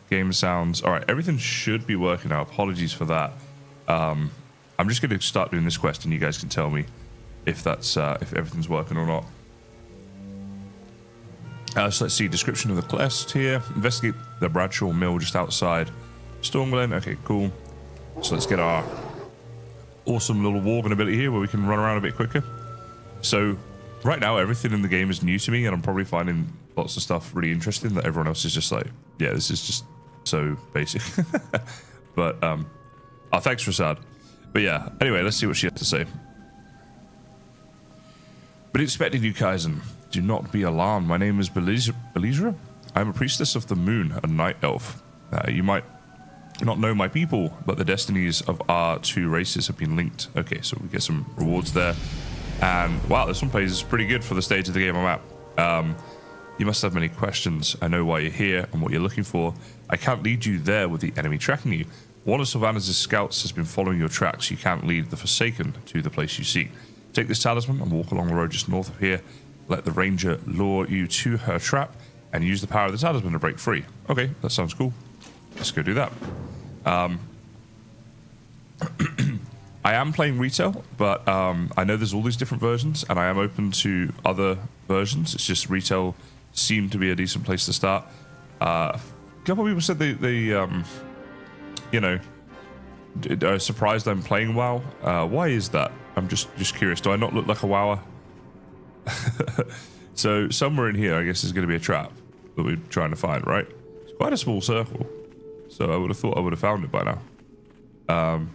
Game sounds. All right, everything should be working now. Apologies for that. I'm just going to start doing this quest, and you guys can tell me if that's if everything's working or not. So let's see. Description of the quest here. Investigate the Bradshaw Mill just outside Stormglen. Okay, cool. So let's get our awesome little warging ability here, where we can run around a bit quicker. So right now, everything in the game is new to me, and I'm probably finding lots of stuff really interesting that everyone else is just like, yeah, this is just so basic. But oh, thanks, Rasad. But yeah, anyway, let's see what she has to say. But expecting you, Kaizen. Do not be alarmed. My name is Belizra. I am a priestess of the moon, a night elf. You might not know my people, but the destinies of our two races have been linked. Okay, so we get some rewards there. And wow, this one plays pretty good for the stage of the game I'm at. You must have many questions. I know why you're here and what you're looking for. I can't lead you there with the enemy tracking you. One of Sylvanas' scouts has been following your tracks. You can't lead the Forsaken to the place you seek. Take this talisman and walk along the road just north of here. Let the ranger lure you to her trap and use the power of the talisman to break free. Okay, that sounds cool. Let's go do that. I am playing retail, but I know there's all these different versions, and I am open to other versions. It's just retail seemed to be a decent place to start. A couple of people said they you know, are surprised I'm playing WoW. Why is that? I'm just curious. Do I not look like a WoWer? So somewhere in here, I guess, is going to be a trap that we're trying to find, right? It's quite a small circle, so I would have thought I would have found it by now.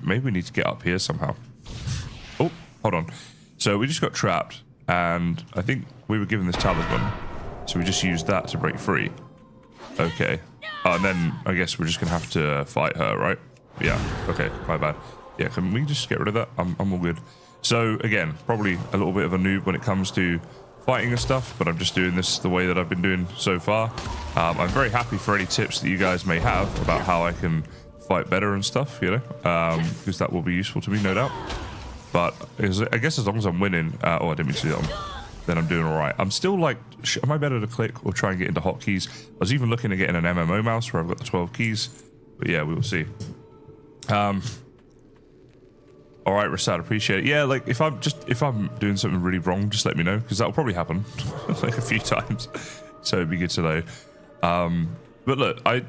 Maybe we need to get up here somehow. Oh, hold on. So we just got trapped, and I think we were given this talisman, so we just used that to break free. Okay. And then I guess we're just going to have to fight her, right? Yeah. Okay, my bad. Yeah, can we just get rid of that? I'm all good. So again, probably a little bit of a noob when it comes to fighting and stuff, but I'm just doing this the way that I've been doing so far. I'm very happy for any tips that you guys may have about how I can fight better and stuff, you know, because that will be useful to me, no doubt. But I guess as long as I'm winning, oh, I didn't mean to do that, then I'm doing all right. I'm still like, am I better to click or try and get into hotkeys? I was even looking at getting an MMO mouse where I've got the 12 keys, but yeah, we will see. All right, Rasad, appreciate it. Yeah, like if I'm doing something really wrong, just let me know, because that'll probably happen like a few times. So it'd be good to know. But look, I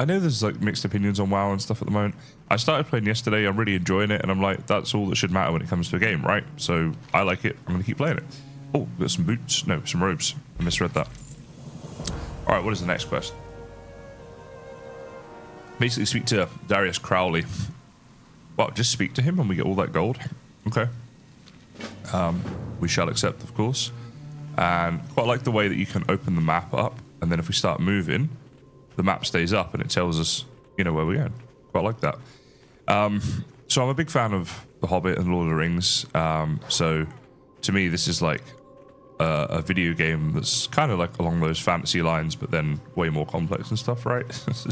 know there's like mixed opinions on WoW and stuff at the moment. I started playing yesterday. I'm really enjoying it, and I'm like, that's all that should matter when it comes to a game, right? So I like it. I'm gonna keep playing it. Oh, got some boots. No, some robes. I misread that. All right, what is the next quest? Basically, speak to Darius Crowley. Well, just speak to him and we get all that gold. Okay. We shall accept, of course. And quite like the way that you can open the map up, and then if we start moving, the map stays up and it tells us, you know, where we're going. Quite like that. So I'm a big fan of The Hobbit and Lord of the Rings. So to me, this is like a video game that's kind of like along those fantasy lines, but then way more complex and stuff, right? So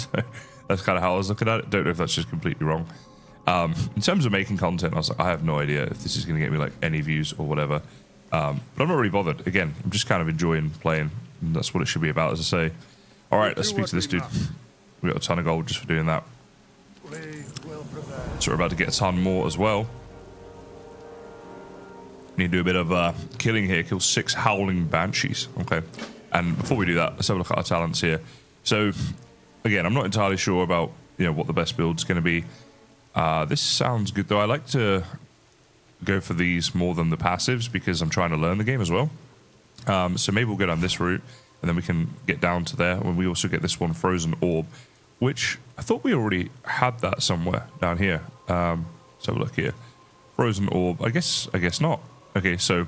that's kind of how I was looking at it. Don't know if that's just completely wrong. In terms of making content, I was like, I have no idea if this is going to get me like any views or whatever. But I'm not really bothered. Again, I'm just kind of enjoying playing. And that's what it should be about, as I say. All right, let's speak to this dude. We got a ton of gold just for doing that. So we're about to get a ton more as well. Need to do a bit of killing here. Kill 6 howling banshees. Okay. And before we do that, let's have a look at our talents here. So again, I'm not entirely sure about, you know, what the best build's going to be. This sounds good though. I like to go for these more than the passives because I'm trying to learn the game as well. So maybe we'll go down this route and then we can get down to there. And we also get this one, Frozen Orb, which I thought we already had that somewhere down here. Let's have a look here. Frozen Orb. I guess not. Okay, so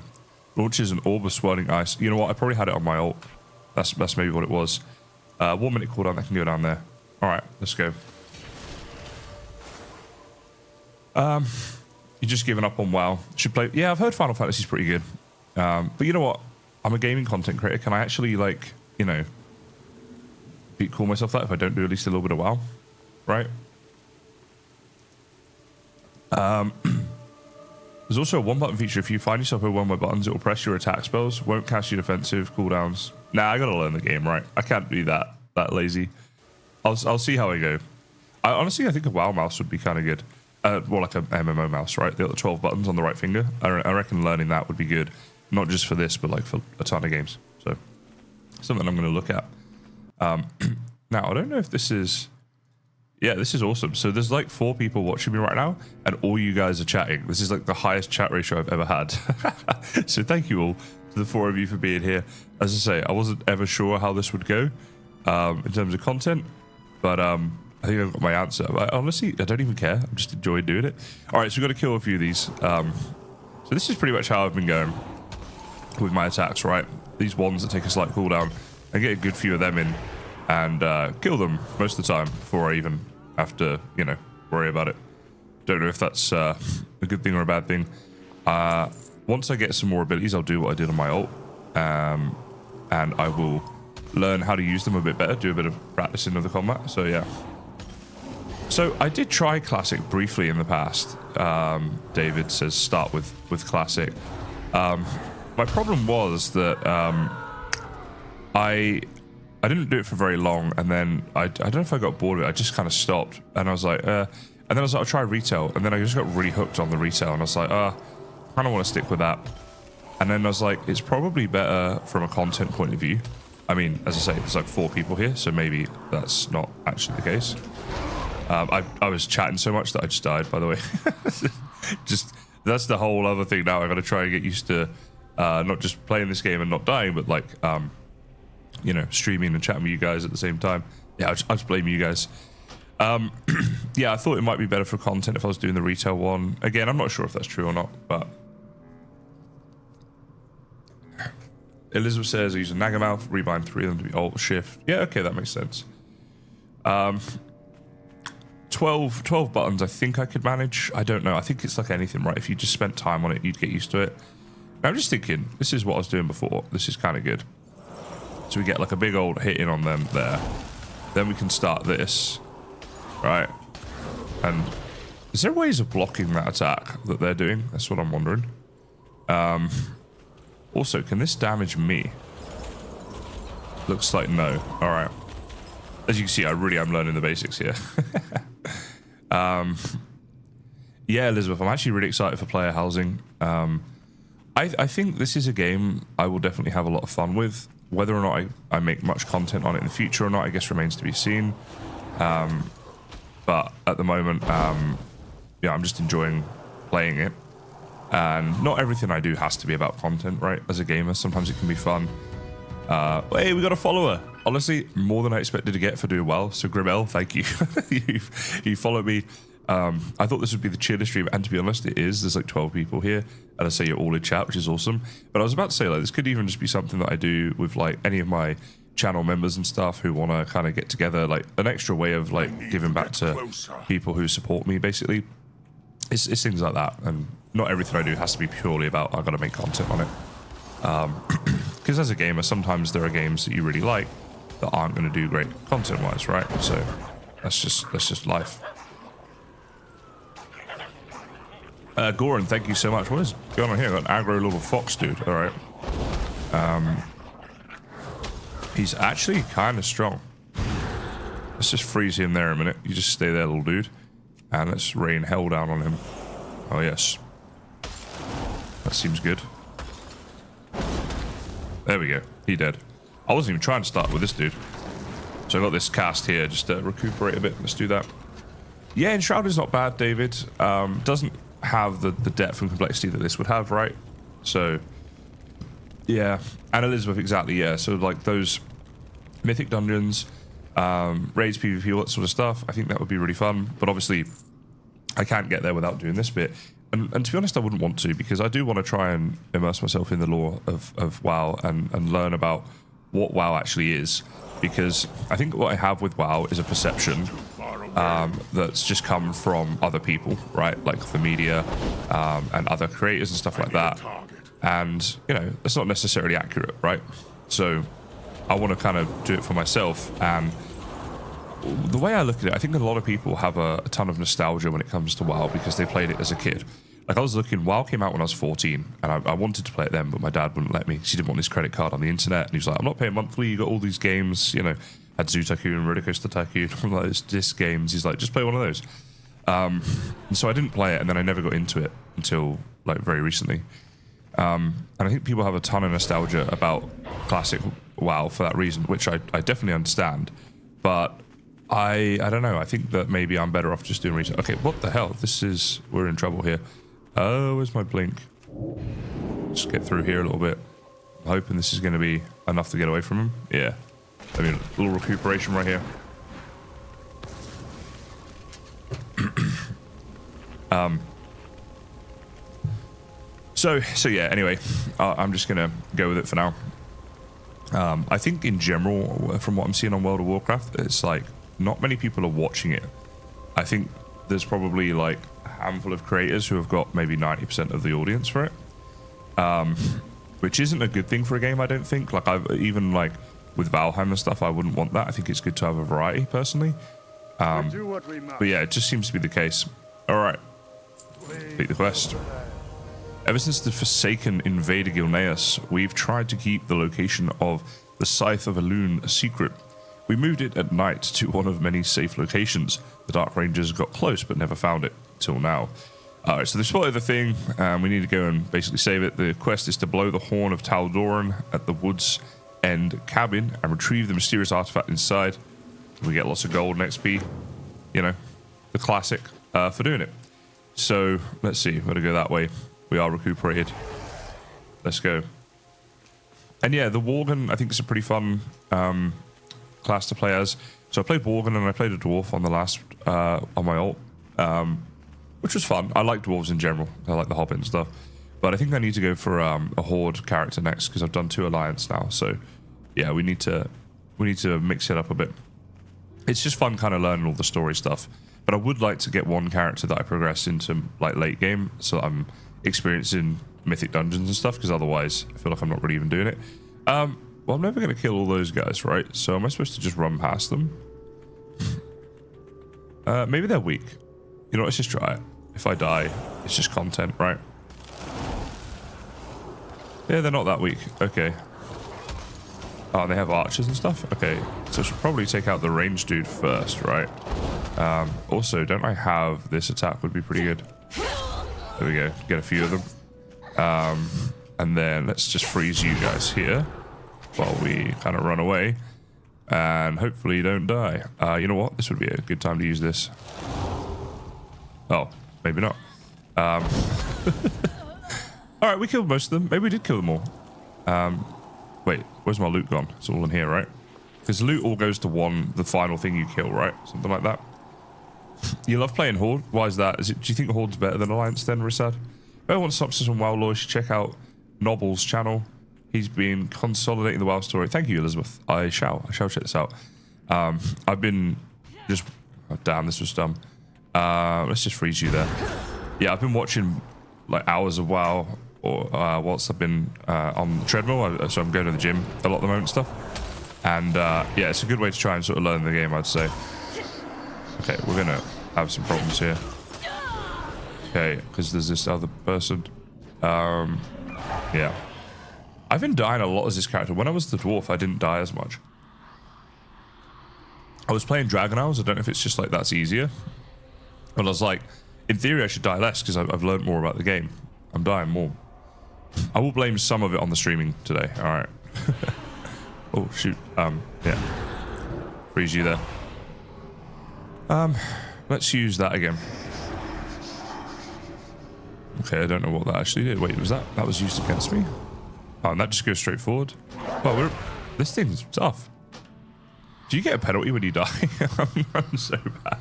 launches an orb of swirling ice. You know what? I probably had it on my ult. That's maybe what it was. 1 minute cooldown. That can go down there. All right, let's go. You're just giving up on WoW. Should play. Yeah, I've heard Final Fantasy's pretty good. But you know what? I'm a gaming content creator. Can I actually, like, you know, call myself that if I don't do at least a little bit of WoW? Right? There's also a one-button feature. If you find yourself with one by buttons, it will press your attack spells. Won't cast your defensive cooldowns. Nah, I gotta learn the game, right? I can't be that lazy. I'll see how I go. Honestly, I think a WoW mouse would be kind of good. More like a MMO mouse, right? The 12 buttons on the right finger. I reckon learning that would be good, not just for this, but like for a ton of games. So something I'm going to look at. Now I don't know if this is. Yeah, this is awesome. So there's like 4 people watching me right now, and all you guys are chatting. This is like the highest chat ratio I've ever had. So thank you all to the 4 of you for being here. As I say, I wasn't ever sure how this would go in terms of content, but I think I've got my answer. Honestly, I don't even care. I'm just enjoying doing it. All right, so we've got to kill a few of these. So this is pretty much how I've been going with my attacks, right? These ones that take a slight cooldown. I get a good few of them in and kill them most of the time before I even have to, you know, worry about it. Don't know if that's a good thing or a bad thing. Once I get some more abilities, I'll do what I did on my ult, and I will learn how to use them a bit better, do a bit of practicing of the combat. So yeah. So I did try Classic briefly in the past. David says start with Classic. My problem was that I didn't do it for very long, and then I don't know if I got bored of it. I just kind of stopped, and I was like, and then I was like, I'll try retail, and then I just got really hooked on the retail, and I was like, I kind of want to stick with that. And then I was like, it's probably better from a content point of view. I mean, as I say, there's like 4 people here, so maybe that's not actually the case. I was chatting so much that I just died, by the way. Just that's the whole other thing now. I got to try and get used to not just playing this game and not dying, but like you know, streaming and chatting with you guys at the same time. Yeah, I just blame you guys. Yeah, I thought it might be better for content if I was doing the retail one. Again, I'm not sure if that's true or not, but Elizabeth says I use a Nagamouth, rebind 3 of them to be alt shift. Yeah, okay, that makes sense. 12 buttons I think I could manage. I don't know. I think it's like anything, right? If you just spent time on it, you'd get used to it. Now, I'm just thinking, this is what I was doing before. This is kind of good. So we get like a big old hit in on them there. Then we can start this, right? And is there ways of blocking that attack that they're doing? That's what I'm wondering. Also, can this damage me? Looks like no. All right. As you can see, I really am learning the basics here. Yeah, Elizabeth, I'm actually really excited for player housing. I think this is a game I will definitely have a lot of fun with. Whether or not I make much content on it in the future or not, I guess remains to be seen. But at the moment, yeah, I'm just enjoying playing it. And not everything I do has to be about content, right? As a gamer, sometimes it can be fun. Hey, we got a follower. Honestly, more than I expected to get for doing well. So Grimel, thank you. you followed me. I thought this would be the chillest stream, and to be honest, it is. There's like 12 people here, and I say you're all in chat, which is awesome. But I was about to say, like, this could even just be something that I do with like any of my channel members and stuff who want to kind of get together, like an extra way of like giving back to people who support me. Basically, it's things like that, and not everything I do has to be purely about I've got to make content on it. Because as a gamer, sometimes there are games that you really like that aren't going to do great content-wise, right? So that's just life. Goran, thank you so much. What is going on here? I got an aggro little fox dude. All right. He's actually kind of strong. Let's just freeze him there a minute. You just stay there, little dude. And let's rain hell down on him. Oh, yes. That seems good. There we go. He dead. I wasn't even trying to start with this dude. So I got this cast here just to recuperate a bit. Let's do that. Yeah, Enshrouded is not bad, David. Doesn't have the depth and complexity that this would have, right? So, yeah. And Elizabeth, exactly, yeah. So, like, those mythic dungeons, raids, PvP, all that sort of stuff, I think that would be really fun. But obviously, I can't get there without doing this bit. And to be honest, I wouldn't want to, because I do want to try and immerse myself in the lore of WoW and learn about what WoW actually is. Because I think what I have with WoW is a perception that's just come from other people, right? Like the media and other creators and stuff like that. And, you know, that's not necessarily accurate, right? So I want to kind of do it for myself. And the way I look at it, I think a lot of people have a ton of nostalgia when it comes to WoW because they played it as a kid. Like, I was looking, WoW came out when I was 14, and I wanted to play it then, but my dad wouldn't let me. She didn't want his credit card on the internet, and he was like, I'm not paying monthly, you got all these games, you know, had Zoo Tycoon, Roller Coaster Tycoon, all those disc games. He's like, just play one of those. And so I didn't play it, and then I never got into it until like very recently. And I think people have a ton of nostalgia about classic WoW for that reason, which I definitely understand. But I don't know. I think that maybe I'm better off just doing research. Okay, what the hell? We're in trouble here. Oh, where's my blink? Just get through here a little bit. I'm hoping this is going to be enough to get away from him. Yeah. I mean, a little recuperation right here. So yeah, anyway, I'm just gonna go with it for now. I think in general, from what I'm seeing on World of Warcraft, it's like not many people are watching it. I think there's probably like a handful of creators who have got maybe 90% of the audience for it, which isn't a good thing for a game, I don't think. Like I've even like with Valheim and stuff, I wouldn't want that. I think it's good to have a variety personally. But yeah, it just seems to be the case. All right, complete the quest. Ever since the Forsaken invaded Gilneas, we've tried to keep the location of the Scythe of Elune a secret. We moved it at night to one of many safe locations. The Dark Rangers got close but never found it till now. Alright, so they spotted the thing, and we need to go and basically save it. The quest is to blow the horn of Tal'Doran at the Woods End cabin and retrieve the mysterious artifact inside. We get lots of gold and XP. You know, the classic for doing it. So, let's see. We're going to go that way. We are recuperated. Let's go. And yeah, the Worgen, I think, is a pretty fun class to play as. So I played Worgen and I played a Dwarf on the last, on my ult, which was fun. I like Dwarves in general. I like the Hobbit and stuff. But I think I need to go for a Horde character next because I've done 2 Alliance now. So yeah, we need to mix it up a bit. It's just fun kind of learning all the story stuff. But I would like to get one character that I progress into like late game so that I'm experiencing mythic dungeons and stuff, because otherwise I feel like I'm not really even doing it. Well, I'm never going to kill all those guys, right? So am I supposed to just run past them? Maybe they're weak. You know, let's just try it. If I die, it's just content, right? Yeah, they're not that weak. Okay. Oh, they have archers and stuff? Okay, so I should probably take out the ranged dude first, right? Also, don't I have this attack would be pretty good. There we go, get a few of them. And then let's just freeze you guys here while we kind of run away. And hopefully you don't die. You know what? This would be a good time to use this. Oh, maybe not. Alright, we killed most of them. Maybe we did kill them all. Wait, where's my loot gone? It's all in here, right? Because loot all goes to the final thing you kill, right? Something like that. You love playing Horde? Why is that? Do you think Horde's better than Alliance then, Risad? If anyone wants synopsis on WoW lore, you should check out Nobble's channel. He's been consolidating the WoW story. Thank you, Elizabeth. I shall check this out. I've been just... Oh, damn, this was dumb. Let's just freeze you there. Yeah, I've been watching like hours of WoW or whilst I've been on the treadmill. So I'm going to the gym a lot at the moment and stuff. And yeah, it's a good way to try and sort of learn the game, I'd say. Okay, we're going to have some problems here. Okay, because there's this other person. Yeah. I've been dying a lot as this character. When I was the dwarf, I didn't die as much. I was playing Dragon Hours. I don't know if it's just like that's easier. But I was like, in theory, I should die less because I've learned more about the game. I'm dying more. I will blame some of it on the streaming today. All right. Oh, shoot. Yeah. Freeze you there. Let's use that again. Okay, I don't know what that actually did. Wait, that was used against me? Oh, and that just goes straight forward. Well, this thing's tough. Do you get a penalty when you die? I'm so bad.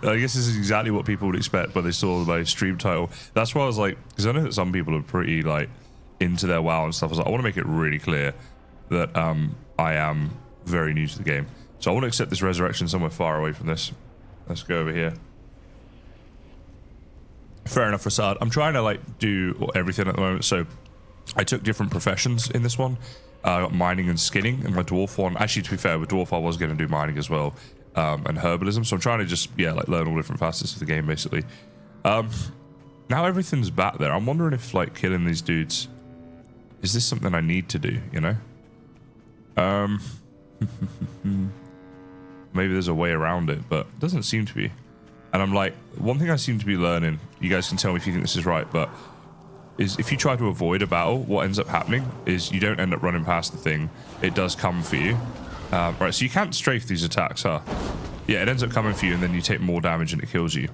I guess this is exactly what people would expect when they saw my stream title. That's why I was like, because I know that some people are pretty like into their WoW and stuff. I was like, I want to make it really clear that I am very new to the game. So I want to accept this resurrection somewhere far away from this. Let's go over here. Fair enough, Rasad. I'm trying to like do everything at the moment. So I took different professions in this one. I got mining and skinning, and my dwarf one. Actually, to be fair, with dwarf I was going to do mining as well, and herbalism. So I'm trying to just like learn all different facets of the game basically. Now everything's back there. I'm wondering if like killing these dudes is this something I need to do? You know. Maybe there's a way around it, but it doesn't seem to be. And I'm like, one thing I seem to be learning, you guys can tell me if you think this is right, but is if you try to avoid a battle, what ends up happening is you don't end up running past the thing. It does come for you. Right, so you can't strafe these attacks, huh? Yeah, it ends up coming for you, and then you take more damage and it kills you.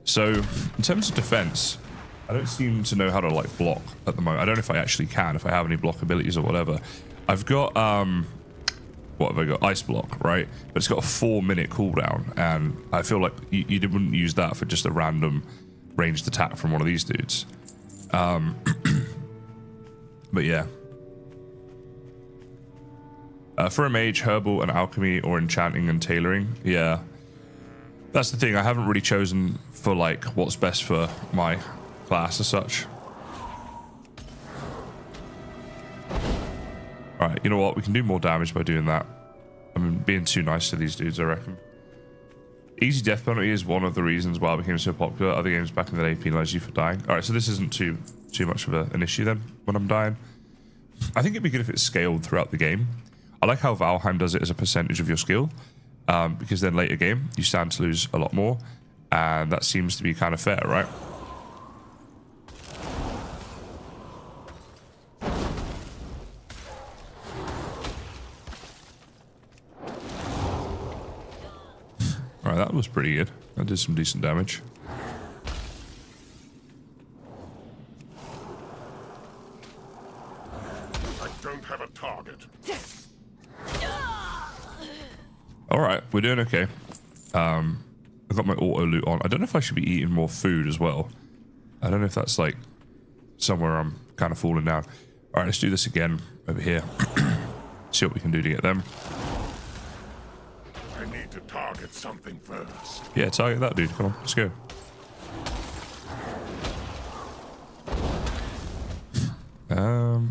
So, in terms of defense, I don't seem to know how to, like, block at the moment. I don't know if I actually can, if I have any block abilities or whatever. I've got, what have I got? Ice block, right? But it's got a 4-minute cooldown, and I feel like you wouldn't use that for just a random ranged attack from one of these dudes. But yeah. For a mage, herbal and alchemy, or enchanting and tailoring, yeah. That's the thing, I haven't really chosen for, like, what's best for my class as such. Alright, you know what? We can do more damage by doing that. I'm being too nice to these dudes, I reckon. Easy death penalty is one of the reasons why it became so popular. Other games back in the day penalized you for dying. Alright, so this isn't too much of an issue then, when I'm dying. I think it'd be good if it's scaled throughout the game. I like how Valheim does it as a percentage of your skill, because then later game, you stand to lose a lot more, and that seems to be kind of fair, right? Alright, that was pretty good. That did some decent damage. I don't have a target. Alright, we're doing okay. I've got my auto loot on. I don't know if I should be eating more food as well. I don't know if that's like somewhere I'm kind of falling down. Alright, let's do this again over here. See what we can do to get them. I need to target something first. Yeah, target that dude. Come on, let's go.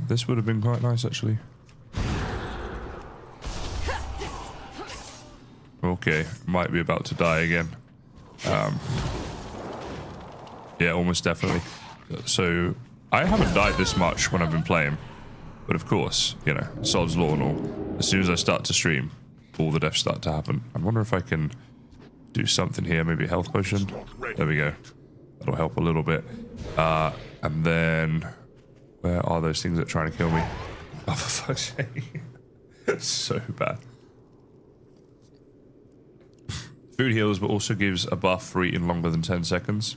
This would have been quite nice actually. Okay, might be about to die again. Yeah, almost definitely. So, I haven't died this much when I've been playing. But of course, you know, Sod's Law and all. As soon as I start to stream, all the deaths start to happen. I wonder if I can do something here, maybe a health potion. There we go. That'll help a little bit. And then, where are those things that are trying to kill me? Oh, for fuck's sake. So bad. Food heals, but also gives a buff for eating longer than 10 seconds.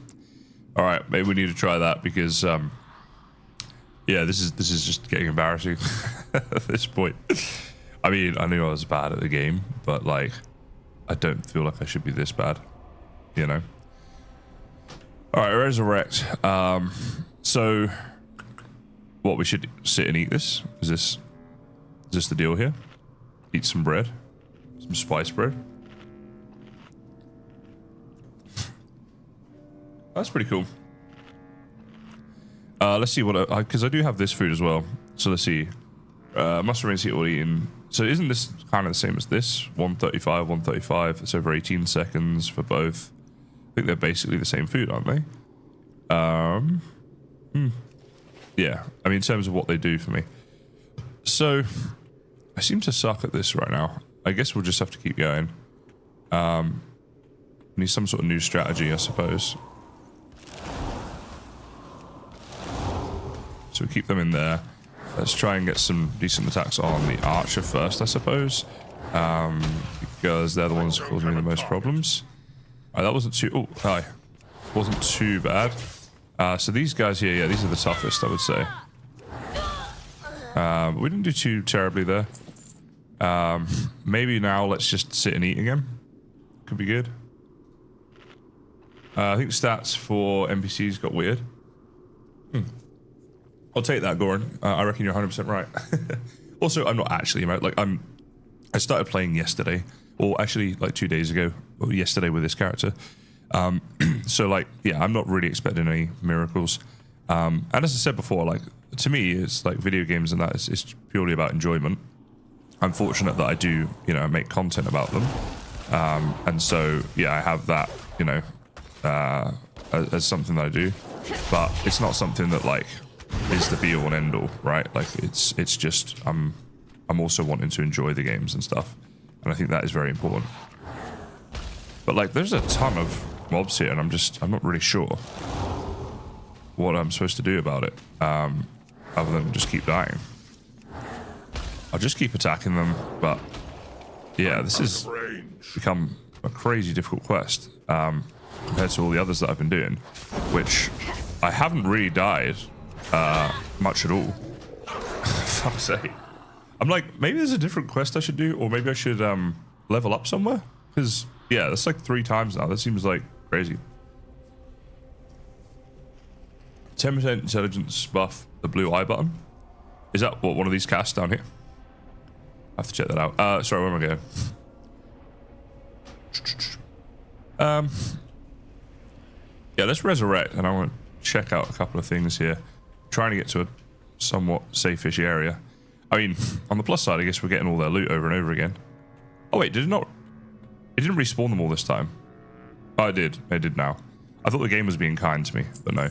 Alright, maybe we need to try that because, yeah, this is just getting embarrassing at this point. I mean, I knew I was bad at the game, but, like, I don't feel like I should be this bad, you know? Alright, resurrect. So, what, we should sit and eat this? Is this the deal here? Eat some bread? Some spice bread? That's pretty cool. Let's see what, because I do have this food as well. So let's see. Must remain seated while eating. So isn't this kind of the same as this? 135, 135. It's over 18 seconds for both. I think they're basically the same food, aren't they? Yeah. I mean, in terms of what they do for me. So, I seem to suck at this right now. I guess we'll just have to keep going. Need some sort of new strategy, I suppose. So we keep them in there. Let's try and get some decent attacks on the archer first, I suppose. Because they're the ones causing me the most problems. That wasn't too... Oh, hi. Wasn't too bad. So these guys here, yeah, these are the toughest, I would say. We didn't do too terribly there. Maybe now let's just sit and eat again. Could be good. I think stats for NPCs got weird. I'll take that, Goran. I reckon you're 100% right. Also, I'm not actually, right? Like, I started playing yesterday, or actually, like 2 days ago, or yesterday with this character. So, like, yeah, I'm not really expecting any miracles. And as I said before, like, to me, it's like video games and that, it's purely about enjoyment. I'm fortunate that I do, you know, make content about them. And so, yeah, I have that, you know, as something that I do. But it's not something that, like, is the be all and end all, right? Like, it's just I'm I'm also wanting to enjoy the games and stuff. And I think that is very important. But like, there's a ton of mobs here, and I'm not really sure what I'm supposed to do about it, other than just keep dying. I'll just keep attacking them, but yeah, this has become a crazy difficult quest compared to all the others that I've been doing, which I haven't really died much at all. Fuck's sake. I'm like, maybe there's a different quest I should do, or maybe I should level up somewhere, because yeah, that's like 3 times now. That seems like crazy. 10% intelligence buff, the blue eye button. Is that what one of these casts down here? I have to check that out. Sorry, where am I going? Yeah, let's resurrect, and I want to check out a couple of things here. Trying to get to a somewhat safe-ish area. I mean, on the plus side, I guess we're getting all their loot over and over again. Oh wait, did it not? It didn't respawn them all this time. Oh, it did. It did now. I thought the game was being kind to me, but no.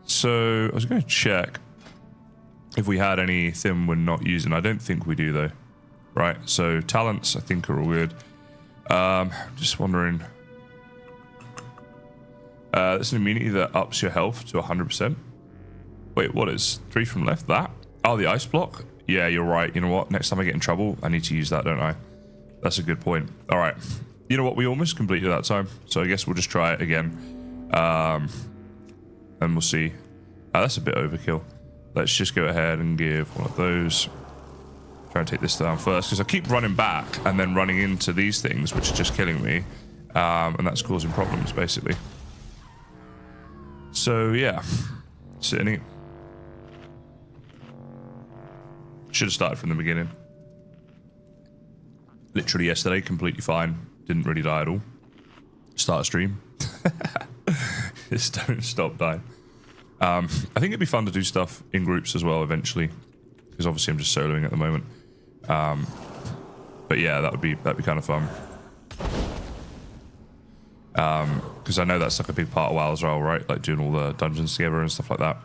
So I was going to check if we had anything we're not using. I don't think we do though. Right. So talents, I think, are all good. Just wondering. There's an immunity that ups your health to 100%. Wait, what is 3 from left? That? Oh, the ice block? Yeah, you're right. You know what? Next time I get in trouble, I need to use that, don't I? That's a good point. All right. You know what? We almost completed that time, so I guess we'll just try it again. And we'll see. That's a bit overkill. Let's just go ahead and give one of those. Try and take this down first, because I keep running back and then running into these things, which are just killing me. And that's causing problems, basically. So, yeah. Sitting. Should have started from the beginning. Literally yesterday, completely fine. Didn't really die at all. Start a stream. Just don't stop dying. I think it'd be fun to do stuff in groups as well eventually, because obviously I'm just soloing at the moment. But yeah, that'd be kind of fun. Because I know that's like a big part of WoW as well, right? Like doing all the dungeons together and stuff like that.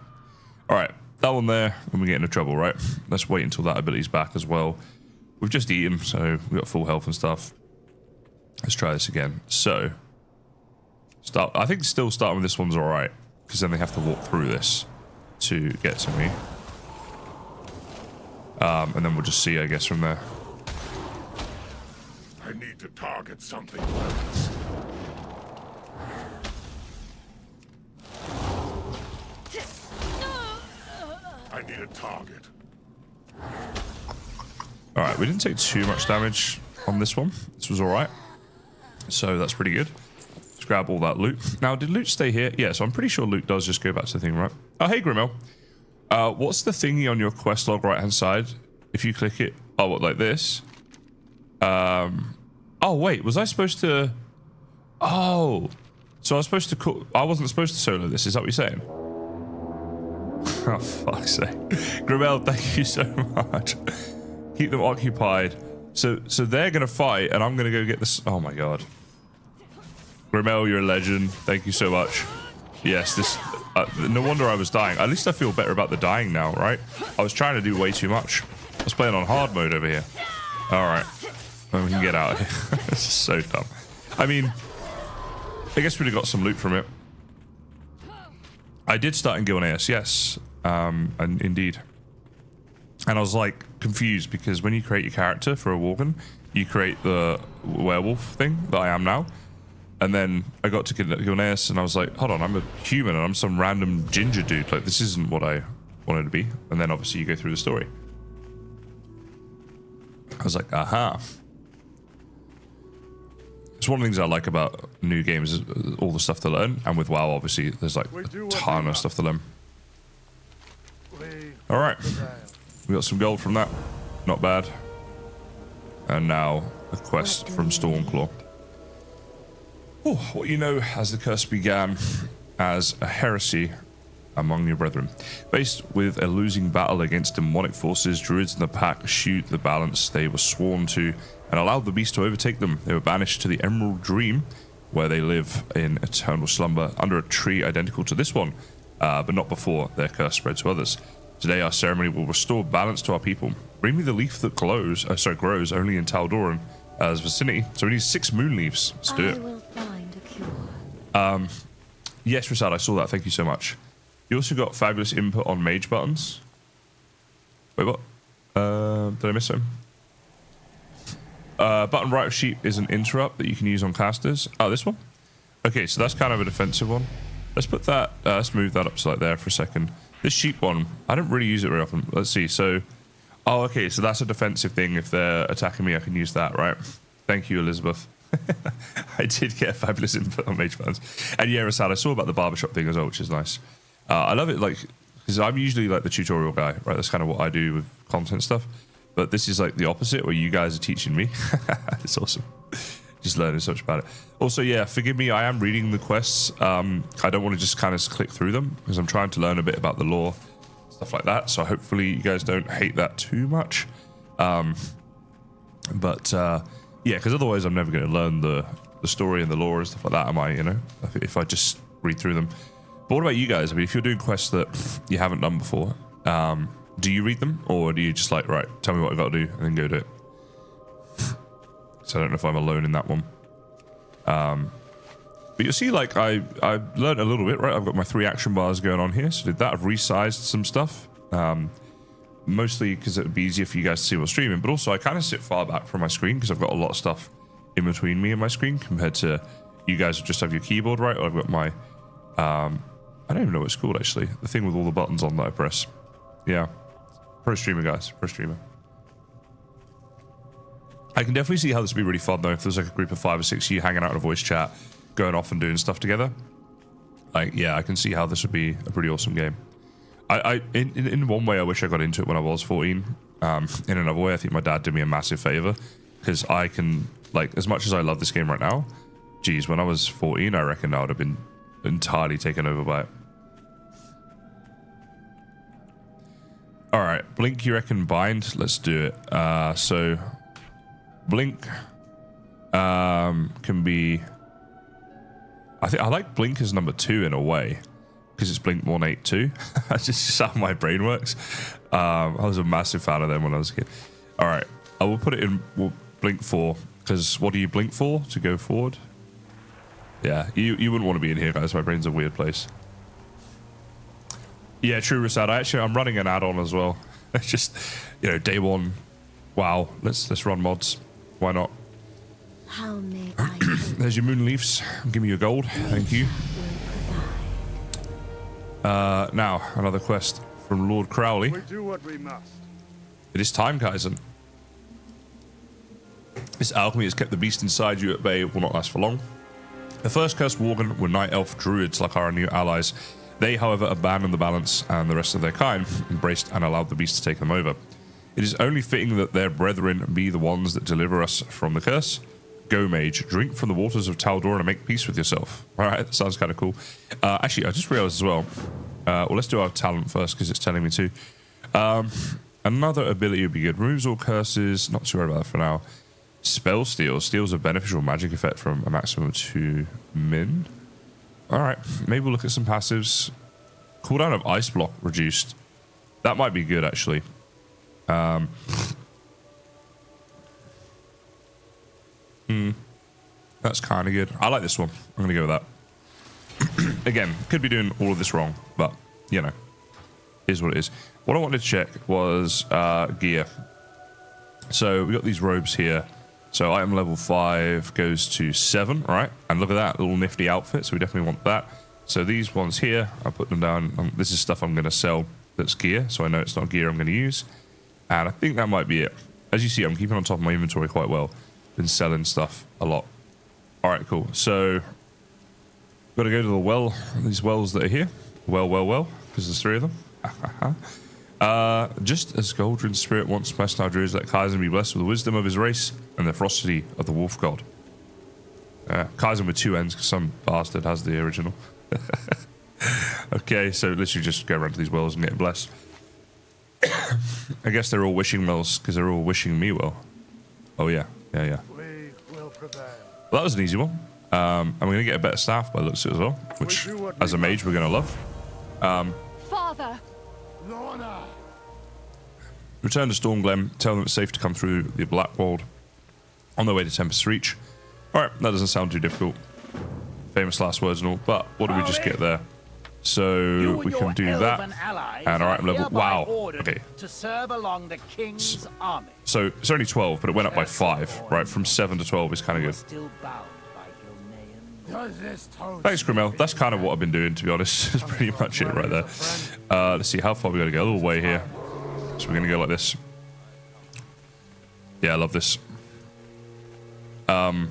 All right, that one there. When we get into trouble, right? Let's wait until that ability's back as well. We've just eaten, so we've got full health and stuff. Let's try this again. So, I think still starting with this one's all right, because then they have to walk through this to get to me. And then we'll just see, I guess, from there. I need to target something first. I need a target. All right, we didn't take too much damage on this one. This was all right. So that's pretty good. Let's grab all that loot. Now, did loot stay here? Yeah, so I'm pretty sure loot does just go back to the thing, right? Oh, hey, Grimmel. What's the thingy on your quest log right-hand side? If you click it... Oh, what, like this? Oh, wait, was I supposed to... Oh, so I was supposed to... I wasn't supposed to solo this, is that what you're saying? Oh, fuck's sake. Grimmel, thank you so much. Keep them occupied. So they're going to fight, and I'm going to go get this... Oh, my God. Grimmel, you're a legend. Thank you so much. Yes, this... no wonder I was dying. At least I feel better about the dying now, right? I was trying to do way too much. I was playing on hard mode over here. All right. Well, we can get out of here. This is so dumb. I mean, I guess we'd have got some loot from it. I did start in Guilneas, yes. And indeed. And I was like confused because when you create your character for a Worgen, you create the werewolf thing that I am now. And then I got to Guilneas and I was like, hold on, I'm a human and I'm some random ginger dude. Like, this isn't what I wanted to be. And then obviously you go through the story. I was like, aha. It's one of the things I like about new games is all the stuff to learn. And with WoW, obviously, there's like a ton of stuff to learn. All right. We got some gold from that. Not bad. And now a quest from Stormclaw. Oh, what you know as the curse began as a heresy among your brethren. Faced with a losing battle against demonic forces, druids in the pack eschewed the balance they were sworn to and allowed the beast to overtake them. They were banished to the Emerald Dream, where they live in eternal slumber under a tree identical to this one, but not before their curse spread to others. Today our ceremony will restore balance to our people. Bring me the leaf that glows. Sorry, grows only in Tal'Doran as vicinity. So we need 6 moon leaves. Let's do it. I will find a cure. Yes, Rasad, I saw that. Thank you so much. You also got fabulous input on mage buttons. Wait, what? Did I miss him? Button right of sheep is an interrupt that you can use on casters. Oh, this one? Okay, so that's kind of a defensive one. Let's put that, let's move that up to like there for a second. This sheep one, I don't really use it very often. Let's see, so, oh, okay, so that's a defensive thing. If they're attacking me, I can use that, right? Thank you, Elizabeth. I did get a fabulous input on mage buttons. And yeah, Rasad, I saw about the barbershop thing as well, which is nice. I love it, like, because I'm usually like the tutorial guy, right? That's kind of what I do with content stuff. But this is like the opposite, where you guys are teaching me. It's awesome. Just learning so much about it. Also, yeah, forgive me, I am reading the quests. I don't want to just kind of click through them because I'm trying to learn a bit about the lore, stuff like that. So hopefully you guys don't hate that too much. Yeah, because otherwise I'm never going to learn the story and the lore and stuff like that, am I, you know, if I just read through them. But what about you guys? I mean, if you're doing quests that you haven't done before, do you read them, or do you just like, right, tell me what I got to do and then go do it? So I don't know if I'm alone in that one. But you'll see, like, I learned a little bit, right? I've got my 3 action bars going on here. So did that. I've resized some stuff. Mostly because it would be easier for you guys to see what's streaming. But also, I kind of sit far back from my screen because I've got a lot of stuff in between me and my screen compared to you guys who just have your keyboard, right? Or I've got my... I don't even know what it's called, actually. The thing with all the buttons on that I press. Yeah. Pro streamer, guys. Pro streamer. I can definitely see how this would be really fun, though, if there's like a group of 5 or 6 of you hanging out in a voice chat, going off and doing stuff together. Like, yeah, I can see how this would be a pretty awesome game. In one way, I wish I got into it when I was 14. In another way, I think my dad did me a massive favor, because I can, like, as much as I love this game right now, geez, when I was 14, I reckon I would have been entirely taken over by it. All right, Blink, you reckon bind? Let's do it. So Blink can be... I think I like Blink as number 2 in a way, because it's Blink 182. That's just how my brain works. I was a massive fan of them when I was a kid. All right, I will put it in Blink 4, because what do you blink for? To go forward? Yeah, you wouldn't want to be in here, guys. My brain's a weird place. Yeah, true, Rasad. I'm running an add-on as well. It's just, you know, day 1. Wow, let's run mods. Why not? How may I There's your moon leaves. Give me your gold. Thank you. Now, another quest from Lord Crowley. We do what we must. It is time, Kaizen. This alchemy has kept the beast inside you at bay. It will not last for long. The first cursed Worgen were night elf druids like our new allies. They, however, abandoned the balance, and the rest of their kind embraced and allowed the beast to take them over. It is only fitting that their brethren be the ones that deliver us from the curse. Go, mage, drink from the waters of Tal'Doran and make peace with yourself. All right, that sounds kind of cool. Actually, I just realized as well. Well, let's do our talent first because it's telling me to. Another ability would be good. Removes all curses. Not too worried about that for now. Spell steal. Steals a beneficial magic effect from a maximum of 2 min. All right, maybe we'll look at some passives. Cooldown of ice block reduced. That might be good, actually. That's kind of good. I like this one. I'm going to go with that. Again, could be doing all of this wrong, but, you know, is what it is. What I wanted to check was gear. So we got these robes here. So item level 5 goes to 7, right? And look at that little nifty outfit. So we definitely want that. So these ones here, I'll put them down. This is stuff I'm going to sell that's gear. So I know it's not gear I'm going to use. And I think that might be it. As you see, I'm keeping on top of my inventory quite well. Been selling stuff a lot. All right, cool. So got to go to the well. These wells that are here. Well, because there's 3 of them. Just as Goldrin's spirit once blessed our druids, let Kaizen be blessed with the wisdom of his race and the ferocity of the wolf god. Kaizen with 2 ends because some bastard has the original. Okay, so literally just go around to these wells and get blessed. I guess they're all wishing wells because they're all wishing me well. Oh yeah. We will prevail. Well, that was an easy one. I'm going to get a better staff by the looks of it as well, which as a mage we're going to love. Father! Lorna! Return to Stormglen. Tell them it's safe to come through the Blackwold on their way to Tempest Reach. Alright, that doesn't sound too difficult. Famous last words and all, but what do we just get there? So we can do that. And alright, I'm level. Wow. Okay. To serve along the king's army. So it's only 12, but it went up by 5. Right, from 7 to 12 is kind of good. Still bound by Gilnean. Thanks, Grimel. That's kind of what I've been doing, to be honest. That's pretty much it right there. Let's see how far we got to go. A little way here. So we're going to go like this. Yeah, I love this. But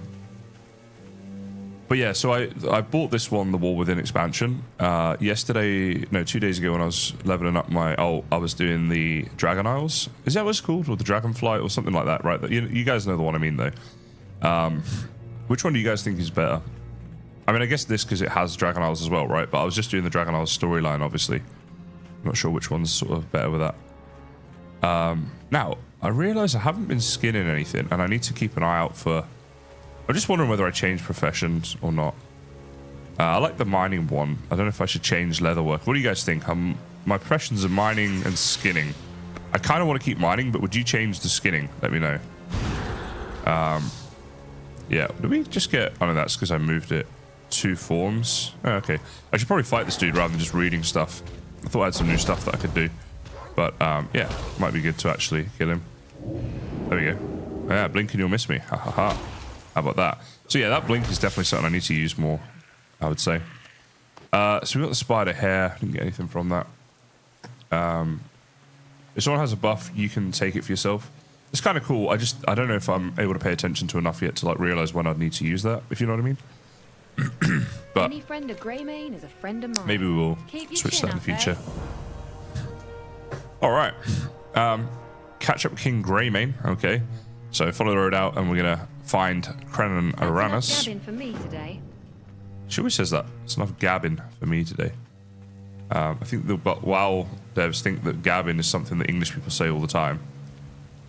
yeah, so I bought this one, the War Within expansion, yesterday, no, 2 days ago when I was leveling up my, I was doing the Dragon Isles. Is that what it's called? Or the Dragonflight or something like that, right? You guys know the one I mean, though. Which one do you guys think is better? I mean, I guess this because it has Dragon Isles as well, right? But I was just doing the Dragon Isles storyline, obviously. I'm not sure which one's sort of better with that. Now, I realise I haven't been skinning anything, and I need to keep an eye out for... I'm just wondering whether I change professions or not. I like the mining one. I don't know if I should change leatherwork. What do you guys think? My professions are mining and skinning. I kind of want to keep mining, but would you change the skinning? Let me know. Yeah, did we just get... Oh, no, that's because I moved it 2 forms. Oh, okay. I should probably fight this dude rather than just reading stuff. I thought I had some new stuff that I could do. But, yeah, might be good to actually kill him. There we go. Yeah, blink and you'll miss me. Ha ha ha. How about that? So yeah, that blink is definitely something I need to use more, I would say. So we got the spider hair. Didn't get anything from that. If someone has a buff, you can take it for yourself. It's kind of cool. I don't know if I'm able to pay attention to enough yet to like realize when I'd need to use that, if you know what I mean. But any friend of Greymane is a friend of mine. maybe we will switch that in the future. All right. Catch up King Greymane. Okay. So follow the road out, and we're gonna find Krenan Aramis. Gabbing for me today. She always says that. It's enough gabbing for me today. I think the WoW devs think that gabbing is something that English people say all the time.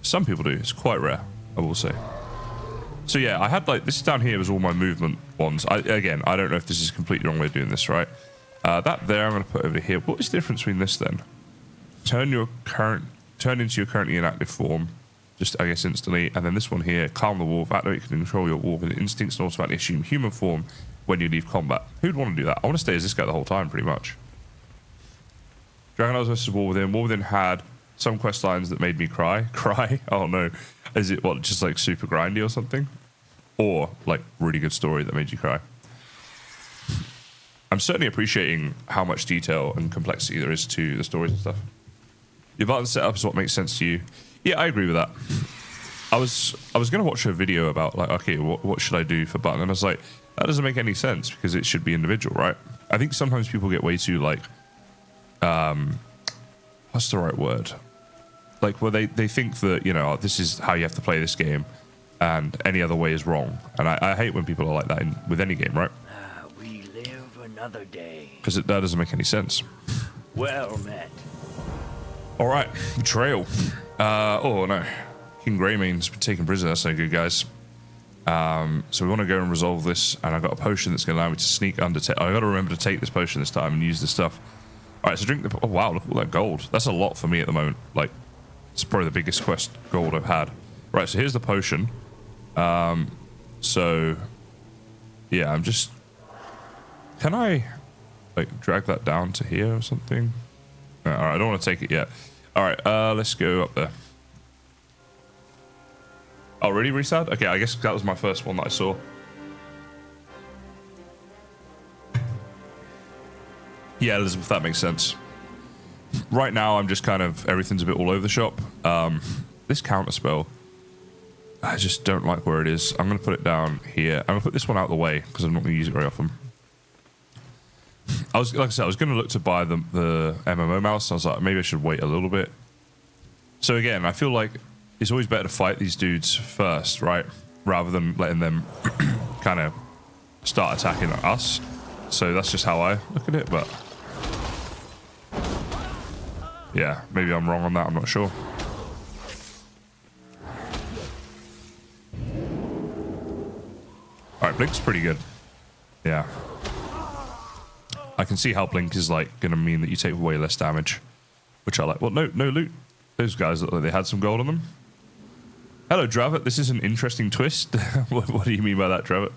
Some people do. It's quite rare, I will say. So yeah, I had like this down here was all my movement ones. Again, I don't know if this is a completely wrong way of doing this, right? That there I'm going to put over here. What is the difference between this then? Turn into your currently inactive form. Just, I guess, instantly. And then this one here, calm the wolf. Activate can control your wolf with instincts and automatically assume human form when you leave combat. Who'd want to do that? I want to stay as this guy the whole time, pretty much. Dragon Isles versus War Within. War Within had some quest lines that made me cry. Cry? Oh no. Is it, what, just like super grindy or something? Or, like, really good story that made you cry? I'm certainly appreciating how much detail and complexity there is to the stories and stuff. Your button setup is what makes sense to you. Yeah, I agree with that. I was going to watch a video about, like, okay, what should I do for button? And I was like, that doesn't make any sense because it should be individual, right? I think sometimes people get way too, like, what's the right word? Like, where they think that, you know, this is how you have to play this game and any other way is wrong. And I hate when people are like that with any game, right? We live another day. Because that doesn't make any sense. Well met. All right, betrayal. Oh no, King Greymane's been taken prisoner. That's no good, guys. So we want to go and resolve this, and I've got a potion that's going to allow me to sneak under. I got to remember to take this potion this time and use this stuff. All right, so drink the. Oh wow, look at all that gold. That's a lot for me at the moment. Like, it's probably the biggest quest gold I've had. Right, so here's the potion. So yeah, I'm just. Can I, like, drag that down to here or something? All right, I don't want to take it yet. All right, let's go up there. Oh, really, Resad? Okay, I guess that was my first one that I saw. Yeah, Elizabeth, that makes sense. Right now, I'm just kind of, everything's a bit all over the shop. This counter spell, I just don't like where it is. I'm going to put it down here. I'm going to put this one out of the way because I'm not going to use it very often. Like I said, I was going to look to buy the MMO mouse. I was like, maybe I should wait a little bit. So again, I feel like it's always better to fight these dudes first, right? Rather than letting them kind of start attacking us. So that's just how I look at it, but yeah, maybe I'm wrong on that. I'm not sure. All right, Blink's pretty good. Yeah. I can see how Blink is like going to mean that you take way less damage, which I like. Well, no loot. Those guys look like they had some gold on them. Hello, Dravit. This is an interesting twist. What do you mean by that, Dravit?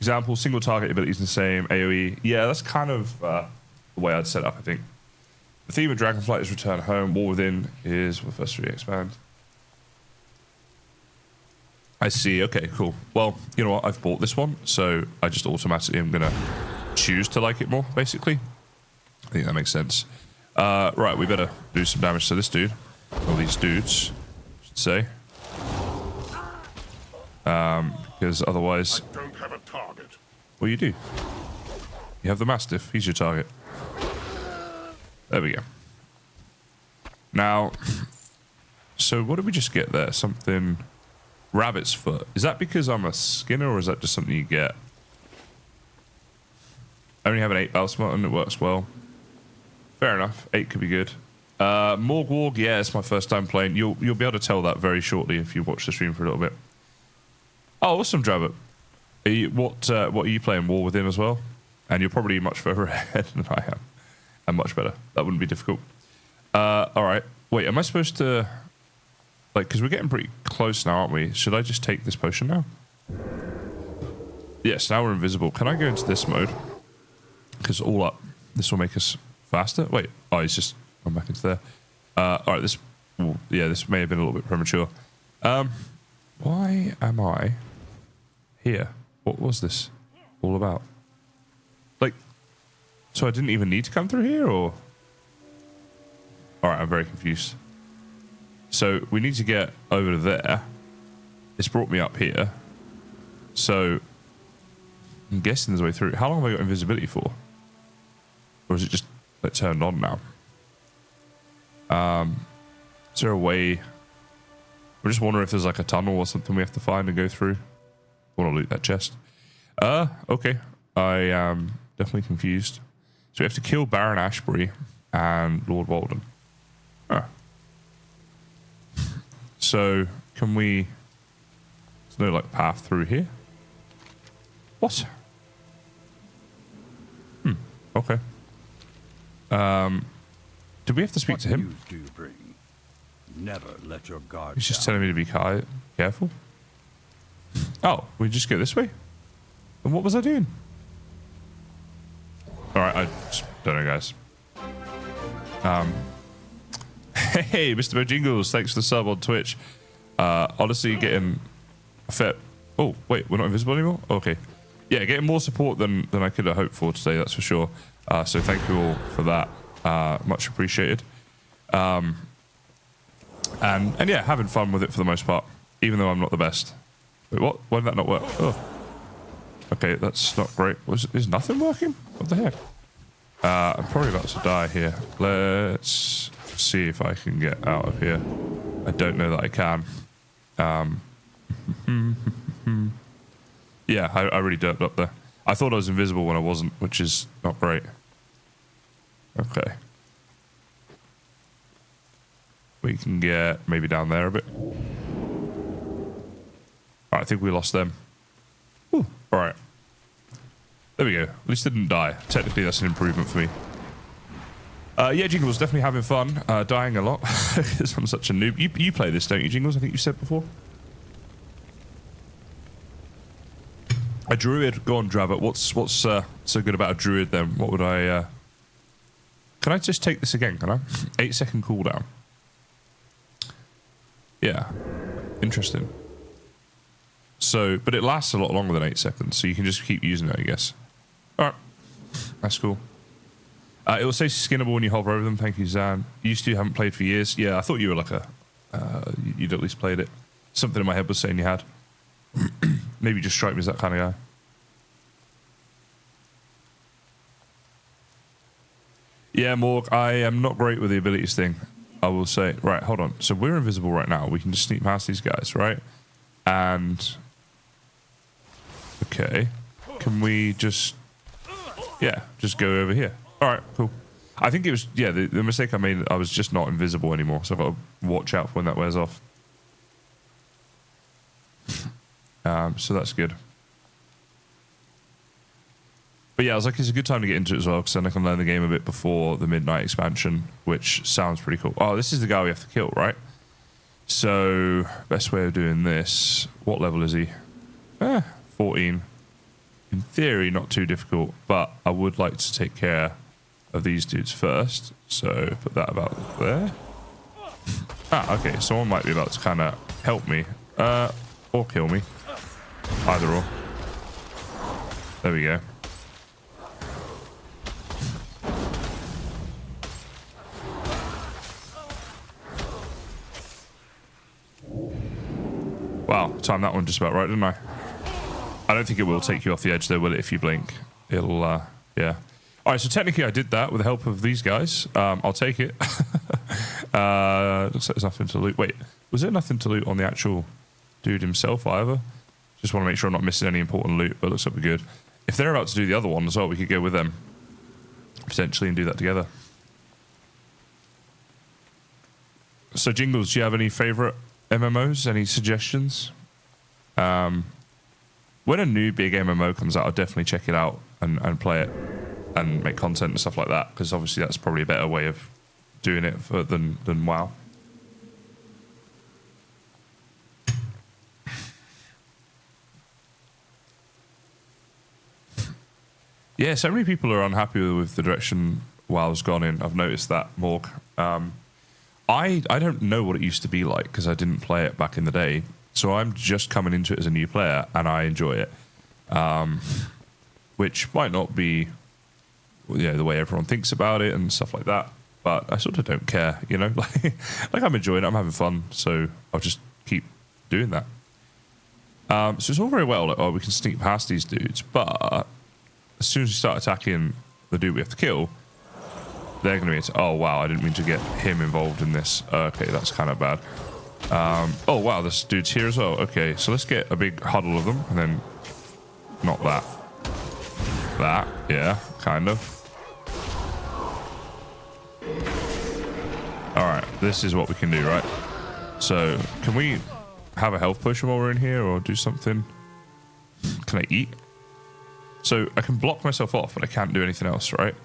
Example, single target abilities the same, AoE. Yeah, that's kind of the way I'd set up, I think. The theme of Dragonflight is return home. War Within is well, first expand. I see. Okay, cool. Well, you know what? I've bought this one, so I just automatically am going to choose to like it more, basically. I think that makes sense. Right, we better do some damage to this dude. Or these dudes, I should say. Because otherwise... I don't have a target. Well, you do. You have the Mastiff. He's your target. There we go. Now, so what did we just get there? Something... Rabbit's foot. Is that because I'm a skinner, or is that just something you get? I only have an 8 battle smart and it works well. Fair enough. 8 could be good. Morgwarg, yeah, it's my first time playing. You'll be able to tell that very shortly if you watch the stream for a little bit. Oh, awesome, Drabbit. What are you playing? War Within as well? And you're probably much further ahead than I am. And much better. That wouldn't be difficult. Alright. Wait, am I supposed to... Like, because we're getting pretty close now, aren't we? Should I just take this potion now? Yes, now we're invisible. Can I go into this mode? Because all up. This will make us faster. Wait. Oh, he's just gone back into there. Alright, this... Well, yeah, this may have been a little bit premature. Why am I here? What was this all about? Like, so I didn't even need to come through here, or... Alright, I'm very confused. So we need to get over to there. It's brought me up here. So I'm guessing there's a way through. How long have I got invisibility for? Or is it just like, turned on now? Is there a way? I'm just wondering if there's like a tunnel or something we have to find and go through. I want to loot that chest. Okay. I am definitely confused. So we have to kill Baron Ashbury and Lord Walden. Huh. So, can we... There's no, like, path through here? What? Okay. Do we have to speak to him? What news do you bring? Never let your guard He's just down. telling me to be careful. Oh, we just go this way? And what was I doing? Alright, I just don't know, guys. Hey, Mr. Bojingles, thanks for the sub on Twitch. Honestly, getting a fair... Oh, wait, we're not invisible anymore? Okay. Yeah, getting more support than I could have hoped for today, that's for sure. So thank you all for that. Much appreciated. And yeah, having fun with it for the most part, even though I'm not the best. Wait, what? Why did that not work? Oh. Okay, that's not great. Is nothing working? What the heck? I'm probably about to die here. Let's see if I can get out of here. I don't know that I can. Yeah, I really derped up there. I thought I was invisible when I wasn't, which is not great. Okay. We can get maybe down there a bit. Alright, I think we lost them. Ooh, alright. There we go. At least I didn't die. Technically, that's an improvement for me. Yeah, Jingles, definitely having fun. Dying a lot because I'm such a noob. You play this, don't you, Jingles? I think you said before. A druid. Go on, Drabbit. What's so good about a druid then? What would I... Can I just take this again, can I? 8-second cooldown. Yeah. Interesting. So, but it lasts a lot longer than 8 seconds, so you can just keep using it, I guess. Alright. That's cool. It will say skinnable when you hover over them. Thank you, Zan. Used to, haven't played for years. Yeah, I thought you were like a... you'd at least played it. Something in my head was saying you had. Maybe you just strike me as that kind of guy. Yeah, Morg, I am not great with the abilities thing, I will say. Right, hold on. So we're invisible right now. We can just sneak past these guys, right? And... Okay. Can we just... Yeah, just go over here. Alright, cool. I think it was... Yeah, the mistake I made, I was just not invisible anymore, so I've got to watch out for when that wears off. So that's good. But yeah, I was like, it's a good time to get into it as well, because then I can learn the game a bit before the midnight expansion, which sounds pretty cool. Oh, this is the guy we have to kill, right? So, best way of doing this. What level is he? 14. In theory, not too difficult, but I would like to take care of these dudes first. So, put that about there. Okay, someone might be about to kind of help me. Or kill me. Either or. There we go. Wow, timed that one just about right, didn't I? I don't think it will take you off the edge though, will it, if you blink? It'll, yeah. Alright, so technically I did that with the help of these guys. I'll take it. Looks like there's nothing to loot. Wait, was there nothing to loot on the actual dude himself either? Just want to make sure I'm not missing any important loot, but it looks like we're good. If they're about to do the other one as well, we could go with them. Potentially, and do that together. So, Jingles, do you have any favourite MMOs? Any suggestions? When a new big MMO comes out, I'll definitely check it out and play it and make content and stuff like that, because obviously that's probably a better way of doing it than WoW. Yeah, so many people are unhappy with the direction WoW's gone in. I've noticed that, Morg. I don't know what it used to be like because I didn't play it back in the day. So I'm just coming into it as a new player and I enjoy it. Which might not be the way everyone thinks about it and stuff like that. But I sort of don't care, you know? Like I'm enjoying it, I'm having fun. So I'll just keep doing that. So it's all very well, like, oh, we can sneak past these dudes. But as soon as we start attacking the dude we have to kill, they're going to be... Oh, wow, I didn't mean to get him involved in this. Okay, that's kind of bad. Oh, wow, this dude's here as well. Okay, so let's get a big huddle of them, and then... Not that. That, yeah, kind of. Alright, this is what we can do, right? So, can we have a health potion while we're in here, or do something? Can I eat? So I can block myself off, but I can't do anything else, right?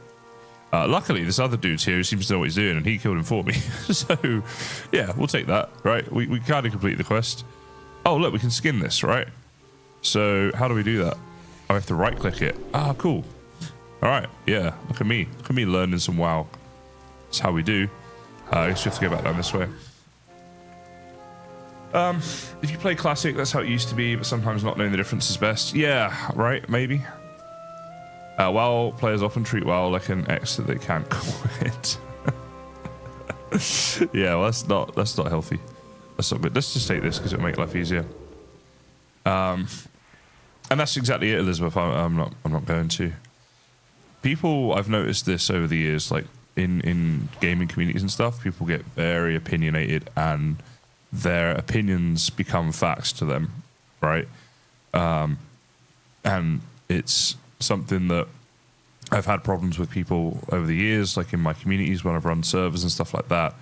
Luckily, this other dude's here who seems to know what he's doing, and he killed him for me. So, yeah, we'll take that, right? We kind of complete the quest. Oh, look, we can skin this, right? So how do we do that? I have to right-click it. Ah, cool. All right, yeah, look at me. Look at me learning some WoW. That's how we do. I guess we have to go back down this way. If you play Classic, that's how it used to be, but sometimes not knowing the difference is best. Yeah, right, maybe. WoW players often treat WoW like an ex that they can't quit. Yeah, well, that's not healthy. That's not good. Let's just take this because it'll make life easier. And that's exactly it, Elizabeth. I'm not going to. People, I've noticed this over the years, like in gaming communities and stuff, people get very opinionated and their opinions become facts to them, right? And it's something that I've had problems with people over the years, like in my communities when I've run servers and stuff like that.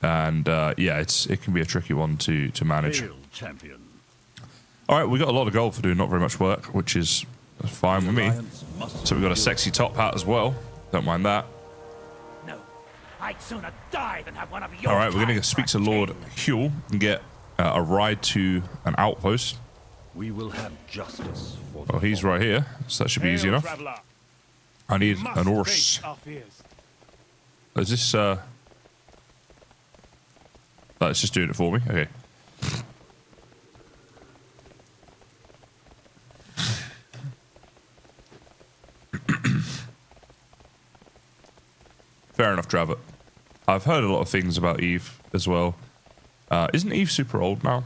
And yeah, it can be a tricky one to manage. Champion. All right, we got a lot of gold for doing not very much work, which is fine with me. So we've got a sexy top hat as well. Don't mind that. No, I'd sooner die than have one of yours. All right, we're going to speak to Lord Huel and get a ride to an outpost. We will have justice for the Well, he's right here, so that should be easy enough. Traveler. I need Must an horse. face our fears. Is this, That's just doing it for me? Okay. Fair enough, Dravit. I've heard a lot of things about Eve as well. Isn't Eve super old now?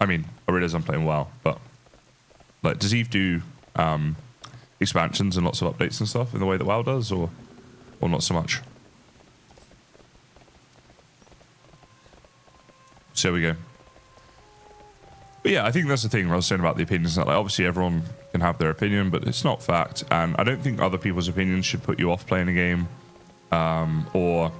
I mean, I realize I'm playing WoW, but like, does Eve do expansions and lots of updates and stuff in the way that WoW does, or not so much? So we go. But yeah, I think that's the thing I was saying about the opinions. That, like, obviously everyone can have their opinion, but it's not fact, and I don't think other people's opinions should put you off playing a game, or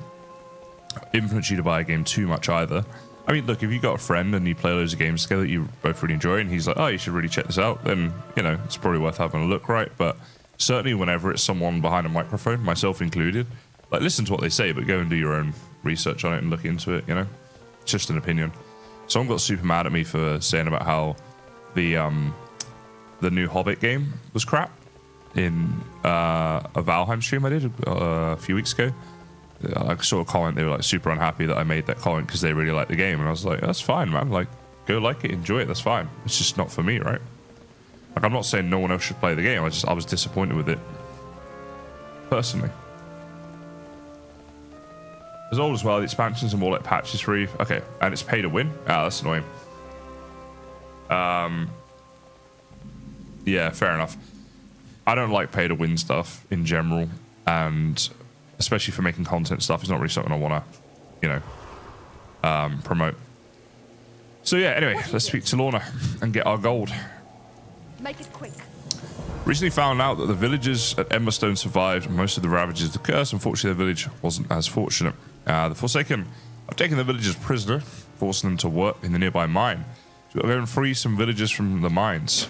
influence you to buy a game too much either. I mean, look, if you got a friend and you play loads of games together that you both really enjoy, and he's like, oh, you should really check this out, then, you know, it's probably worth having a look, right? But certainly whenever it's someone behind a microphone, myself included, like listen to what they say, but go and do your own research on it and look into it, you know? It's just an opinion. Someone got super mad at me for saying about how the new Hobbit game was crap in a Valheim stream I did a few weeks ago. I saw a comment, they were like super unhappy that I made that comment because they really liked the game, and I was like, that's fine, man, like go like it, enjoy it, that's fine. It's just not for me, right? Like, I'm not saying no one else should play the game, I was disappointed with it personally. As old as well, the expansions are more like patches free. Okay, and it's pay to win. Ah, that's annoying. Yeah, fair enough. I don't like pay to win stuff in general, and especially for making content stuff, it's not really something I want to, you know, promote. So yeah, anyway, let's speak to Lorna and get our gold. Make it quick. Recently found out that the villagers at Emberstone survived most of the ravages of the curse. Unfortunately, the village wasn't as fortunate. The Forsaken have taken the villagers prisoner, forcing them to work in the nearby mine. So we've got to go and free some villagers from the mines.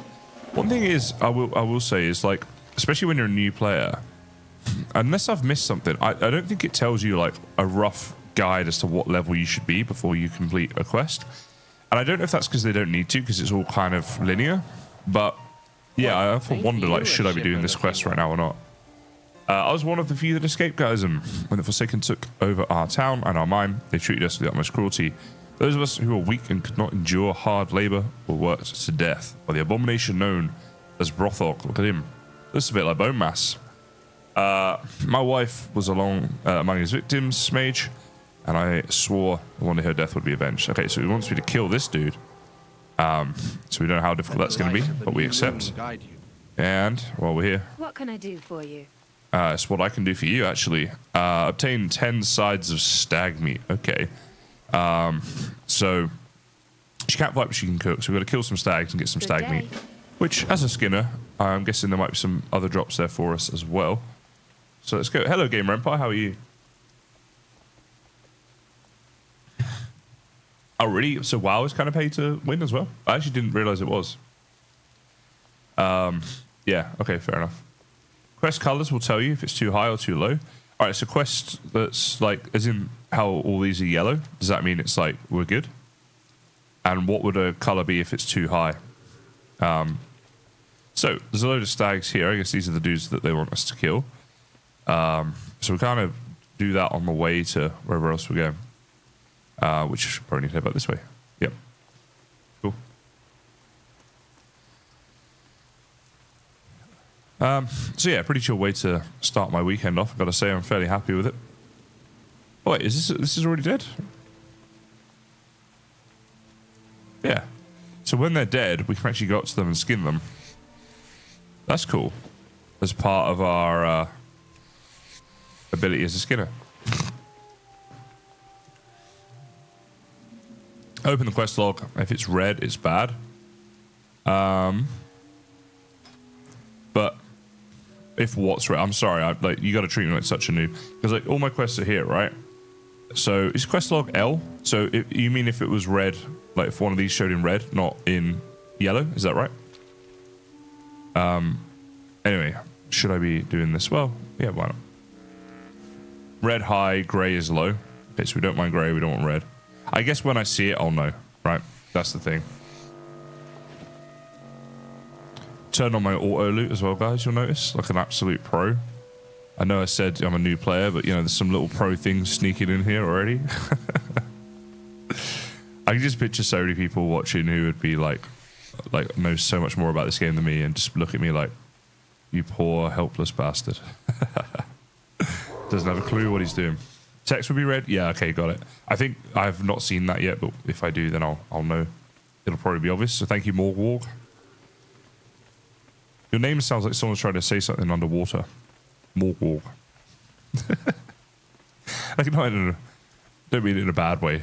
One thing is, I will say, is like, especially when you're a new player, unless I've missed something, I don't think it tells you like a rough guide as to what level you should be before you complete a quest. And I don't know if that's because they don't need to, because it's all kind of linear. But yeah, I often wonder, like, should I be doing this quest right now or not? I was one of the few that escaped, guys, and when the Forsaken took over our town and our mine, they treated us with the utmost cruelty. Those of us who were weak and could not endure hard labor were worked to death by the abomination known as Brothok. Look at him. This is a bit like bone mass. My wife was among his victims, Mage, and I swore one day her death would be avenged. Okay, so he wants me to kill this dude. So we don't know how difficult that's going to be, but we accept. And while we're here, What can I do for you? it's what I can do for you, actually. Obtain 10 sides of stag meat. Okay. So she can't fight, but she can cook. So we've got to kill some stags and get some Good stag day. meat. Which, as a skinner, I'm guessing there might be some other drops there for us as well. So let's go. Hello, Gamer Empire. How are you? Oh, really? So WoW is kind of pay to win as well? I actually didn't realize it was. Yeah, okay, fair enough. Quest colors will tell you if it's too high or too low. All right, so quest that's like, as in how all these are yellow, does that mean it's like we're good? And what would a color be if it's too high? So there's a load of stags here. I guess these are the dudes that they want us to kill. So we kind of do that on the way to wherever else we're going. Which should probably need to head back this way. Yep. Cool. So yeah, pretty chill way to start my weekend off. I've got to say I'm fairly happy with it. Oh wait, is this is already dead? Yeah. So when they're dead, we can actually go up to them and skin them. That's cool. As part of our ability as a skinner. Open the quest log. If it's red, it's bad. But if what's red, I'm sorry. Like, you got to treat me like such a noob, because like all my quests are here, right? So is quest log L? So you mean if it was red, like if one of these showed in red, not in yellow? Is that right? Anyway, should I be doing this? Well, yeah, why not? Red high, grey is low. Okay, so we don't mind grey, we don't want red. I guess when I see it, I'll know, right? That's the thing. Turn on my auto loot as well, guys, you'll notice. Like an absolute pro. I know I said I'm a new player, but, you know, there's some little pro things sneaking in here already. I can just picture so many people watching who would be like know so much more about this game than me and just look at me like, you poor, helpless bastard. Doesn't have a clue what he's doing. Text would be red? Yeah, okay, got it. I think I've not seen that yet, but if I do, then I'll know. It'll probably be obvious. So thank you, Morgwalk. Your name sounds like someone's trying to say something underwater. Morgwalk. Like, no, don't mean it in a bad way.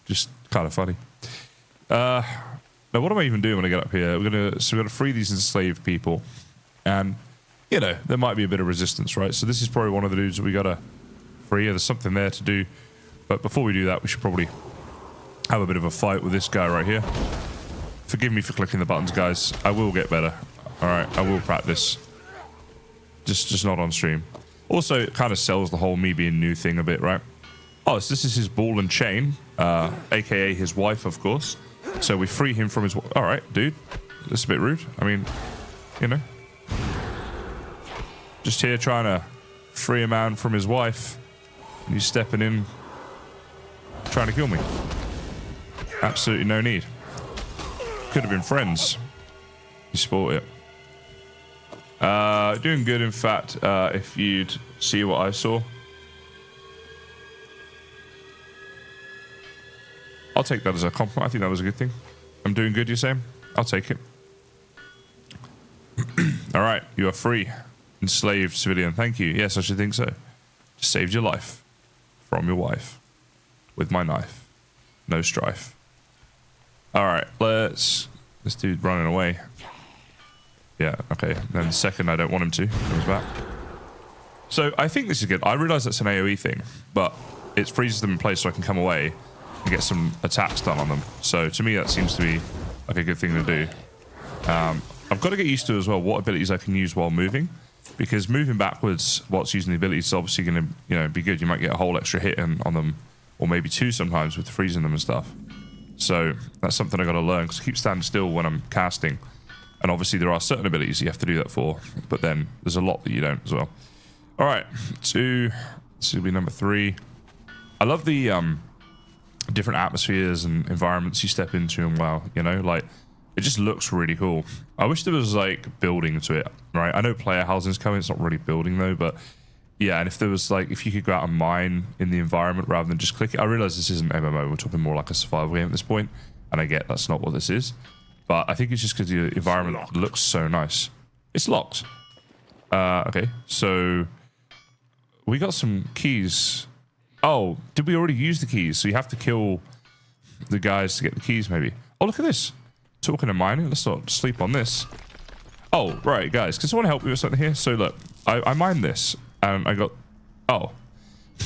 Just kind of funny. Now, what am I even doing when I get up here? We're gonna free these enslaved people, and you know there might be a bit of resistance, right? So this is probably one of the dudes that we gotta free. There's something there to do, but before we do that, we should probably have a bit of a fight with this guy right here. Forgive me for clicking the buttons, guys. I will get better. All right, I will practice. Just not on stream. Also, it kind of sells the whole me being new thing a bit, right? Oh, so this is his ball and chain, aka his wife, of course. So we free him from his. All right, dude. That's a bit rude. I mean, you know, just here trying to free a man from his wife, and you stepping in, trying to kill me. Absolutely no need. Could have been friends. You sport it. Doing good, in fact, if you'd see what I saw. I'll take that as a compliment. I think that was a good thing. I'm doing good, you're saying? I'll take it. All right, you are free. Enslaved civilian. Thank you. Yes, I should think so. Just saved your life from your wife with my knife. No strife. All right, this dude running away. Yeah, okay. Then the second I don't want him to, comes back. So I think this is good. I realize that's an AoE thing, but it freezes them in place so I can come away and get some attacks done on them. So to me, that seems to be like a good thing to do. I've got to get used to as well what abilities I can use while moving, because moving backwards whilst using the abilities is obviously going to be good. You might get a whole extra hit on them, or maybe two sometimes with freezing them and stuff. So that's something I got to learn, because I keep standing still when I'm casting. And obviously there are certain abilities you have to do that for, but then there's a lot that you don't as well. All right, this will be number 3. I love the different atmospheres and environments you step into in WoW, you know, like it just looks really cool. I wish there was like building to it, right? I know player housing's coming, it's not really building though, but yeah, and if there was like, if you could go out and mine in the environment rather than just click it. I realize this isn't MMO, we're talking more like a survival game at this point, and I get that's not what this is. But I think it's just because the environment looks so nice. It's locked. Okay, so we got some keys. Oh, did we already use the keys? So you have to kill the guys to get the keys, maybe. Oh, look at this. Talking of mining, let's not sleep on this. Oh, right, guys, can someone help me with something here? So look, I mined this, and I got... Oh,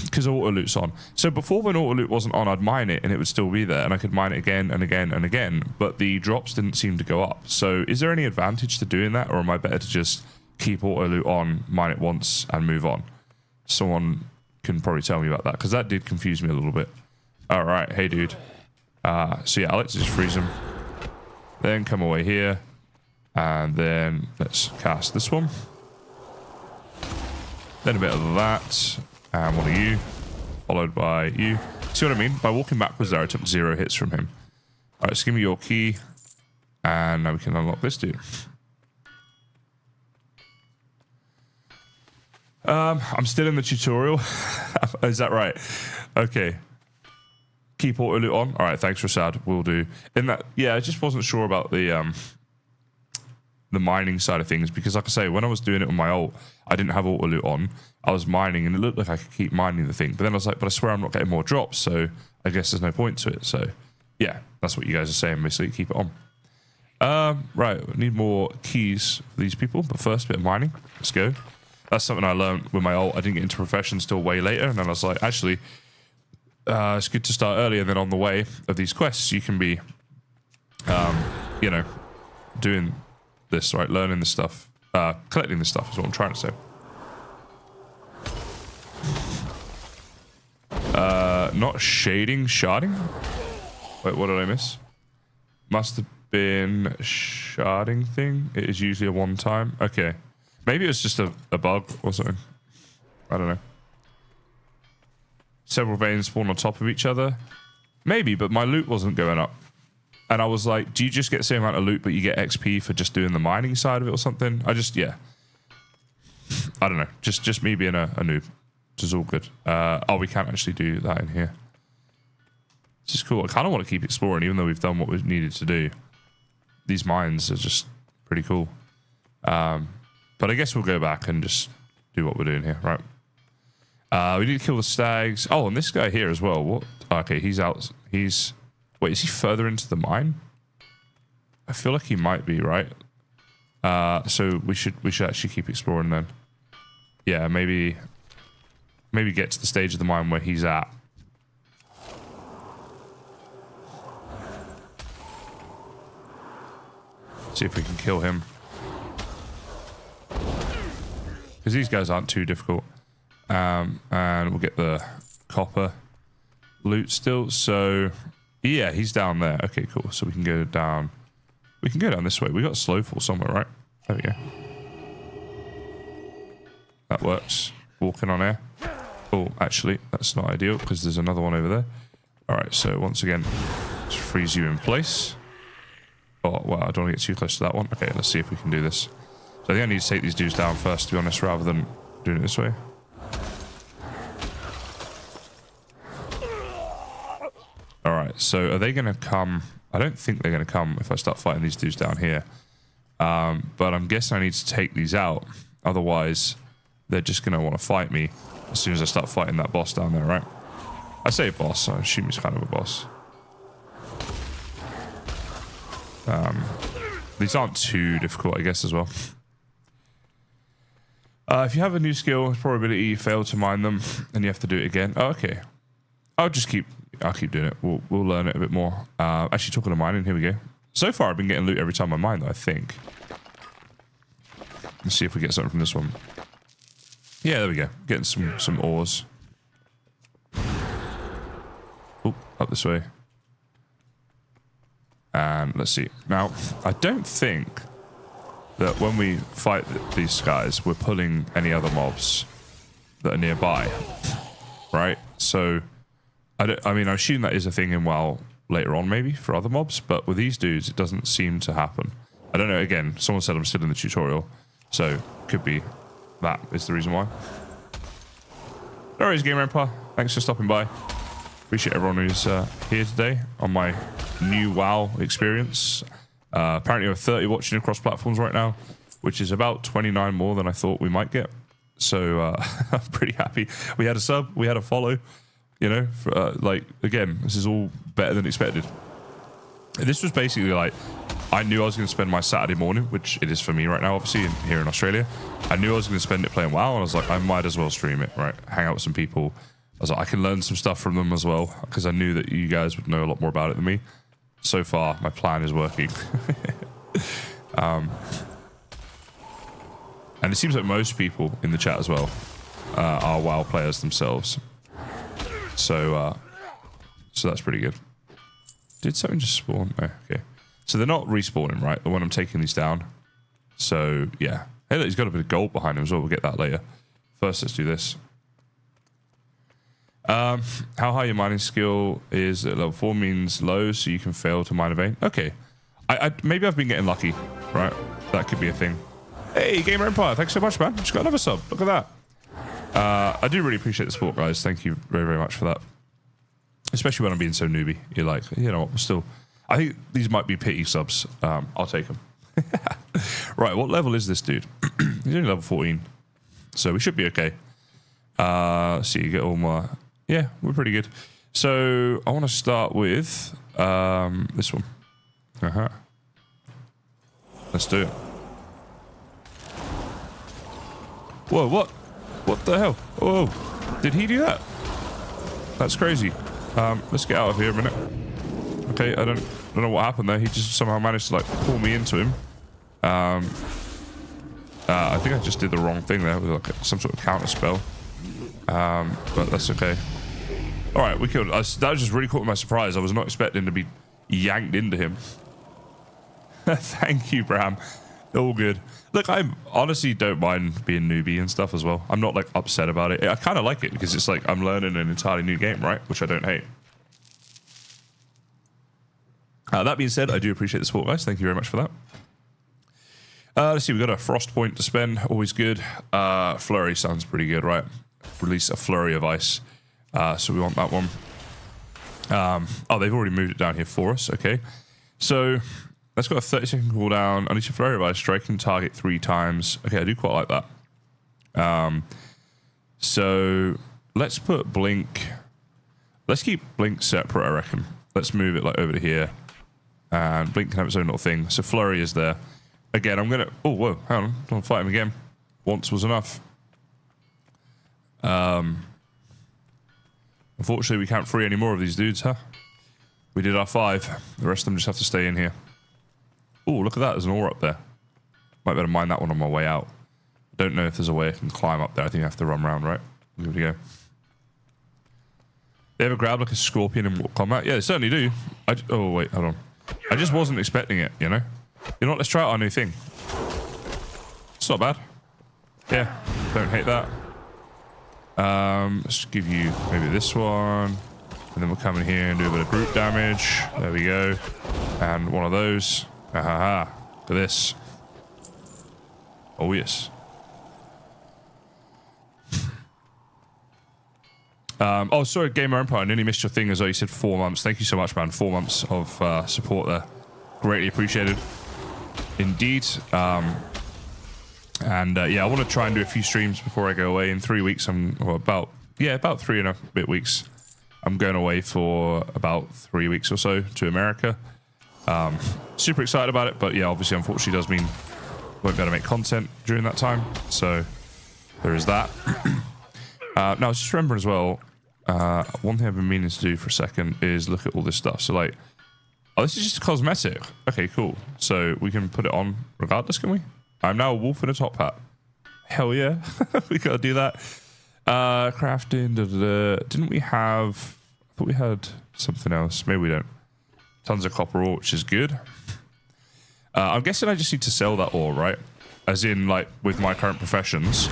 because auto loot's on. So before, when auto loot wasn't on, I'd mine it and it would still be there, and I could mine it again and again and again, but the drops didn't seem to go up. So is there any advantage to doing that, or am I better to just keep auto loot on, mine it once and move on? Someone can probably tell me about that, because that did confuse me a little bit. All right, hey dude. So yeah, I like to just freeze him, then come away here, and then let's cast this one, then a bit of that. And one of you, followed by you. See what I mean? By walking backwards there, I took 0 hits from him. All right, so give me your key. And now we can unlock this dude. I'm still in the tutorial. Is that right? Okay. Keep auto loot on. All right, thanks, Rasad. Will do. In that, yeah, I just wasn't sure about the mining side of things, because like I say, when I was doing it with my ult, I didn't have auto loot on. I was mining and it looked like I could keep mining the thing, but then I was like, but I swear I'm not getting more drops, so I guess there's no point to it. So yeah, that's what you guys are saying, basically. Keep it on. Right, we need more keys for these people, but first, a bit of mining. Let's go. That's something I learned with my ult. I didn't get into professions till way later, and then I was like, actually, it's good to start early, and then on the way of these quests, you can be, you know, doing this, right? Learning this stuff, collecting this stuff is what I'm trying to say. Not sharding? Wait, what did I miss? Must have been sharding thing. It is usually a one time. Okay. Maybe it was just a bug or something. I don't know. Several veins spawn on top of each other. Maybe, but my loot wasn't going up. And I was like, do you just get the same amount of loot, but you get XP for just doing the mining side of it or something? Yeah. I don't know. Just me being a noob. Which is all good. Oh, we can't actually do that in here. This is cool. I kind of want to keep exploring, even though we've done what we needed to do. These mines are just pretty cool. But I guess we'll go back and just do what we're doing here, right? We need to kill the stags. Oh, and this guy here as well. What? Okay, he's out. Wait, is he further into the mine? I feel like he might be, right? So we should actually keep exploring then. Yeah, maybe get to the stage of the mine where he's at. See if we can kill him. Because because these guys aren't too difficult. And we'll get the copper loot still. So yeah, he's down there. Okay, cool. So we can go down. We can go down this way. We got Slowfall somewhere, right? There we go. That works. Walking on air. Oh, actually, that's not ideal because there's another one over there. All right, so once again, let's freeze you in place. Oh, well, I don't want to get too close to that one. Okay, let's see if we can do this. So I think I need to take these dudes down first, to be honest, rather than doing it this way. All right, so are they going to come? I don't think they're going to come if I start fighting these dudes down here. But I'm guessing I need to take these out. Otherwise, they're just going to want to fight me as soon as I start fighting that boss down there, right? I say boss, so I assume he's kind of a boss. These aren't too difficult, I guess, as well. If you have a new skill, probability you fail to mine them, and you have to do it again. Oh, okay. I'll keep doing it. We'll learn it a bit more. Actually, talking of mining, here we go. So far, I've been getting loot every time I mine, though, I think. Let's see if we get something from this one. Yeah, there we go. Getting some ores. Oh, up this way. And let's see. Now, I don't think that when we fight these guys, we're pulling any other mobs that are nearby, right? So, I mean, I assume that is a thing in WoW later on, maybe, for other mobs, but with these dudes, it doesn't seem to happen. I don't know, again, someone said I'm still in the tutorial, so could be that is the reason why. No worries, Gamer Empire. Thanks for stopping by. Appreciate everyone who's here today on my new WoW experience. Apparently, we have 30 watching across platforms right now, which is about 29 more than I thought we might get. So I'm pretty happy. We had a sub, we had a follow. You know, like, again, this is all better than expected. This was basically like, I knew I was going to spend my Saturday morning, which it is for me right now, obviously, here in Australia. I knew I was going to spend it playing WoW, and I was like, I might as well stream it, right? Hang out with some people. I was like, I can learn some stuff from them as well, because I knew that you guys would know a lot more about it than me. So far, my plan is working. And it seems like most people in the chat as well are WoW players themselves. So that's pretty good. Did something just spawn? Oh, okay. So they're not respawning, right? When I'm taking these down. So, yeah. Hey, look, he's got a bit of gold behind him as well. We'll get that later. First, let's do this. How high your mining skill is at level 4 means low, so you can fail to mine a vein. Okay. Maybe I've been getting lucky, right? That could be a thing. Hey, Gamer Empire, thanks so much, man. Just got another sub. Look at that. I do really appreciate the support, guys. Thank you very, very much for that. Especially when I'm being so newbie. You're like, you know what, we're still... I think these might be pity subs. I'll take them. Right, what level is this dude? He's only level 14. So we should be okay. Let's see, you get all my... Yeah, we're pretty good. So I want to start with this one. Let's do it. Whoa, what? What the hell? Whoa, did he do that? That's crazy. Let's get out of here a minute. Okay, I don't know what happened there. He just somehow managed to like pull me into him. I think I just did the wrong thing there with like some sort of counter spell. But that's okay. All right, we killed it. That was just really caught me by surprise. I was not expecting to be yanked into him. Thank you, Bram. All good. Look, I honestly don't mind being newbie and stuff as well. I'm not like upset about it. I kind of like it because it's like I'm learning an entirely new game, right? Which I don't hate. That being said, I do appreciate the support, guys. Thank you very much for that. Let's see, we've got a frost point to spend. Always good. Flurry sounds pretty good, right? Release a flurry of ice. So we want that one. Oh, they've already moved it down here for us. Okay. So that's got a 30-second cooldown. Unleash a flurry of ice, striking target 3 times. Okay, I do quite like that. So let's put blink. Let's keep blink separate, I reckon. Let's move it like over to here. And blink can have its own little thing. So flurry is there. Again, I'm gonna... Oh, whoa, hang on. Don't fight him again. Once was enough. Unfortunately, we can't free any more of these dudes, huh? We did our 5. The rest of them just have to stay in here. Oh, look at that. There's an ore up there. Might better mine that one on my way out. don't know if there's a way I can climb up there. I think I have to run around, right? Here we go. They ever grab like a scorpion in Mortal Kombat? Yeah, they certainly do. Oh, wait, hold on. I just wasn't expecting it, you know? You know what? Let's try out our new thing. It's not bad. Yeah, don't hate that. Let's give you maybe this one. And then we'll come in here and do a bit of brute damage. There we go. And one of those. Ahaha. Look at this. Oh, yes. Oh, sorry, Gamer Empire. I nearly missed your thing as well. You said 4 months. Thank you so much, man. 4 months of support there. Greatly appreciated. Indeed. Yeah, I want to try and do a few streams before I go away. In 3 weeks, about 3 and a bit weeks. I'm going away for about 3 weeks or so to America. Super excited about it, but yeah, obviously, unfortunately, does mean won't be able to make content during that time. So there is that. Now, I was just remembering as well, one thing I've been meaning to do for a second is look at all this stuff. So like, oh, this is just cosmetic. Okay, cool. So we can put it on regardless, can we? I'm now a wolf in a top hat. Hell yeah. We gotta do that. Crafting, didn't we have, I thought we had something else. Maybe we don't. Tons of copper ore, which is good. I'm guessing I just need to sell that ore, right? As in, like, with my current professions,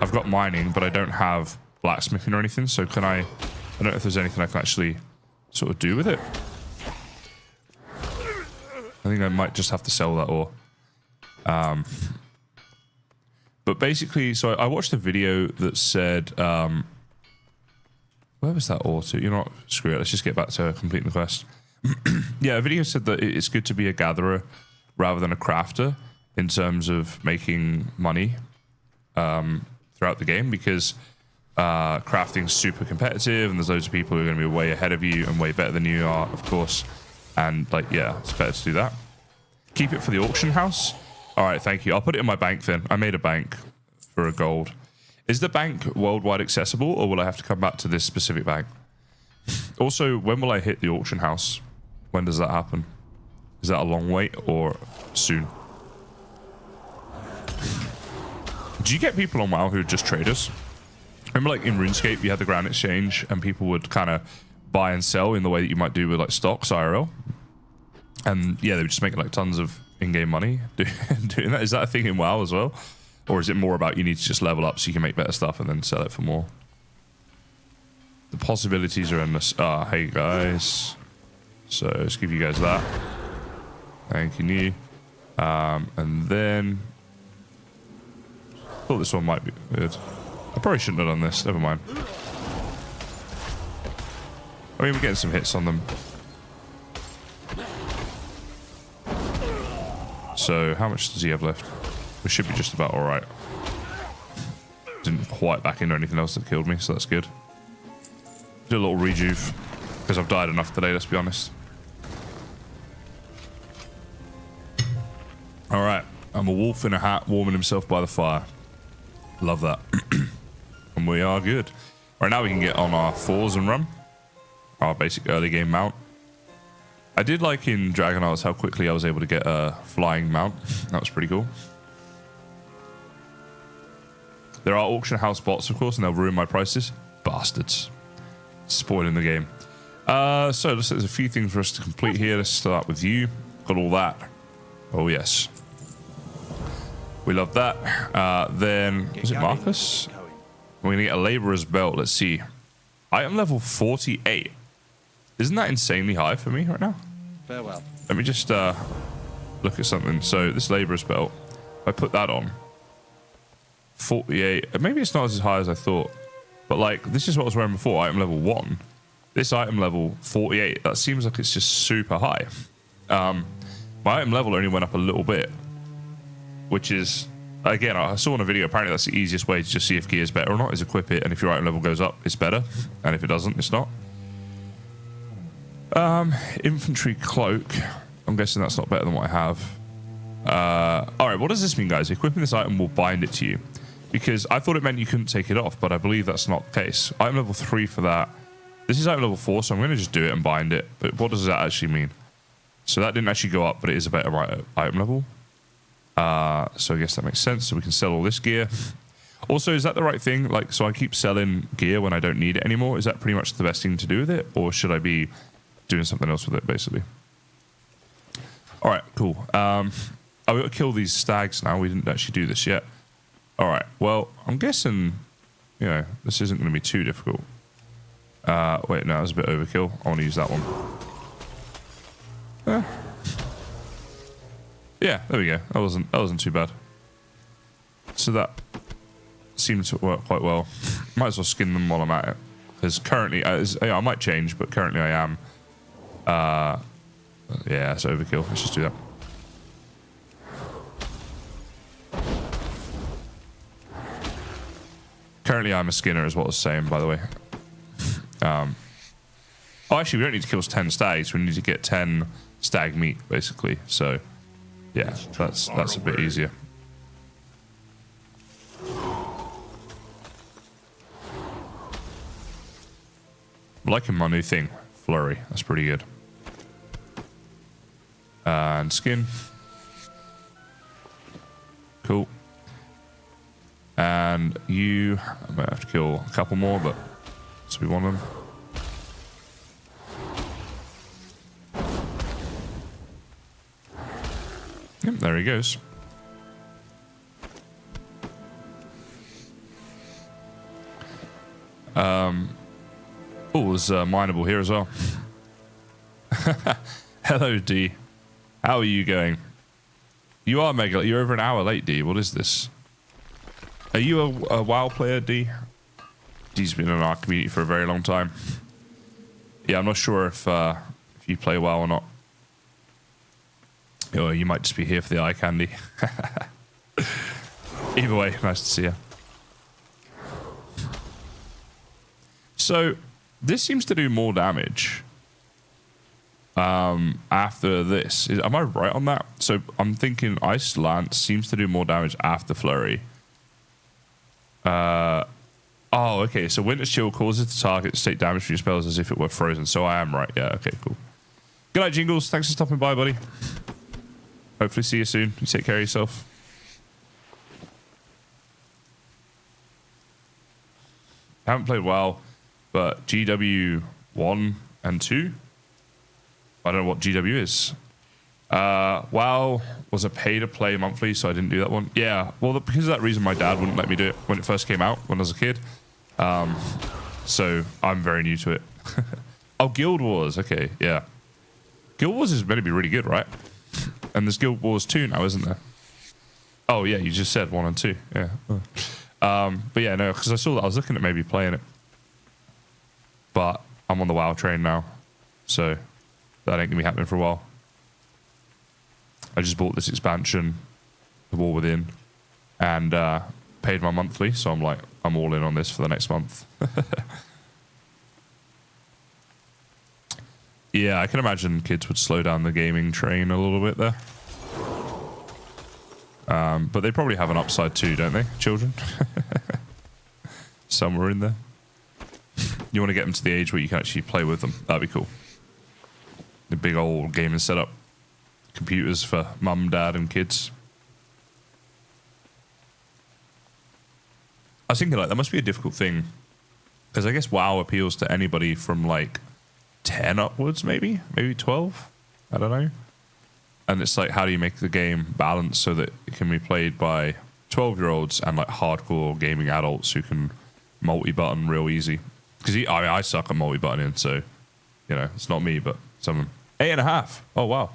I've got mining, but I don't have blacksmithing or anything. So can I don't know if there's anything I can actually sort of do with it. I think I might just have to sell that ore. But basically, so I watched a video that said, where was that ore to? You know what? Screw it. Let's just get back to completing the quest. Yeah, a video said that it's good to be a gatherer rather than a crafter in terms of making money throughout the game, because crafting's super competitive and there's loads of people who are going to be way ahead of you and way better than you are, of course. And like, yeah, it's better to do that. Keep it for the auction house. All right, thank you. I'll put it in my bank then. I made a bank for a gold. Is the bank worldwide accessible, or will I have to come back to this specific bank? Also, when will I hit the auction house? When does that happen? Is that a long wait or soon? Do you get people on WoW who are just traders? Remember, like in RuneScape, you had the Grand Exchange, and people would kind of buy and sell in the way that you might do with like stocks, IRL. And yeah, they would just make like tons of in-game money doing that. Is that a thing in WoW as well? Or is it more about you need to just level up so you can make better stuff and then sell it for more? The possibilities are endless. Ah, hey guys. So let's give you guys that. Thank you. And then I thought this one might be good. I probably shouldn't have done this. Never mind. I mean, we're getting some hits on them. So how much does he have left? We should be just about all right. Didn't quite back into anything else that killed me, so that's good. Do a little rejuve because I've died enough today, let's be honest. All right, I'm a wolf in a hat warming himself by the fire. Love that. And we are good. Right now we can get on our fours and run. Our basic early game mount. I did like in Dragon Hearts how quickly I was able to get a flying mount. That was pretty cool. There are auction house bots, of course, and they'll ruin my prices. Bastards. Spoiling the game. So there's a few things for us to complete here. Let's start with you. Got all that. Oh, yes. We love that. Then, is it Marcus? We're going to get a laborer's belt. Let's see. Item level 48. Isn't that insanely high for me right now? Farewell. Let me just look at something. So this laborer's belt, if I put that on, 48. Maybe it's not as high as I thought. But like, this is what I was wearing before, item level 1. This item level 48, that seems like it's just super high. My item level only went up a little bit, which is, again, I saw in a video, apparently that's the easiest way to just see if gear is better or not, is equip it, and if your item level goes up, it's better, and if it doesn't, it's not. Infantry cloak, I'm guessing that's not better than what I have. Alright, what does this mean, guys? Equipping this item will bind it to you, because I thought it meant you couldn't take it off, but I believe that's not the case. Item level 3 for that. This is item level 4, so I'm going to just do it and bind it, but what does that actually mean? So that didn't actually go up, but it is a better item level. So I guess that makes sense. So we can sell all this gear. Also, is that the right thing? Like, so I keep selling gear when I don't need it anymore. Is that pretty much the best thing to do with it? Or should I be doing something else with it, basically? All right, cool. Oh, we got to kill these stags now. We didn't actually do this yet. All right, well, I'm guessing, you know, this isn't going to be too difficult. Wait, no, that was a bit overkill. I want to use that one. Yeah, there we go. That wasn't too bad. So that seemed to work quite well. Might as well skin them while I'm at it, because currently, I might change, but currently I am. Yeah, it's overkill. Let's just do that. Currently, I'm a skinner, is what I was saying, by the way. Oh, actually, we don't need to kill 10 stags. We need to get 10 stag meat, basically. So, yeah, that's a bit easier. I'm liking my new thing, flurry. That's pretty good. And skin. Cool. And you, I might have to kill a couple more, but this will be one of them. Yep, there he goes. Oh, there's mineable here as well. Hello, D. How are you going? You are mega. You're over an hour late, D. What is this? Are you a WoW player, D? D's been in our community for a very long time. Yeah, I'm not sure if you play WoW or not. Or you might just be here for the eye candy. Either way, nice to see you. So, this seems to do more damage after this. Am I right on that? So, I'm thinking Ice Lance seems to do more damage after Flurry. Oh, okay. So, Winter's Chill causes the target to take damage from your spells as if it were frozen. So, I am right. Yeah, okay, cool. Good night, Jingles. Thanks for stopping by, buddy. Hopefully see you soon. You take care of yourself. I haven't played WoW, but GW 1 and 2. I don't know what GW is. WoW was a pay-to-play monthly, so I didn't do that one. Yeah, well, because of that reason, my dad wouldn't let me do it when it first came out, when I was a kid. So I'm very new to it. Oh, Guild Wars. Okay, yeah. Guild Wars is meant to be really good, right? And there's Guild Wars 2 now, isn't there? Oh, yeah, you just said 1 and 2. Yeah. But yeah, no, because I saw that. I was looking at maybe playing it. But I'm on the WoW train now. So that ain't going to be happening for a while. I just bought this expansion, The War Within, and paid my monthly. So I'm like, I'm all in on this for the next month. Yeah, I can imagine kids would slow down the gaming train a little bit there. But they probably have an upside too, don't they, children? Somewhere in there. You want to get them to the age where you can actually play with them. That'd be cool. The big old gaming setup. Computers for mum, dad, and kids. I was thinking, like, that must be a difficult thing. Because I guess WoW appeals to anybody from, like, 10 upwards, maybe 12. I don't know. And it's like, how do you make the game balanced so that it can be played by 12-year-olds and like hardcore gaming adults who can multi-button real easy? Because I suck at multi-buttoning, so you know it's not me, but some of them. 8.5. Oh wow.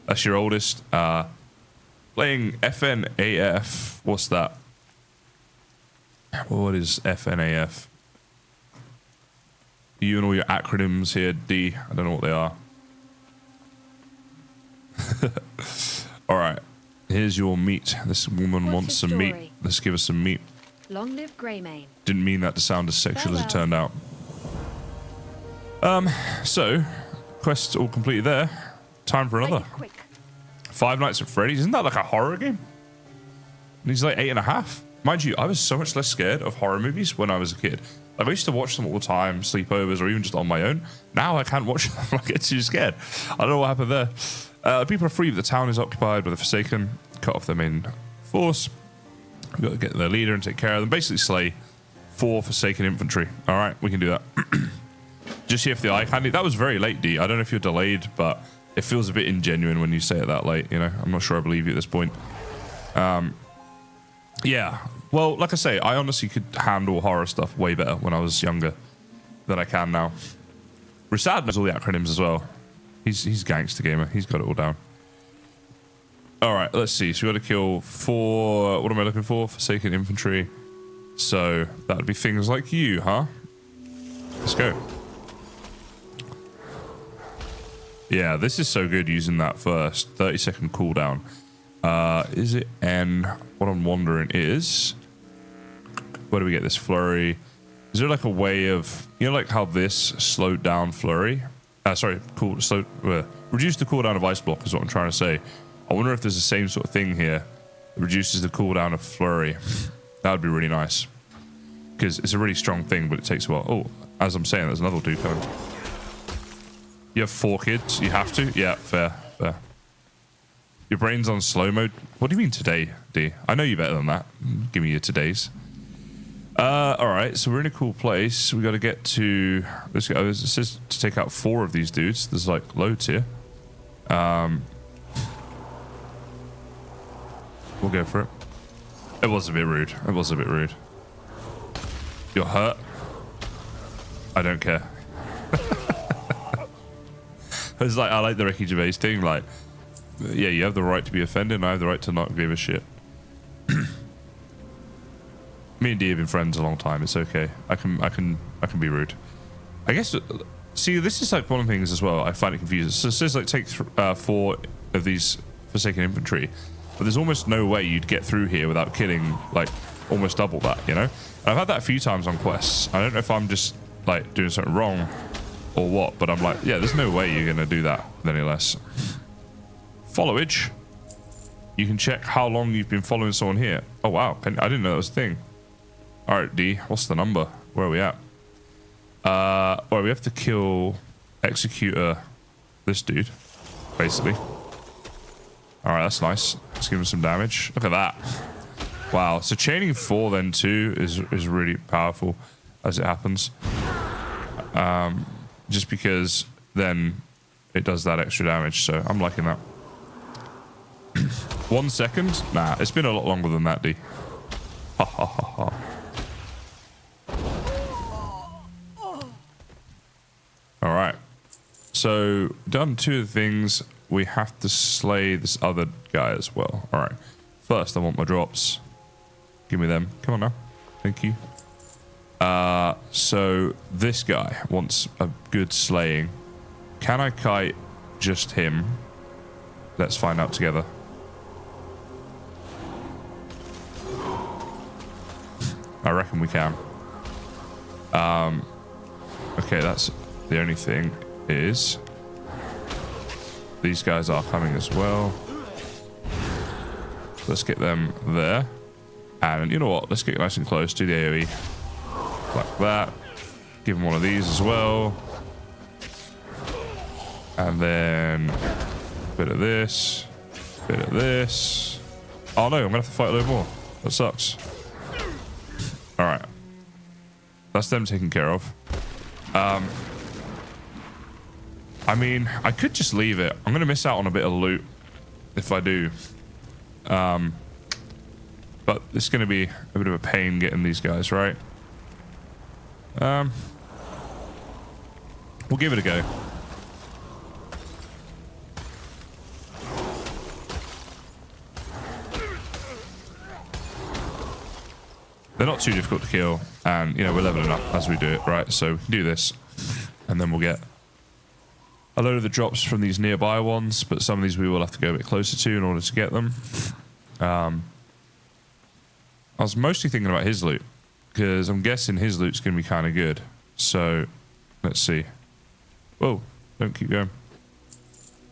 That's your oldest. Playing FNAF. What's that? What is FNAF? You and all your acronyms here, D. I don't know what they are. All right. Here's your meat. This woman wants some meat. Let's give her some meat. Long live Greymane. Didn't mean that to sound as sexual as it turned out. So, quests all completed there. Time for another. Quick. Five Nights at Freddy's. Isn't that like a horror game? And he's like 8.5. Mind you, I was so much less scared of horror movies when I was a kid. Like, I used to watch them all the time, sleepovers, or even just on my own. Now I can't watch them. I get too scared. I don't know what happened there. People are free, but the town is occupied by the Forsaken. Cut off their main force. We've got to get their leader and take care of them. Basically slay 4 Forsaken infantry. All right, we can do that. Just here for the eye candy. That was very late, D. I don't know if you're delayed, but it feels a bit ingenuine when you say it that late, you know? I'm not sure I believe you at this point. Yeah. Well, like I say, I honestly could handle horror stuff way better when I was younger than I can now. Rasad knows all the acronyms as well. He's gangster gamer. He's got it all down. All right, let's see. So we got to kill 4... What am I looking for? Forsaken infantry. So that would be things like you, huh? Let's go. Yeah, this is so good using that first 30-second cooldown. Is it N? What I'm wondering is, where do we get this flurry? Is there like a way of, you know, like how this slowed down flurry? Reduce the cooldown of ice block is what I'm trying to say. I wonder if there's the same sort of thing here that reduces the cooldown of flurry. That would be really nice, because it's a really strong thing, but it takes a while. Oh, as I'm saying, there's another dude coming. You have 4 kids. You have to. Yeah, fair. Your brain's on slow mode. What do you mean today, D? I know you better than that. Give me your todays. All right, so we're in a cool place. We got to get to. Let's go. It says to take out 4 of these dudes. There's like loads here. We'll go for it. It was a bit rude. You're hurt. I don't care. It's like, I like the Ricky Gervais thing. Like, yeah, you have the right to be offended, and I have the right to not give a shit. Me and D have been friends a long time. It's okay. I can be rude. I guess. See, this is like one of the things as well. I find it confusing. So it says like take 4 of these Forsaken infantry, but there's almost no way you'd get through here without killing like almost double that. You know, and I've had that a few times on quests. I don't know if I'm just like doing something wrong or what, but I'm like, yeah, there's no way you're gonna do that with any less. Followage. You can check how long you've been following someone here. Oh wow, I didn't know that was a thing. All right, D, what's the number? Where are we at? Well, we have to kill Executor, this dude, basically. All right, that's nice. Let's give him some damage. Look at that. Wow. So chaining 4 then too is really powerful as it happens. Just because then it does that extra damage. So I'm liking that. 1 second? Nah, it's been a lot longer than that, D. Ha ha ha ha. All right. So done 2 of the things. We have to slay this other guy as well. All right. First, I want my drops. Give me them. Come on now. Thank you. So this guy wants a good slaying. Can I kite just him? Let's find out together. I reckon we can. Okay, that's the only thing is these guys are coming as well. Let's get them there. And you know what? Let's get nice and close. Do the AoE. Like that. Give him one of these as well. And then a bit of this. Bit of this. Oh no, I'm gonna have to fight a little more. That sucks. Alright. That's them taken care of. I mean, I could just leave it. I'm gonna miss out on a bit of loot if I do. But it's gonna be a bit of a pain getting these guys, right? We'll give it a go. They're not too difficult to kill, and you know, we're leveling up as we do it, right? So we can do this, and then we'll get a load of the drops from these nearby ones, but some of these we will have to go a bit closer to in order to get them. I was mostly thinking about his loot, because I'm guessing his loot's going to be kind of good. So, let's see. Whoa, don't keep going.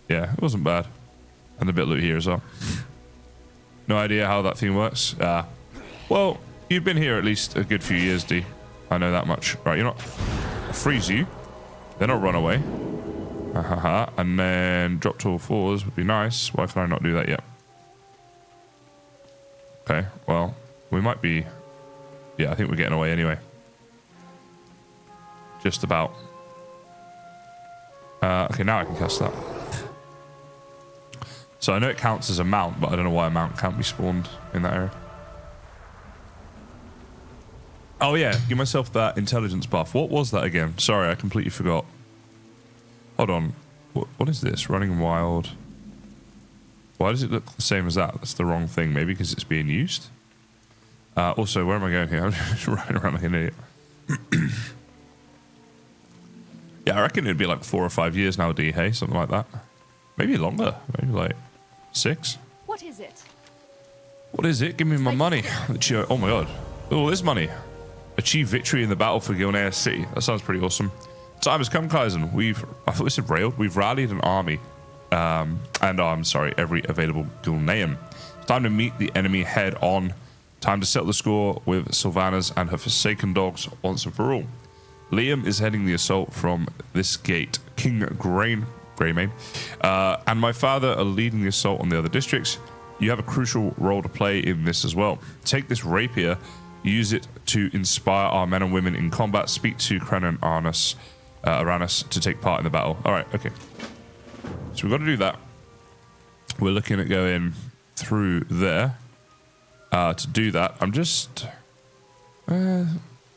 Yeah, it wasn't bad. And a bit of loot here as well. No idea how that thing works. Well, you've been here at least a good few years, D. I know that much. Right, you're not... I'll freeze you. Then I'll run away. And then drop to all fours would be nice. Why can I not do that yet? Okay, well, we might be... Yeah, I think we're getting away anyway. Just about. Okay, now I can cast that. So I know it counts as a mount, but I don't know why a mount can't be spawned in that area. Oh yeah, give myself that intelligence buff. What was that again? Sorry, I completely forgot. Hold on. What is this? Running wild. Why does it look the same as that? That's the wrong thing. Maybe because it's being used? Also, where am I going here? I'm just running around like an idiot. Yeah, I reckon it'd be like 4 or 5 years now, D, hey? Something like that. Maybe longer. Maybe like 6. What is it? What is it? Give me my money. Oh my god. Oh, this money. Achieve victory in the battle for Gilneas City. That sounds pretty awesome. Time has come, Kaizen. I thought we said railed. We've rallied an army. Every available Gilnean. It's time to meet the enemy head on. Time to settle the score with Sylvanas and her Forsaken dogs once and for all. Liam is heading the assault from this gate. King Greymane, and my father are leading the assault on the other districts. You have a crucial role to play in this as well. Take this rapier, use it to inspire our men and women in combat. Speak to Kren and Aranis to take part in the battle. All right, okay. So we've got to do that. We're looking at going through there. To do that, I'm just... yeah,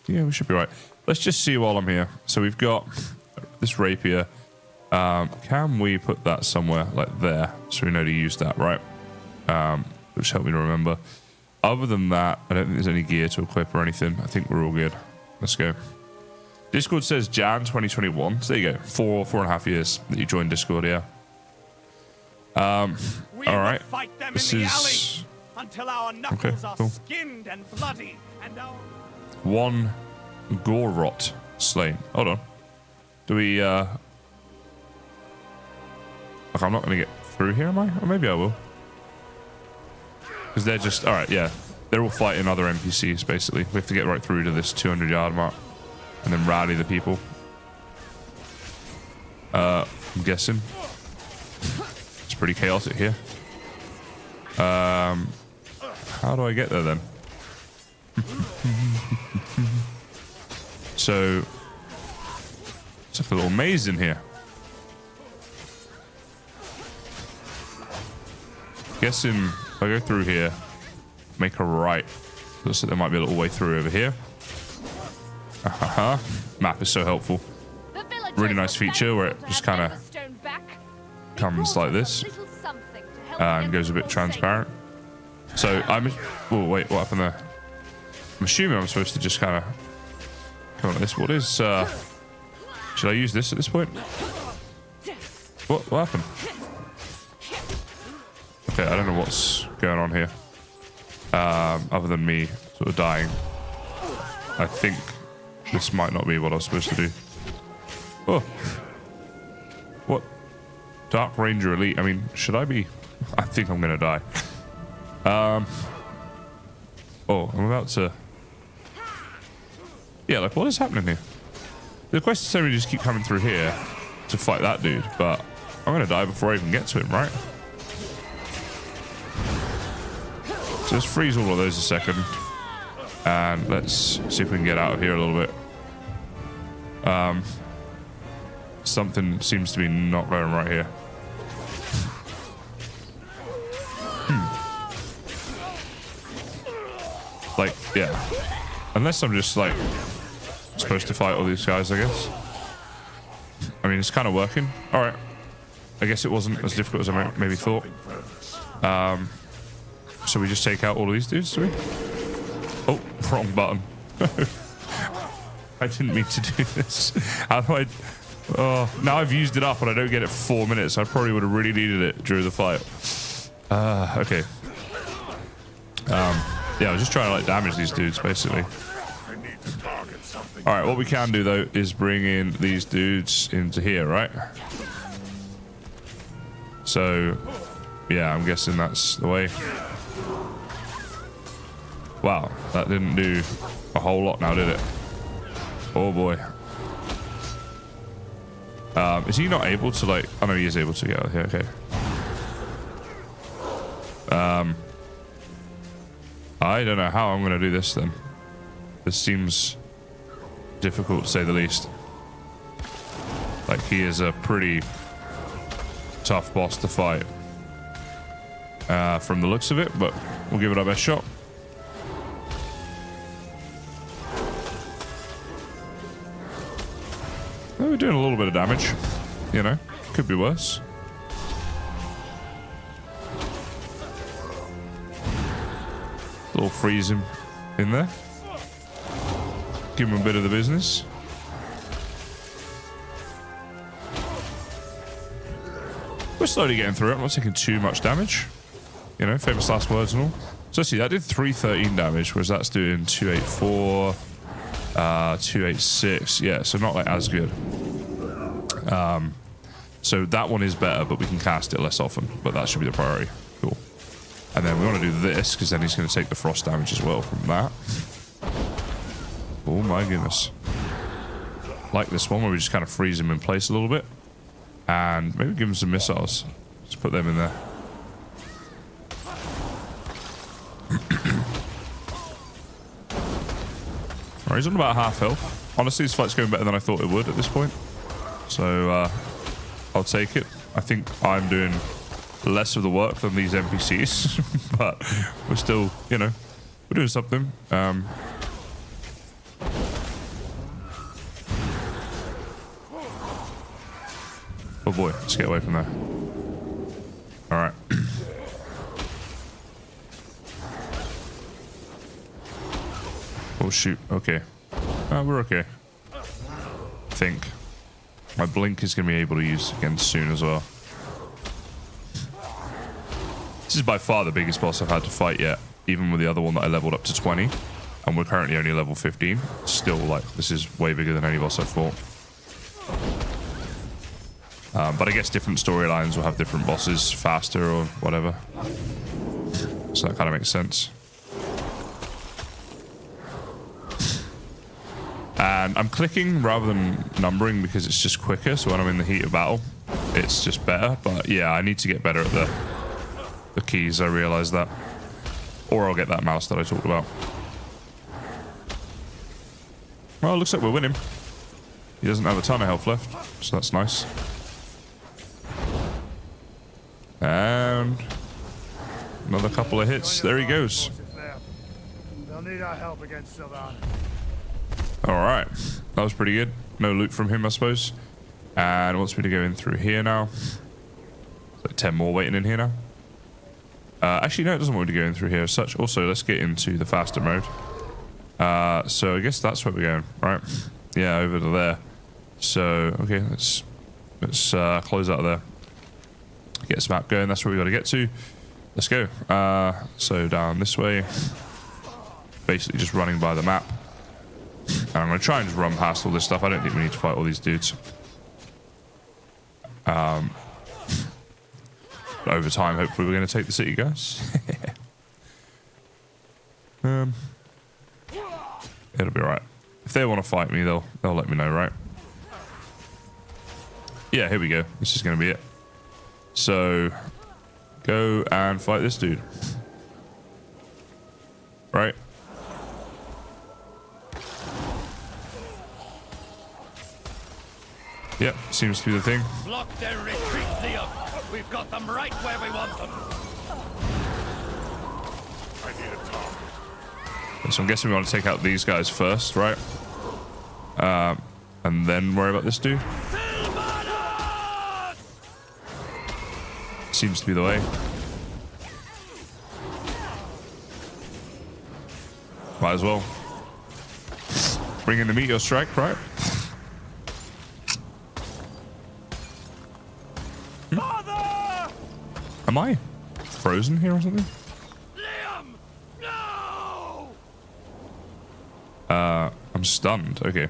we should be right. Let's just see while I'm here. So we've got this rapier. Can we put that somewhere like there so we know to use that, right? Which helped me to remember. Other than that, I don't think there's any gear to equip or anything. I think we're all good. Let's go. Discord says Jan 2021. So there you go. 4.5 years that you joined Discord, yeah. All right. This is... Until our knuckles are skinned and bloody, and our... 1 Gorot slain. Hold on. Do we, Okay, I'm not going to get through here, am I? Or maybe I will. Because they're just... Alright, yeah. They're all fighting other NPCs, basically. We have to get right through to this 200-yard mark. And then rally the people. I'm guessing. It's pretty chaotic here. How do I get there then? So it's like a little maze in here. Guessing if I go through here, make a right. Looks like there might be a little way through over here. Map is so helpful. Really nice feature where it just kind of comes like this and goes a bit transparent. So I'm... Oh, wait, what happened there? I'm assuming I'm supposed to just kind of come on like this. What is... Should I use this at this point? What happened? Okay, I don't know what's going on here. Other than me sort of dying. I think this might not be what I was supposed to do. Oh. What? Dark Ranger Elite. I mean, should I be... I think I'm going to die. Oh, I'm about to... Yeah, like, what is happening here? The quest is saying we just keep coming through here to fight that dude, but I'm going to die before I even get to him, right? So let's freeze all of those a second. And let's see if we can get out of here a little bit. Something seems to be not going right here. Like, yeah. Unless I'm just, like, supposed to fight all these guys, I guess. I mean, it's kind of working. Alright. I guess it wasn't as difficult as I maybe thought. So we just take out all of these dudes, do we? Oh, wrong button. I didn't mean to do this. How do I... Oh, now I've used it up and I don't get it for 4 minutes. I probably would have really needed it during the fight. Okay. Yeah, I was just trying to like damage these dudes, basically. Alright, what we can do though is bring in these dudes into here, right? So, yeah, I'm guessing that's the way. Wow, that didn't do a whole lot now, did it? Oh boy. Is he not able to, like... Oh, no, he is able to get out here. Okay. I don't know how I'm going to do this, then. This seems difficult, to say the least. Like, he is a pretty tough boss to fight. From the looks of it, but we'll give it our best shot. Well, we're doing a little bit of damage. You know, could be worse. Little freeze him in there. Give him a bit of the business. We're slowly getting through it. I'm not taking too much damage. You know, famous last words and all. So see, that did 313 damage, whereas that's doing 284, 286. Yeah, so not like as good. So that one is better, but we can cast it less often. But that should be the priority. Cool. And then we want to do this, because then he's going to take the frost damage as well from that. Oh my goodness. Like this one, where we just kind of freeze him in place a little bit. And maybe give him some missiles. Just put them in there. Alright, he's on about half health. Honestly, this fight's going better than I thought it would at this point. So, I'll take it. I think I'm doing less of the work than these NPCs. But we're still, you know, we're doing something. Oh boy, let's get away from there. Alright. Oh shoot, okay. We're okay. I think. My blink is going to be able to use again soon as well. This is by far the biggest boss I've had to fight yet. Even with the other one that I leveled up to 20. And we're currently only level 15. Still, like, this is way bigger than any boss I've fought. But I guess different storylines will have different bosses faster or whatever. So that kind of makes sense. And I'm clicking rather than numbering because it's just quicker. So when I'm in the heat of battle, it's just better. But yeah, I need to get better at the keys. I realize that. Or I'll get that mouse that I talked about. Well, it looks like we're winning. He doesn't have a ton of health left, so that's nice. And another couple of hits. There he goes. They'll need our help against Sylvanas. Alright. That was pretty good. No loot from him, I suppose. And wants me to go in through here now. Like 10 more waiting in here now. Actually, no, it doesn't want me to go in through here as such. Also, let's get into the faster mode. So I guess that's where we're going, right? Yeah, over to there. So, okay, let's close out there. Get this map going. That's where we got to get to. Let's go. So down this way. Basically just running by the map. And I'm going to try and just run past all this stuff. I don't think we need to fight all these dudes. But over time, hopefully we're going to take the city, guys. It'll be alright. If they want to fight me, they'll let me know, right? Yeah, here we go. This is going to be it. So, go and fight this dude. Right? Yep, seems to be the thing. Block their retreat, Liam. We've got them right where we want them. I need a target. So I'm guessing we want to take out these guys first, right? And then worry about this dude. Seems to be the way. Might as well. Bring in the meteor strike, right? Am I frozen here or something? Liam! No! I'm stunned. Okay.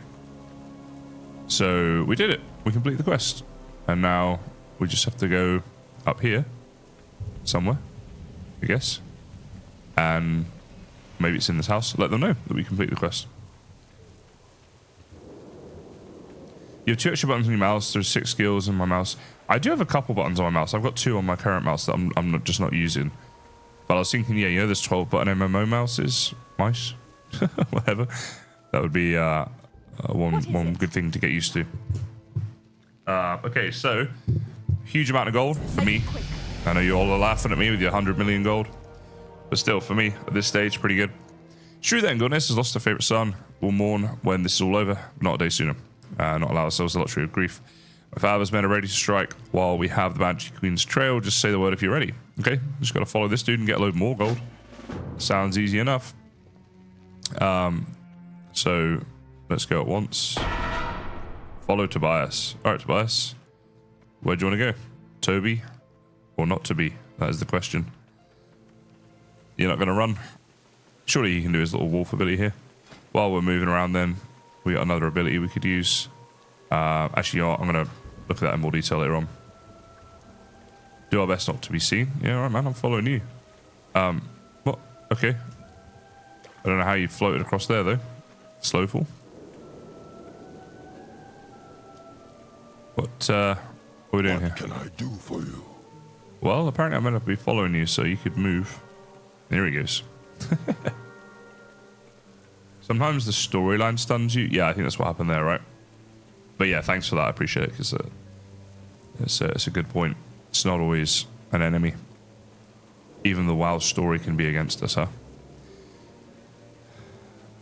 So we did it. We completed the quest. And now we just have to go up here somewhere, I guess. And maybe it's in this house. Let them know that we completed the quest. You have 2 extra buttons on your mouse. There's 6 skills on my mouse. I do have a couple buttons on my mouse. I've got 2 on my current mouse that I'm just not using. But I was thinking, yeah, you know, there's 12 button MMO mouses, mice, whatever. That would be one good thing to get used to. Okay, so huge amount of gold for me. I know you all are laughing at me with your 100 million gold, but still, for me at this stage, pretty good. It's true that Goodness has lost her favorite son. We'll mourn when this is all over, not a day sooner. Not allow ourselves the luxury of grief. If Ava's men are ready to strike while we have the Banshee Queen's trail, just say the word if you're ready. Okay, just got to follow this dude and get a load more gold. Sounds easy enough. So let's go at once. Follow Tobias. All right, Tobias. Where do you want to go? Toby or not to be? That is the question. You're not going to run? Surely he can do his little wolf ability here. While we're moving around then, we got another ability we could use. Actually, you know what? I'm going to look at that in more detail later on. Do our best not to be seen. Yeah, all right, man. I'm following you. What? Okay. I don't know how you floated across there, though. Slow fall. What are we doing here? What can I do for you? Well, apparently I'm meant to be following you, so you could move. There he goes. Sometimes the storyline stuns you. Yeah, I think that's what happened there, right? But yeah, thanks for that. I appreciate it, because it's a good point. It's not always an enemy. Even the WoW story can be against us, huh?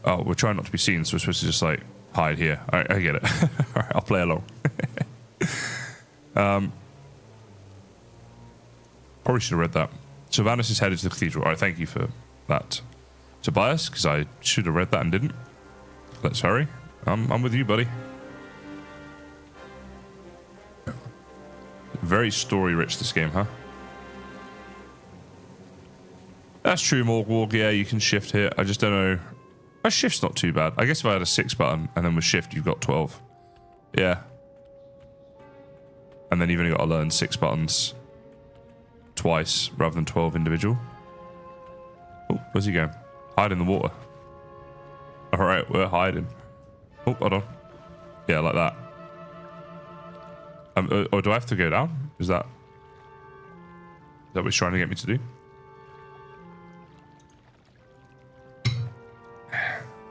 Oh, we're trying not to be seen, so we're supposed to just, like, hide here. Alright, I get it. Alright, I'll play along. Probably should have read that. Sylvanus is headed to the cathedral. Alright, thank you for that, Tobias, because I should have read that and didn't. Let's hurry. I'm with you, buddy. Very story-rich, this game, huh? That's true, Morgwalk. Yeah, you can shift here. I just don't know. My shift's not too bad. I guess if I had a 6 button and then with shift, you've got 12. Yeah. And then you've only got to learn 6 buttons twice rather than 12 individual. Oh, where's he going? Hide in the water. All right, we're hiding. Oh, hold on. Yeah, like that. Or do I have to go down? Is that what he's trying to get me to do?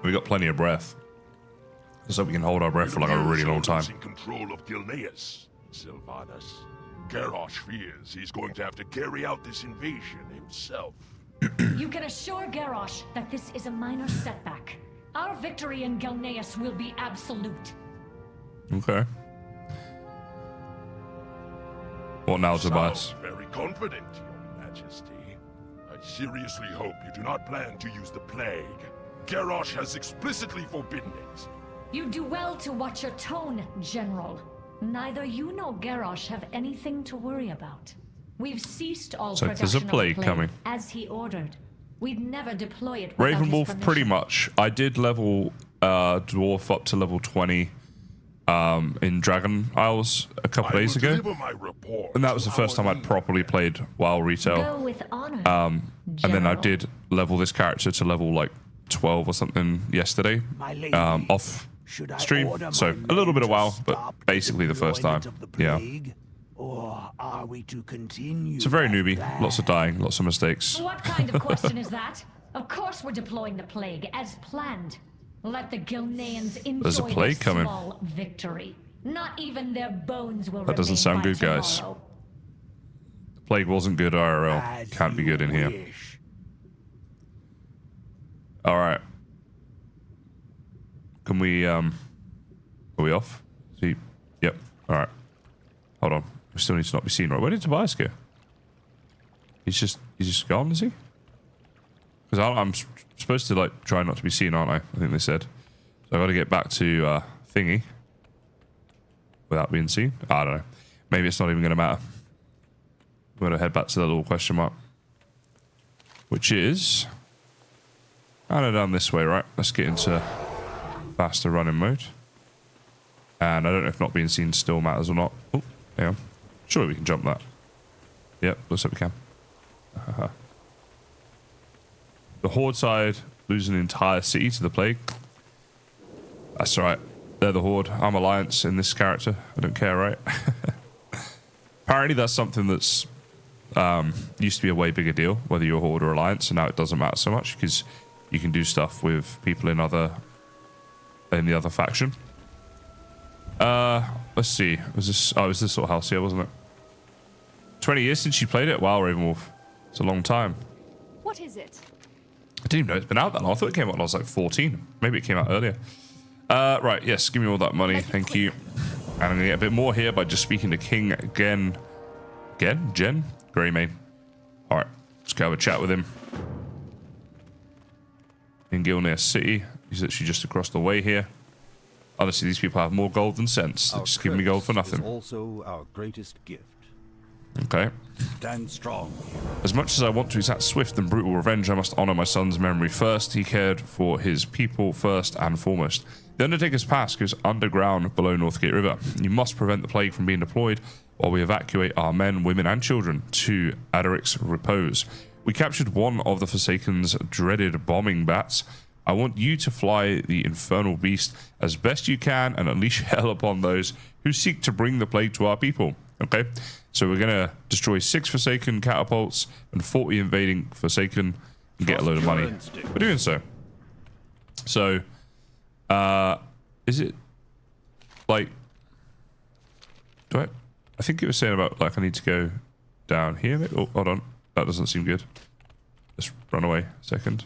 We got plenty of breath. So we can hold our breath for like a really long time. In control of Gilneas, Sylvanus. Garrosh fears he's going to have to carry out this invasion himself. You can assure Garrosh that this is a minor setback. Our victory in Gilneas will be absolute. Okay. What now, Tobias? Very confident, Your Majesty. I seriously hope you do not plan to use the plague. Garrosh has explicitly forbidden it. You do well to watch your tone, General. Neither you nor Garrosh have anything to worry about. We've ceased all So production there's a of the plague coming. as he ordered. We'd never deploy it without his Ravenwolf, permission. pretty much. I did level Dwarf up to level 20 in Dragon Isles a couple days ago. Deliver my report And that was the to first our time I'd leader. properly played WoW Retail. Go with honor, And then I General. did level this character to level like 12 or something yesterday My lady, off should I stream. order So my a little bit men of WoW, to but stop basically the first time. deployment of the Yeah. plague? Or are we to continue? It's a very as newbie. planned? Lots of dying, lots of mistakes. What kind of question is that? Of course we're deploying the plague, as planned. Let the Gilneans enjoy There's a plague their coming. small victory. Not even their bones will That doesn't remain sound by good, guys. tomorrow. Plague wasn't good IRL. As Can't be you good in here. wish. All right. Can we, are we off? See? Yep. All right. Hold on. We still need to not be seen, right? Where did Tobias go? He's just gone, is he? Because I'm supposed to, like, try not to be seen, aren't I? I think they said. So I got to get back to, thingy. Without being seen. I don't know. Maybe it's not even going to matter. We're going to head back to the little question mark. Which is... I know down this way, right? Let's get into faster running mode. And I don't know if not being seen still matters or not. Oh, hang on. Surely we can jump that. Yep, looks like we can. The Horde side losing an entire city to the plague. That's right. They're the Horde. I'm Alliance in this character. I don't care, right? Apparently that's something that's used to be a way bigger deal, whether you're Horde or Alliance, and now it doesn't matter so much because you can do stuff with people in the other faction. Let's see. Was this? Oh, it was this sort of house here, wasn't it? 20 years since you played it? Wow, Ravenwolf. It's a long time. What is it? I didn't even know it's been out that long. I thought it came out when I was like 14. Maybe it came out earlier. Right, yes, give me all that money. Thank you. And I'm going to get a bit more here by just speaking to King Jen? Greymane. Alright, let's go have a chat with him. In Gilnear City. He's actually just across the way here. Honestly, these people have more gold than sense. They just give me gold for nothing. Also our greatest gift. Okay. Stand strong. As much as I want to exact swift and brutal revenge, I must honor my son's memory first. He cared for his people first and foremost. The Undertaker's Pass goes underground below Northgate River. You must prevent the plague from being deployed while we evacuate our men, women, and children to Adaric's Repose. We captured one of the Forsaken's dreaded bombing bats. I want you to fly the infernal beast as best you can and unleash hell upon those who seek to bring the plague to our people. Okay? So we're going to destroy 6 Forsaken catapults and 40 invading Forsaken and get a load of money. We're doing so. So, is it like, I think it was saying about like I need to go down here. Maybe? Oh, hold on. That doesn't seem good. Let's run away a second.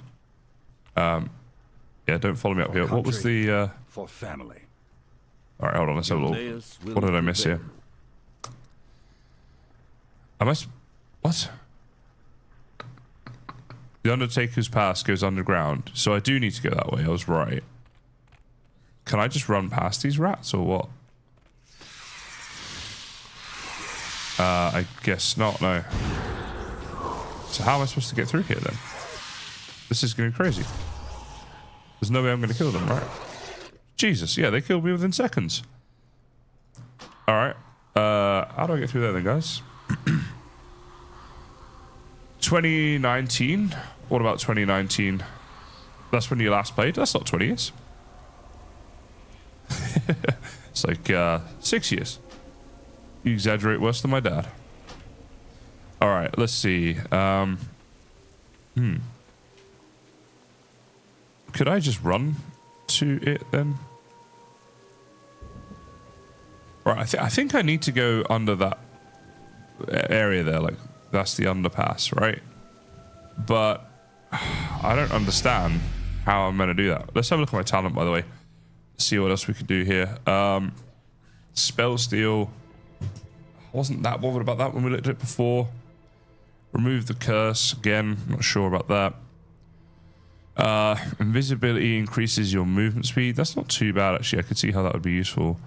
Yeah, don't follow me up here. What was the, for family. All right, hold on. Let's have a look. What did I miss here? What? The Undertaker's Pass goes underground, so I do need to go that way. I was right. Can I just run past these rats or what? I guess not, no. So how am I supposed to get through here then? This is going crazy. There's no way I'm going to kill them, right? Jesus, yeah, they killed me within seconds. Alright. How do I get through there then, guys? 2019? What about 2019? That's when you last played? That's not 20 years. It's like 6 years. You exaggerate worse than my dad. Alright, let's see. Could I just run to it then? Right, I think I need to go under that area there, like that's the underpass, right? But I don't understand how I'm going to do that. Let's have a look at my talent, by the way. See what else we could do here. Spell steal. I wasn't that bothered about that when we looked at it before. Remove the curse. Again, not sure about that. Invisibility increases your movement speed. That's not too bad, actually. I could see how that would be useful.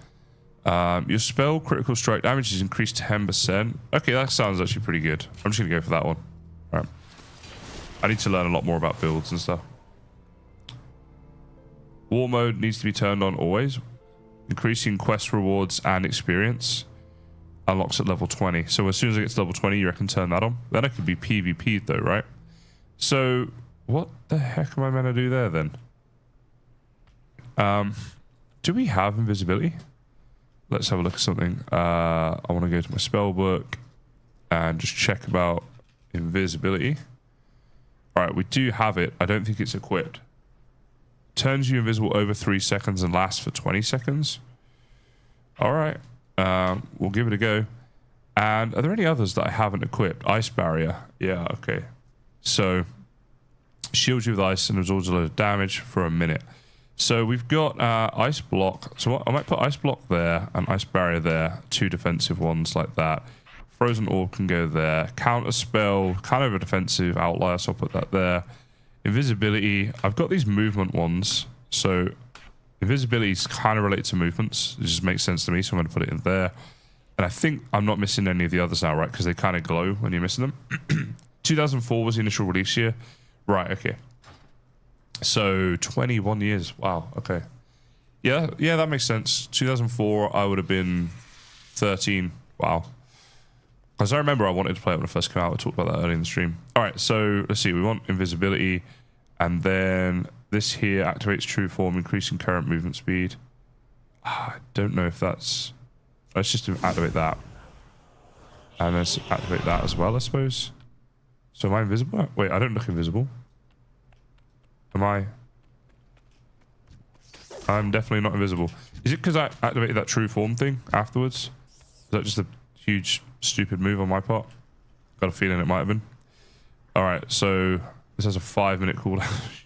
Your spell critical strike damage is increased 10%. Okay, that sounds actually pretty good. I'm just going to go for that one. All right. I need to learn a lot more about builds and stuff. War mode needs to be turned on always. Increasing quest rewards and experience. Unlocks at level 20. So as soon as I get to level 20, you reckon turn that on? Then I could be PvP'd though, right? So what the heck am I meant to do there then? Do we have invisibility? Let's have a look at something. I want to go to my spell book and just check about invisibility. All right, we do have it. I don't think it's equipped. Turns you invisible over 3 seconds and lasts for 20 seconds. All right. We'll give it a go. And are there any others that I haven't equipped? Ice barrier. Yeah, okay. So shields you with ice and absorbs a load of damage for a minute. So we've got ice block. So I might put ice block there and ice barrier there. 2 defensive ones like that. Frozen orb can go there. Counter spell, kind of a defensive outlier, so I'll put that there. Invisibility. I've got these movement ones. So invisibility is kind of related to movements. It just makes sense to me, so I'm going to put it in there. And I think I'm not missing any of the others now, right? Because they kind of glow when you're missing them. 2004 was the initial release year. Right, okay. So 21 years. Wow, okay. Yeah, that makes sense. 2004, I would have been 13. Wow. Because I remember I wanted to play it when it first came out. I talked about that earlier in the stream. All right, so let's see. We want invisibility. And then this here activates true form, increasing current movement speed. I don't know if that's... Let's just activate that. And let's activate that as well, I suppose. So am I invisible? Wait, I don't look invisible. Am I? I'm definitely not invisible. Is it because I activated that true form thing afterwards? Is that just a huge stupid move on my part? Got a feeling it might have been. Alright, so this has a 5-minute cooldown.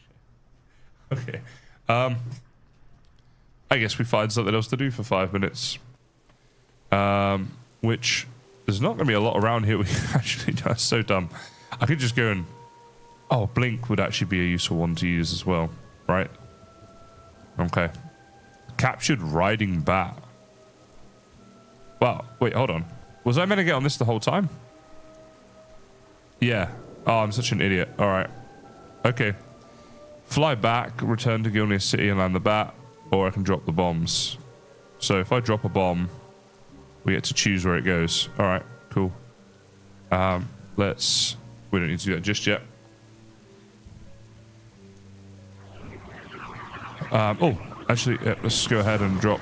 Okay. I guess we find something else to do for 5 minutes. Which there's not going to be a lot around here. We actually, that's so dumb. I could just go and... Oh, blink would actually be a useful one to use as well, right? Okay. Captured riding bat. Wow, wait, hold on. Was I meant to get on this the whole time? Yeah. Oh, I'm such an idiot. All right. Okay. Fly back, return to Gilneas City and land the bat, or I can drop the bombs. So if I drop a bomb, we get to choose where it goes. All right, cool. Let's... We don't need to do that just yet. Oh, actually, yeah, let's go ahead and drop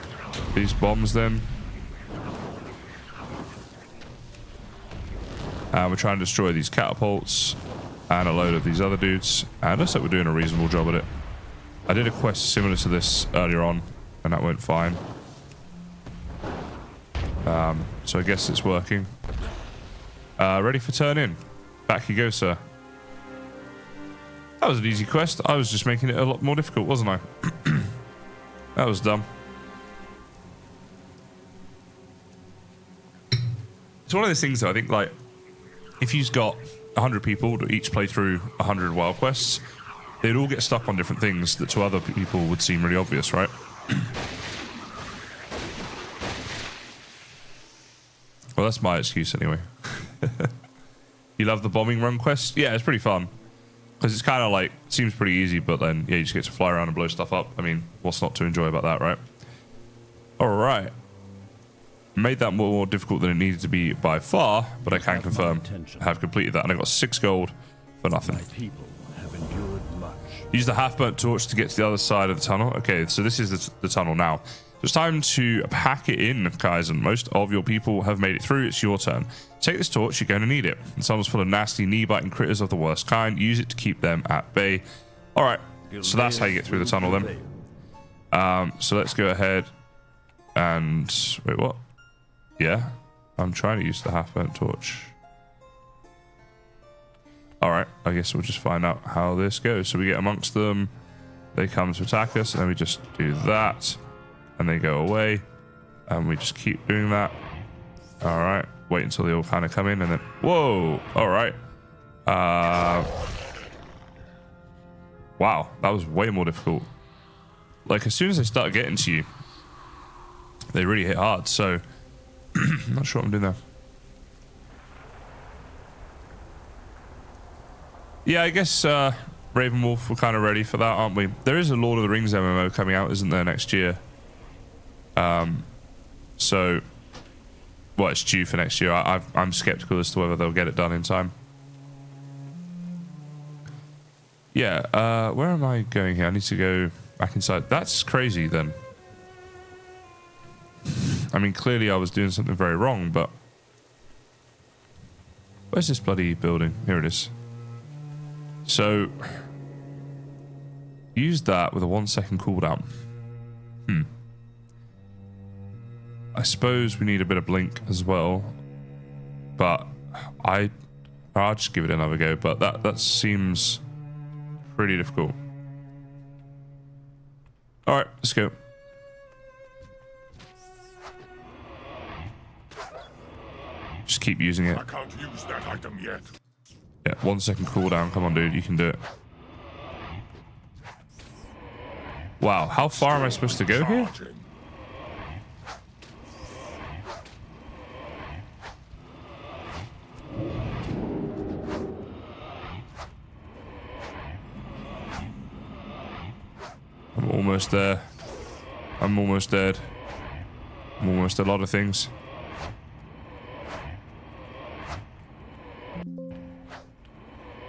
these bombs then. We're trying to destroy these catapults and a load of these other dudes. And looks like we're doing a reasonable job at it. I did a quest similar to this earlier on, and that went fine. So I guess it's working. Ready for turn in. Back you go, sir. That was an easy quest. I was just making it a lot more difficult, wasn't I? That was dumb. It's one of those things that I think, like, if you've got 100 people to each play through 100 WoW quests, they'd all get stuck on different things that to other people would seem really obvious, right? Well, that's my excuse anyway. You love the bombing run quest? Yeah, it's pretty fun. Because it's kind of like, seems pretty easy, but then, yeah, you just get to fly around and blow stuff up. I mean, what's not to enjoy about that, right? Alright. Made that more difficult than it needed to be by far, but I can confirm I have completed that, and I got 6 gold for nothing. My people have endured much. Use the half-burnt torch to get to the other side of the tunnel. Okay, so this is the tunnel now. So it's time to pack it in, guys, and most of your people have made it through. It's your turn. Take this torch, you're going to need it. The tunnel's full of nasty, knee-biting critters of the worst kind. Use it to keep them at bay. Alright, so that's how you get through the tunnel then. So let's go ahead and... Wait, what? Yeah, I'm trying to use the half-burnt torch. Alright, I guess we'll just find out how this goes. So we get amongst them, they come to attack us, and then we just do that, and they go away, and we just keep doing that. Alright, wait until they all kind of come in, and then... Whoa! Alright. Wow, that was way more difficult. Like, as soon as they start getting to you, they really hit hard, so... I'm not sure what I'm doing there. Yeah, I guess Ravenwolf, we're kind of ready for that, aren't we? There is a Lord of the Rings MMO coming out, isn't there, next year? So, well, it's due for next year. I'm skeptical as to whether they'll get it done in time. Yeah, where am I going here? I need to go back inside. That's crazy, then. I mean, clearly I was doing something very wrong, but... Where's this bloody building? Here it is. So... Use that with a 1-second cooldown. I suppose we need a bit of blink as well. But I'll just give it another go, but that seems pretty difficult. Alright, let's go. Just keep using it. I can't use that item yet. Yeah, 1-second cooldown. Come on, dude. You can do it. Wow, how far am I supposed to go here? Charging. I'm almost there. I'm almost dead. I'm almost a lot of things.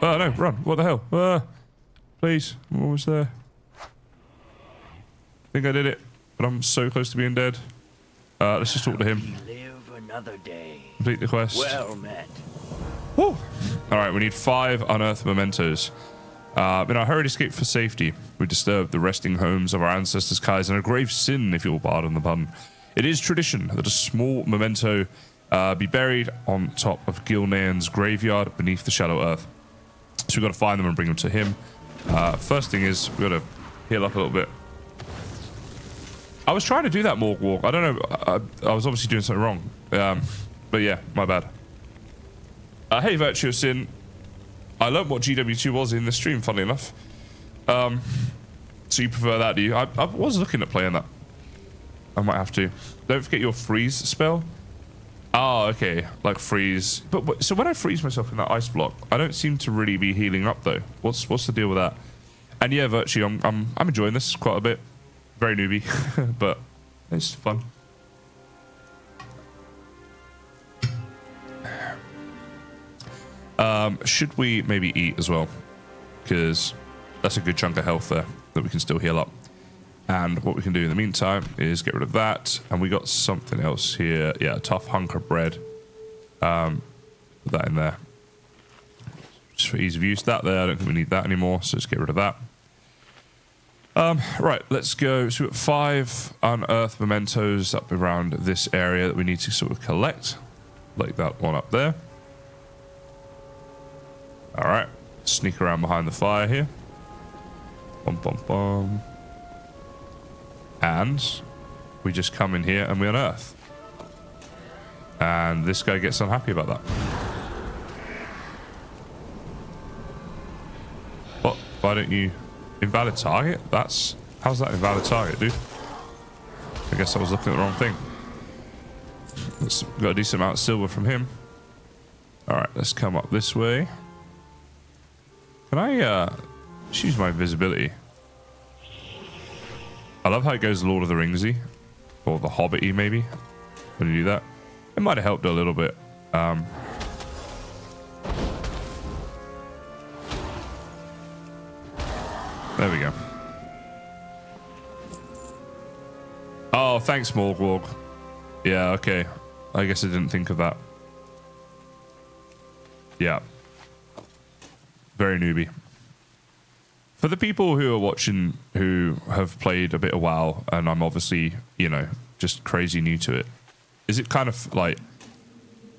Oh no, run. What the hell? Please, I'm almost there. I think I did it. but I'm so close to being dead. Let's just talk to him. Live another day. Complete the quest. Well met. Woo. All right, we need 5 unearthed mementos. In our hurried escape for safety, we disturbed the resting homes of our ancestors' Kais, and a grave sin, if you'll pardon the pun. It is tradition that a small memento be buried on top of Gilnean's graveyard beneath the shallow earth. So we've got to find them and bring them to him. First thing is, we've got to heal up a little bit. I was trying to do that morgue walk. I don't know. I was obviously doing something wrong. But yeah, my bad. Hey, Virtuous Sin. I learned what GW2 was in the stream, funnily enough. So you prefer that, do you? I was looking at playing that. I might have to. Don't forget your freeze spell. Oh, okay. Like freeze. But so when I freeze myself in that ice block, I don't seem to really be healing up though. What's the deal with that? And yeah, Virtue, I'm enjoying this quite a bit. Very newbie, but it's fun. Should we maybe eat as well? Because that's a good chunk of health there that we can still heal up. And what we can do in the meantime is get rid of that. And we got something else here. Yeah, a tough hunk of bread. Put that in there. Just for ease of use. That there, I don't think we need that anymore. So let's get rid of that. Right, let's go. So we've got 5 unearthed mementos up around this area that we need to sort of collect. Like that one up there. Alright, sneak around behind the fire here. Bum, bum, bum. And we just come in here and we unearth. And this guy gets unhappy about that. What? Why don't you... Invalid target? How's that invalid target, dude? I guess I was looking at the wrong thing. Got a decent amount of silver from him. Alright, let's come up this way. Can I just use my invisibility? I love how it goes Lord of the Ringsy. Or the Hobbit-y, maybe. When you do that. It might have helped a little bit. There we go. Oh, thanks, Morgwalk. Yeah, okay. I guess I didn't think of that. Yeah. Very newbie. For the people who are watching who have played a bit of WoW, and I'm obviously, you know, just crazy new to it, is it kind of like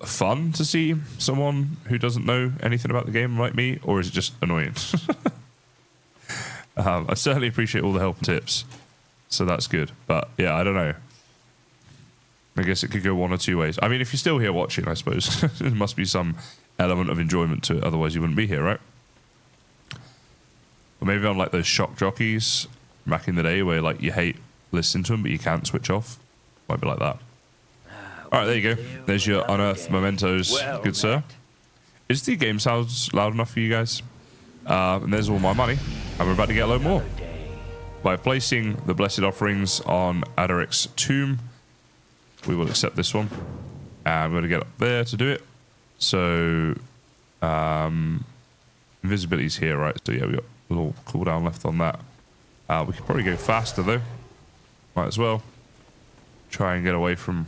fun to see someone who doesn't know anything about the game like me, or is it just annoying? I certainly appreciate all the help and tips, so that's good. But yeah, I don't know. I guess it could go one or two ways. I mean, if you're still here watching, I suppose there must be some element of enjoyment to it. Otherwise, you wouldn't be here, right? Or maybe I'm like those shock jockeys back in the day where like you hate listening to them, but you can't switch off. Might be like that. All right, there you go. There's your unearthed mementos, good sir. Is the game sounds loud enough for you guys? And there's all my money. And we're about to get a load more. By placing the blessed offerings on Adaric's tomb, we will accept this one. And we're going to get up there to do it. So, invisibility's here, right? So yeah, we got a little cooldown left on that. We could probably go faster though. Might as well. Try and get away from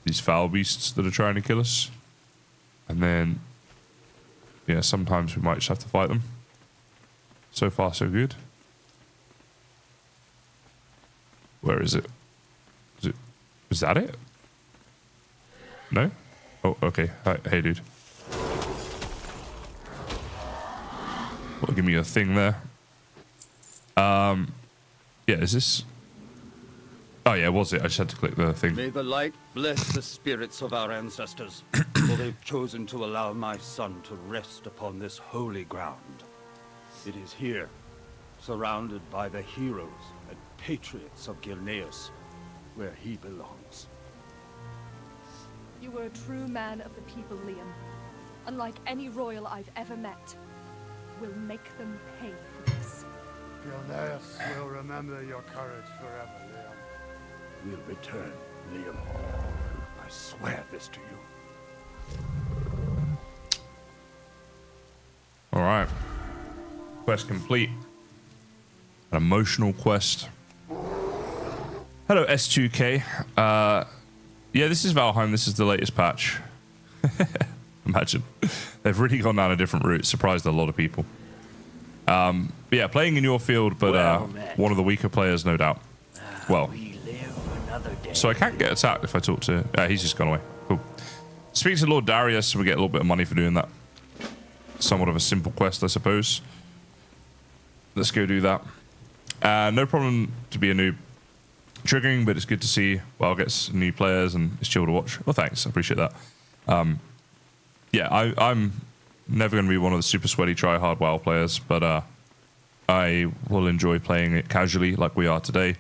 these foul beasts that are trying to kill us. And then, yeah, sometimes we might just have to fight them. So far, so good. Where is it? Is that it? No? Oh, okay. Hi, hey, dude. Well, give me a thing there. Yeah, is this... Oh, yeah, was it? I just had to click the thing. May the light bless the spirits of our ancestors, for they've chosen to allow my son to rest upon this holy ground. It is here, surrounded by the heroes and patriots of Gilneas, where he belongs. You were a true man of the people, Liam. Unlike any royal I've ever met. We'll make them pay for this. Gilneas will remember your courage forever, Liam. We'll return, Liam. I swear this to you. All right. Quest complete. An emotional quest. Hello, S2K. Yeah, this is Valheim. This is the latest patch. Imagine. They've really gone down a different route. Surprised a lot of people. But yeah, playing in your field, but one of the weaker players, no doubt. Well, We live another day. so I can't get attacked if I talk to... he's just gone away. Cool. Speak to Lord Darius, and we get a little bit of money for doing that. Somewhat of a simple quest, I suppose. Let's go do that. No problem to be a noob. Triggering, but it's good to see WoW gets new players, and it's chill to watch. Well, thanks. I appreciate that. Yeah, I'm never going to be one of the super sweaty try-hard WoW players, but I will enjoy playing it casually like we are today.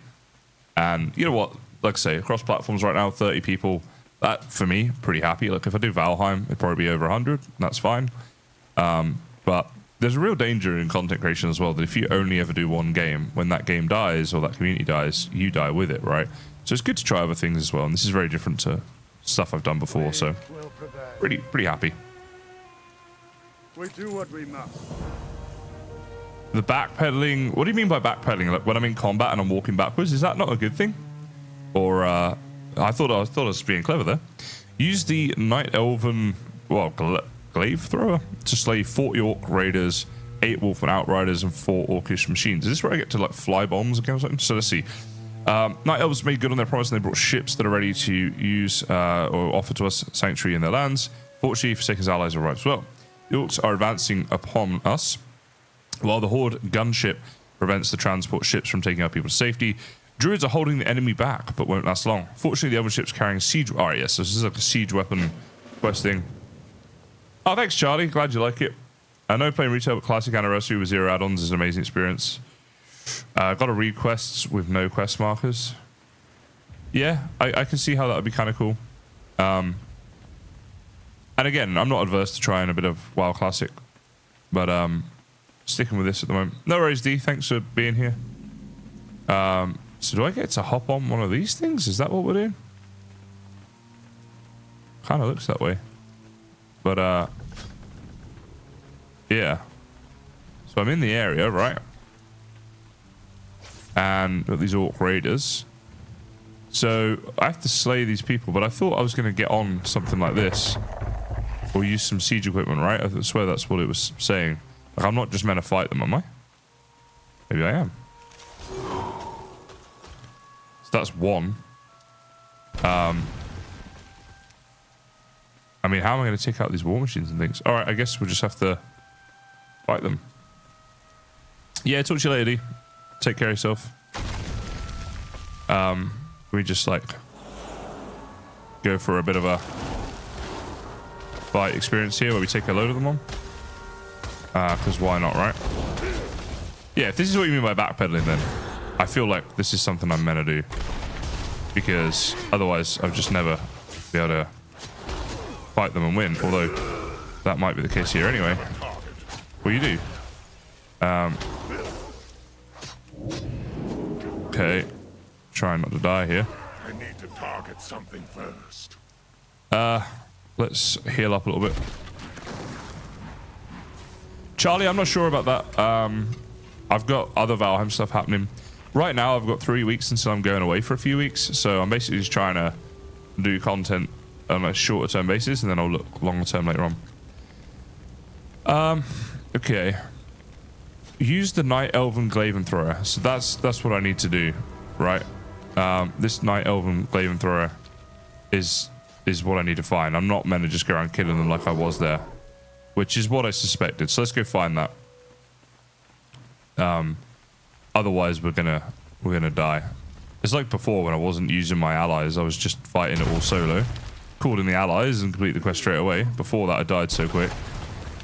And you know what? Like I say, across platforms right now, 30 people. That, for me, pretty happy. Like, if I do Valheim, it'd probably be over 100. And that's fine. But there's a real danger in content creation as well, that if you only ever do one game, when that game dies or that community dies, you die with it, right? So it's good to try other things as well. And this is very different to stuff I've done before. So Will prevail. pretty happy. We do what we must. The backpedaling, what do you mean by backpedaling? Like when I'm in combat and I'm walking backwards, is that not a good thing? Or I thought I was being clever there. Use the Night Elven, well, glaive thrower to slay 40 orc raiders, 8 wolf and outriders, and 4 orcish machines. Is this where I get to like fly bombs again or something? So let's see. Night Elves made good on their promise, and they brought ships that are ready to use or offer to us sanctuary in their lands. Fortunately, Forsaken's allies arrived as well. The orcs are advancing upon us, while the Horde gunship prevents the transport ships from taking our people to safety. Druids are holding the enemy back, but won't last long. Fortunately, the other ship's carrying siege... Oh, yes, so this is like a siege weapon quest thing. Oh, thanks, Charlie. Glad you like it. I know playing retail, but Classic Anniversary with 0 add-ons is an amazing experience. Got to read quests with no quest markers. Yeah, I can see how that would be kind of cool. And again, I'm not adverse to trying a bit of WoW Classic, but sticking with this at the moment. No worries, D. Thanks for being here. So do I get to hop on one of these things? Is that what we're doing? Kind of looks that way. But, yeah. So I'm in the area, right? And got these orc raiders. So I have to slay these people, but I thought I was going to get on something like this. Or use some siege equipment, right? I swear that's what it was saying. Like, I'm not just meant to fight them, am I? Maybe I am. So that's one. I mean, how am I going to take out these war machines and things? Alright, I guess we'll just have to fight them. Yeah, talk to you later, D. Take care of yourself. We just, like, go for a bit of a fight experience here where we take a load of them on. Because why not, right? Yeah, if this is what you mean by backpedaling, then I feel like this is something I'm meant to do. Because otherwise, I'll just never be able to fight them and win. Although, that might be the case here anyway. What do you do? Okay. Trying not to die here. I need to target something first. Let's heal up a little bit. Charlie, I'm not sure about that. I've got other Valheim stuff happening. Right now, I've got 3 weeks until I'm going away for a few weeks. So I'm basically just trying to do content on a shorter term basis, and then I'll look longer term later on. Okay. Use the Night Elven Glaive Thrower. So that's what I need to do, right? This Night Elven Glaive Thrower is what I need to find. I'm not meant to just go around killing them like I was there, which is what I suspected. So let's go find that. Otherwise we're gonna die. It's like before when I wasn't using my allies. I was just fighting it all solo. Called in the allies and complete the quest straight away. Before that I died so quick.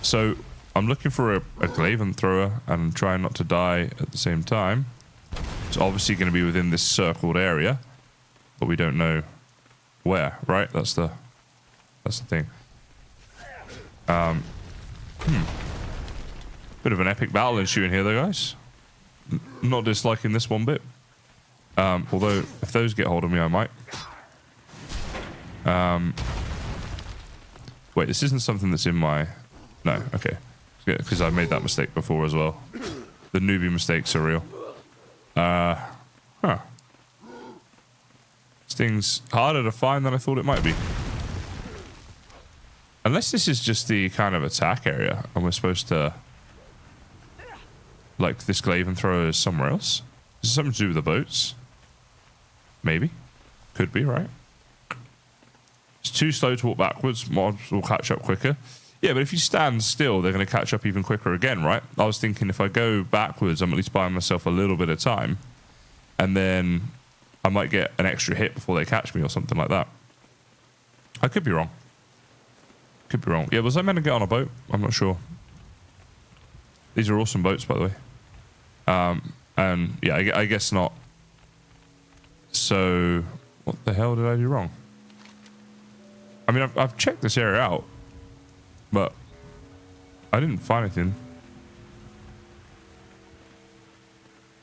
So I'm looking for a Glaive Thrower and trying not to die at the same time. It's obviously going to be within this circled area, but we don't know where, right? That's the thing. Bit of an epic battle ensuing here though, guys. Not disliking this one bit. Although if those get hold of me, I might. Wait, this isn't something that's in my... No, okay. Because I made that mistake before as well. The newbie mistakes are real. Huh. thing's harder to find than I thought it might be. Unless this is just the kind of attack area and we're supposed to... Like, this glaive and thrower is somewhere else. Is it something to do with the boats? Maybe. Could be, right? It's too slow to walk backwards. Mobs will catch up quicker. Yeah, but if you stand still, they're going to catch up even quicker again, right? I was thinking if I go backwards, I'm at least buying myself a little bit of time. And then I might get an extra hit before they catch me or something like that. I could be wrong. Could be wrong. Yeah, was I meant to get on a boat? I'm not sure. These are awesome boats, by the way. And yeah, I guess not. So, what the hell did I do wrong? I mean, I've checked this area out, but I didn't find anything.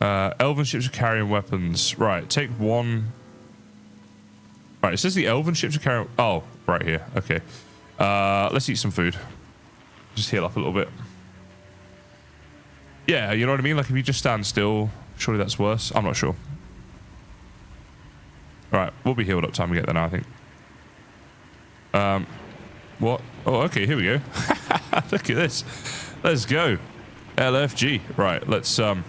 Elven ships are carrying weapons. Right, take one. Right, it says the elven ships are carrying... Oh, right here. Okay. Let's eat some food. Just heal up a little bit. Yeah, you know what I mean? Like, if you just stand still, surely that's worse. I'm not sure. Alright, we'll be healed up time we get there now, I think. What? Oh, okay, here we go. Look at this. Let's go. LFG. Right, let's, we're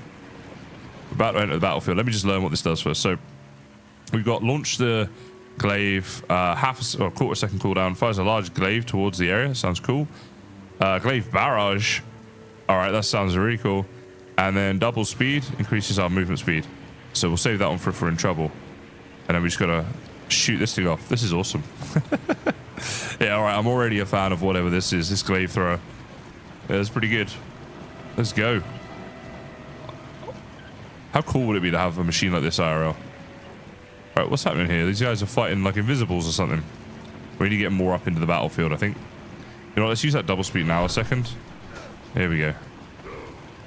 about to enter the battlefield. Let me just learn what this does first. So, we've got launch the glaive, quarter second cooldown, fires a large glaive towards the area. Sounds cool. Glaive barrage. Alright, that sounds really cool. And then double speed increases our movement speed. So we'll save that one for if we're in trouble. And then we just gotta shoot this thing off. This is awesome. Yeah, alright, I'm already a fan of whatever this is. This glaive thrower. Yeah, that's pretty good. Let's go. How cool would it be to have a machine like this IRL? Alright, what's happening here? These guys are fighting like invisibles or something. We need to get more up into the battlefield, I think. You know what, let's use that double speed now a second. Here we go.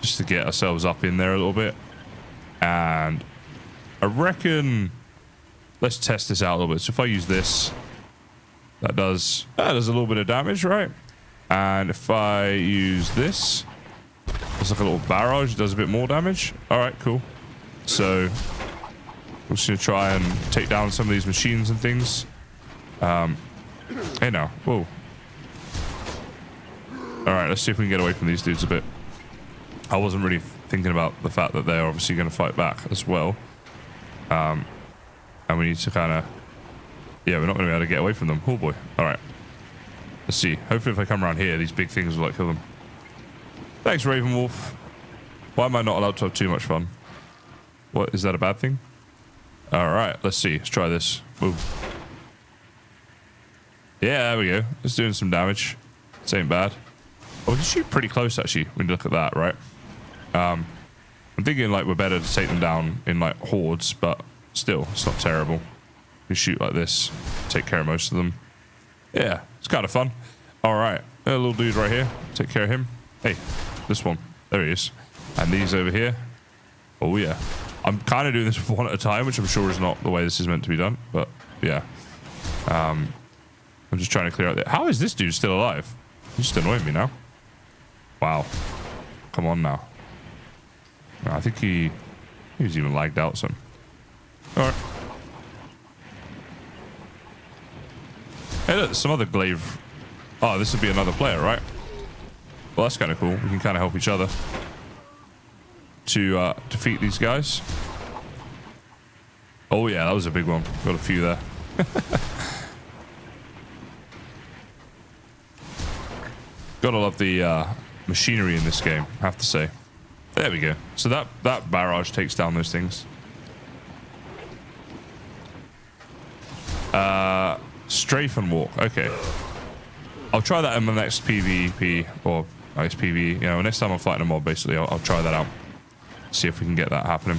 Just to get ourselves up in there a little bit. And I reckon... Let's test this out a little bit. So if I use this, that does a little bit of damage, right? And if I use this, it's like a little barrage. It does a bit more damage. All right, cool. So we're just going to try and take down some of these machines and things. Hey now. Whoa. All right, let's see if we can get away from these dudes a bit. I wasn't really thinking about the fact that they're obviously going to fight back as well. And we need to kind of... Yeah, we're not going to be able to get away from them. Oh boy. All right. Let's see. Hopefully if I come around here, these big things will like kill them. Thanks, Ravenwolf. Why am I not allowed to have too much fun? What, is that a bad thing? All right, let's see. Let's try this. Whoa. Yeah, there we go. It's doing some damage. This ain't bad. Oh, we can shoot pretty close, actually, when you look at that, right? I'm thinking, like, we're better to take them down in, like, hordes, but still, it's not terrible. We shoot like this, take care of most of them. Yeah, it's kind of fun. All right, a little dude right here. Take care of him. Hey, this one. There he is. And these over here. Oh, yeah. I'm kind of doing this one at a time, which I'm sure is not the way this is meant to be done, but, yeah. I'm just trying to clear out there. How is this dude still alive? He's just annoying me now. Wow. Come on now. I think he was even lagged out some. Alright. Hey look, some other glaive. Oh, this would be another player, right? Well, that's kind of cool. We can kind of help each other to defeat these guys. Oh yeah, that was a big one. Got a few there. Gotta love the machinery in this game, I have to say. There we go. So that barrage takes down those things. Strafe and walk. Okay. I'll try that in the next PvP, or I guess PvE. You know, next time I'm fighting a mob, basically, I'll try that out. See if we can get that happening.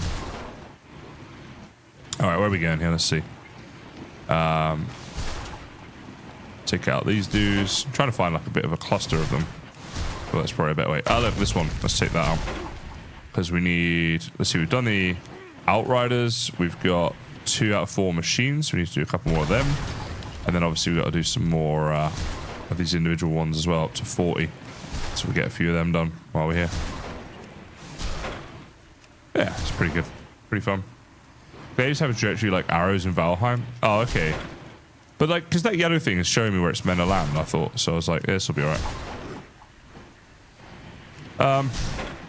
All right, where are we going here? Let's see. Take out these dudes. I'm trying to find like a bit of a cluster of them. Well, that's probably a better way. Oh, look, this one. Let's take that out. Because we need... Let's see, we've done the Outriders. We've got 2 out of 4 machines. We need to do a couple more of them. And then obviously we've got to do some more of these individual ones as well, up to 40. So we get a few of them done while we're here. Yeah, it's pretty good. Pretty fun. They just have a trajectory like arrows in Valheim. Oh, okay. But like, because that yellow thing is showing me where it's meant to land, I thought. So I was like, this will be alright.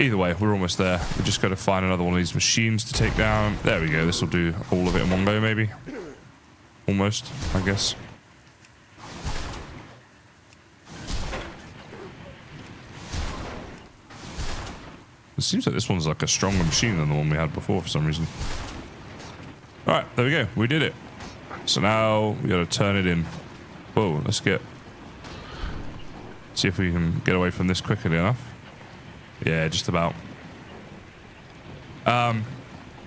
Either way, we're almost there. We just got to find another one of these machines to take down. There we go. This will do all of it in one go, maybe. Almost, I guess. It seems like this one's like a stronger machine than the one we had before for some reason. Alright, there we go. We did it. So now we gotta turn it in. Whoa, let's see if we can get away from this quickly enough. Yeah, just about.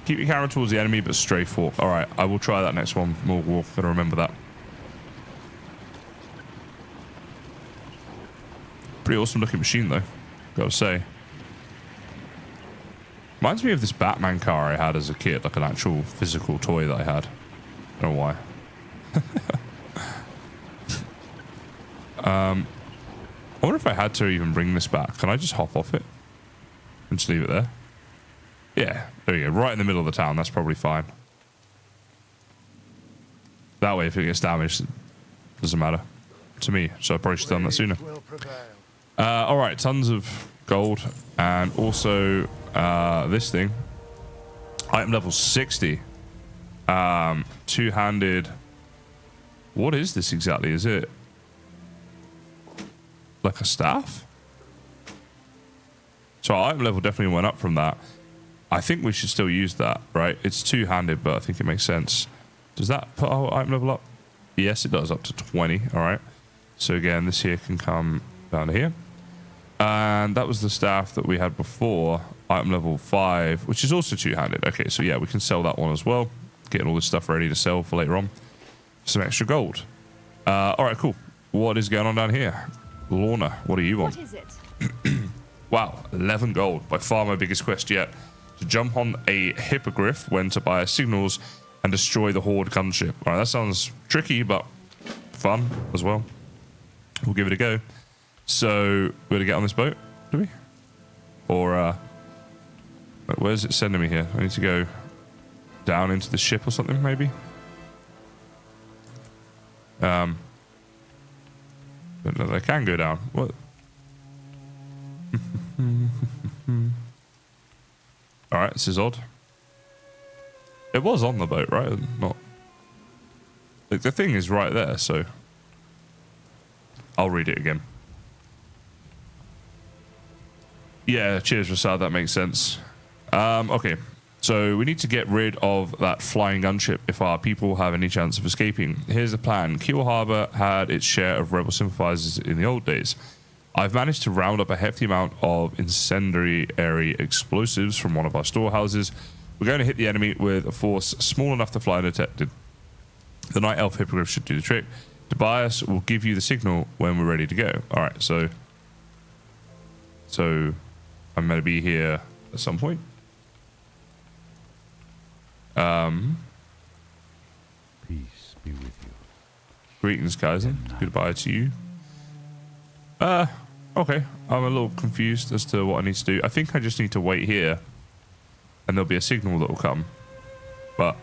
Keep your camera towards the enemy, but stray fork. Alright, I will try that next one. We'll gotta remember that. Pretty awesome looking machine though, gotta say. Reminds me of this Batman car I had as a kid, like an actual physical toy that I had. I don't know why. I wonder if I had to even bring this back. Can I just hop off it and just leave it there? Yeah, there you go. Right in the middle of the town. That's probably fine. That way, if it gets damaged, it doesn't matter to me. So I probably should have done that sooner. All right, tons of gold and also this thing. Item level 60. Two-handed. What is this exactly? Is it like a staff? So our item level definitely went up from that. I think we should still use that, right? It's two-handed, but I think it makes sense. Does that put our item level up? Yes, it does, up to 20. All right. So again, this here can come down to here. And that was the staff that we had before, item level 5, which is also two-handed. Okay, so yeah, we can sell that one as well. Getting all this stuff ready to sell for later on. Some extra gold. All right, cool. What is going on down here? Lorna, what are you on? What is it? Wow, 11 gold. By far my biggest quest yet. To jump on a hippogriff when to buy signals and destroy the Horde gunship. All right, that sounds tricky, but fun as well. We'll give it a go. So, we're going to get on this boat, do we? Or, where's it sending me here? I need to go down into the ship or something, maybe? But no, they can go down. What? Alright, this is odd. It was on the boat, right? Not. Like, the thing is right there, so. I'll read it again. Yeah, cheers, Rasad, that makes sense. Okay. So we need to get rid of that flying gunship if our people have any chance of escaping. Here's the plan. Kiel Harbor had its share of rebel sympathizers in the old days. I've managed to round up a hefty amount of incendiary explosives from one of our storehouses. We're going to hit the enemy with a force small enough to fly undetected. The Night Elf Hippogriff should do the trick. Tobias will give you the signal when we're ready to go. All right, so I'm going to be here at some point. Peace be with you. Greetings, Kaizen. Goodbye to you. Okay. I'm a little confused as to what I need to do. I think I just need to wait here, and there'll be a signal that will come. But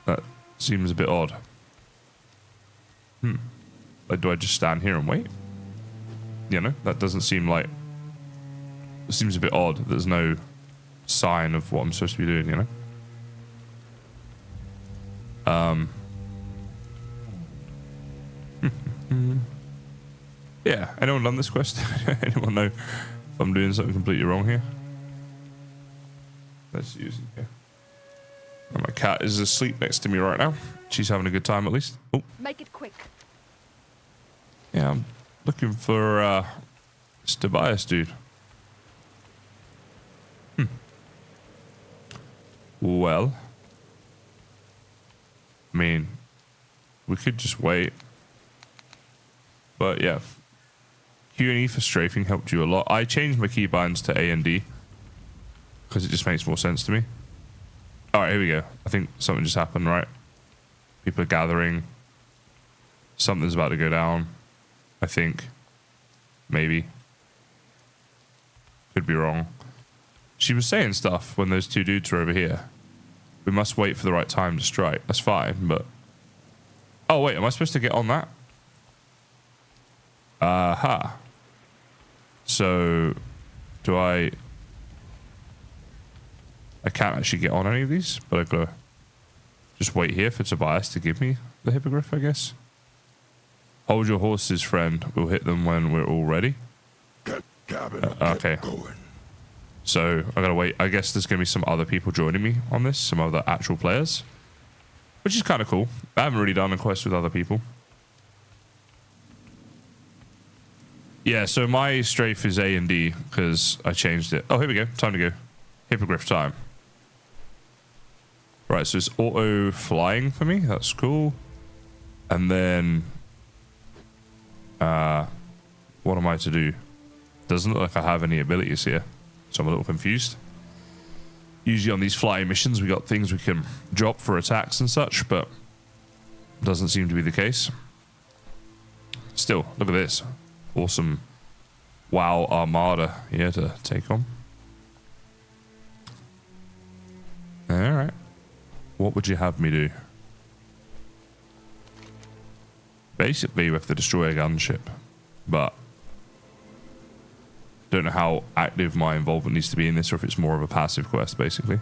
that seems a bit odd. Like, do I just stand here and wait? You know, that doesn't seem like. It seems a bit odd. There's no sign of what I'm supposed to be doing, you know? Yeah, anyone done this quest? Anyone know if I'm doing something completely wrong here? Let's use it here. And my cat is asleep next to me right now. She's having a good time at least. Oh. Make it quick. Yeah, I'm looking for this Tobias dude. Well, I mean, we could just wait. But yeah, Q and E for strafing helped you a lot. I changed my keybinds to A and D because it just makes more sense to me. All right, here we go. I think something just happened, right? People are gathering. Something's about to go down. I think. Maybe. Could be wrong. She was saying stuff when those two dudes were over here. We must wait for the right time to strike. That's fine, but... Oh, wait. Am I supposed to get on that? Aha. So, do I can't actually get on any of these, but I've got to just wait here for Tobias to give me the hippogriff, I guess. Hold your horses, friend. We'll hit them when we're all ready. Okay. So, I gotta wait. I guess there's gonna be some other people joining me on this, some other actual players, which is kind of cool. I haven't really done a quest with other people. Yeah, so my strafe is A and D because I changed it. Oh, here we go. Time to go. Hippogriff time. Right, so it's auto flying for me. That's cool. And then, what am I to do? Doesn't look like I have any abilities here, so I'm a little confused. Usually on these flying missions, we got things we can drop for attacks and such, but doesn't seem to be the case. Still, look at this. Awesome WoW armada here to take on. Alright. What would you have me do? Basically, we have to destroy a gunship. But don't know how active my involvement needs to be in this, or if it's more of a passive quest, basically.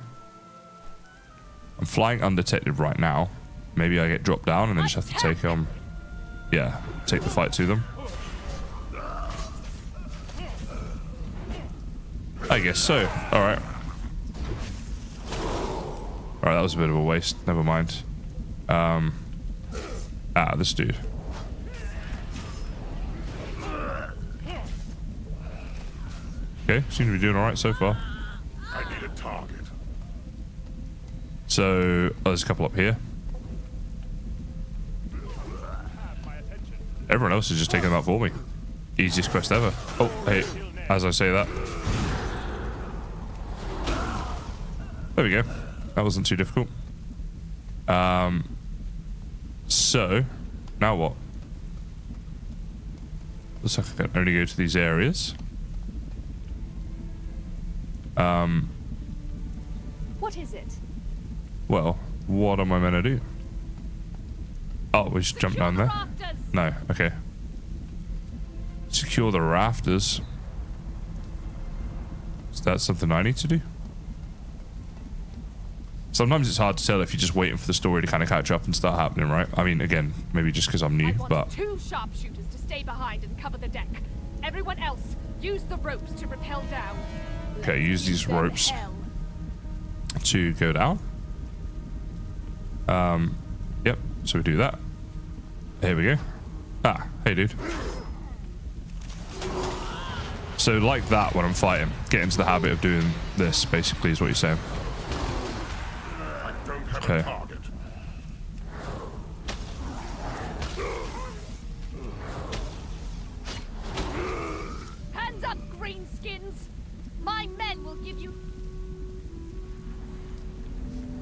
I'm flying undetected right now. Maybe I get dropped down and then just have to take take the fight to them. I guess so. Alright. Alright, that was a bit of a waste. Never mind. This dude. Okay, seem to be doing alright so far. I need a target. So, there's a couple up here. Everyone else is just taking them out for me. Easiest quest ever. Oh, hey, as I say that. There we go. That wasn't too difficult. So, now what? Looks like I can only go to these areas. What is it? Well, what am I meant to do? Oh, we just jump down there? No, okay. Secure the rafters. Is that something I need to do? Sometimes it's hard to tell if you're just waiting for the story to kind of catch up and start happening, right? I mean, again, maybe just because I'm new, I want but... 2 sharpshooters to stay behind and cover the deck. Everyone else, use the ropes to rappel down. Okay, use these them ropes hell. to go down. Yep, so we do that. Here we go. Ah, hey dude. So like that when I'm fighting, get into the habit of doing this, basically, is what you're saying. I don't have Okay. a target. Hands up, greenskins! My men will give you...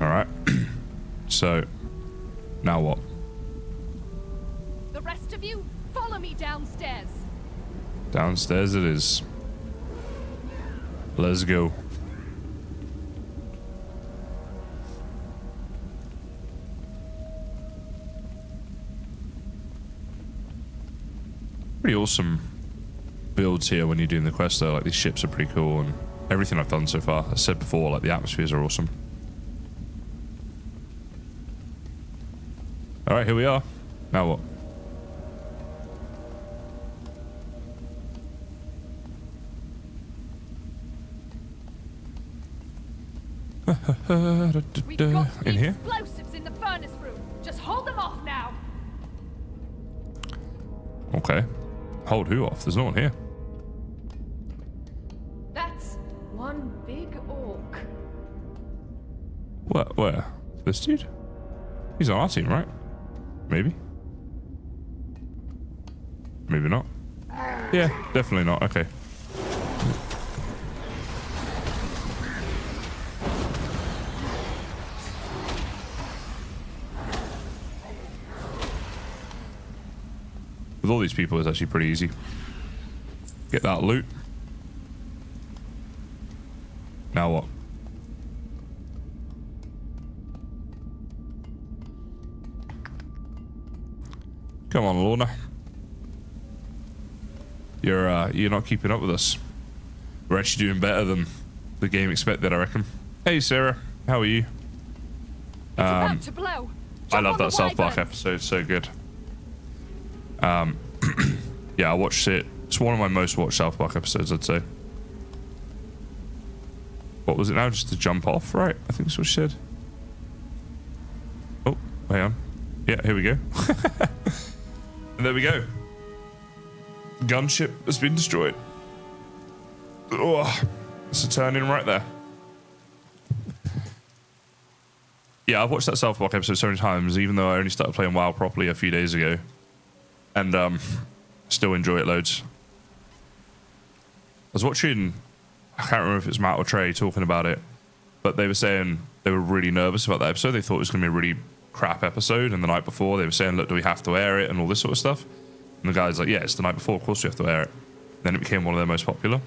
Alright. So, now what? The rest of you, follow me downstairs. Downstairs it is. Let's go. Pretty awesome builds here when you're doing the quest though. Like, these ships are pretty cool, and everything I've done so far, as I said before, like the atmospheres are awesome. Alright, here we are. Now what? We've got In here? explosives in the furnace room. Just hold them off now. Okay. Hold who off? There's no one here. That's one big orc. Where? This dude? He's on our team, right? Maybe? Maybe not. Yeah, definitely not. Okay. With all these people, it's actually pretty easy. Get that loot. Now what? Come on, Lorna. You're not keeping up with us. We're actually doing better than the game expected, I reckon. Hey, Sarah. How are you? It's about to blow. I Jump love on that the South Park wyvern. episode. So good. Yeah, I watched it. It's one of my most watched South Park episodes, I'd say. What was it now? Just to jump off, right? I think that's what she said. Oh, hang on. Yeah, here we go. And there we go. Gunship has been destroyed. Oh, it's a turn in right there. Yeah, I've watched that South Park episode so many times, even though I only started playing WoW properly a few days ago. And still enjoy it loads. I was watching, I can't remember if it was Matt or Trey talking about it, but they were saying they were really nervous about that episode. They thought it was going to be a really crap episode. And the night before, they were saying, look, do we have to air it and all this sort of stuff? And the guy's like, yeah, it's the night before. Of course we have to air it. Then it became one of their most popular.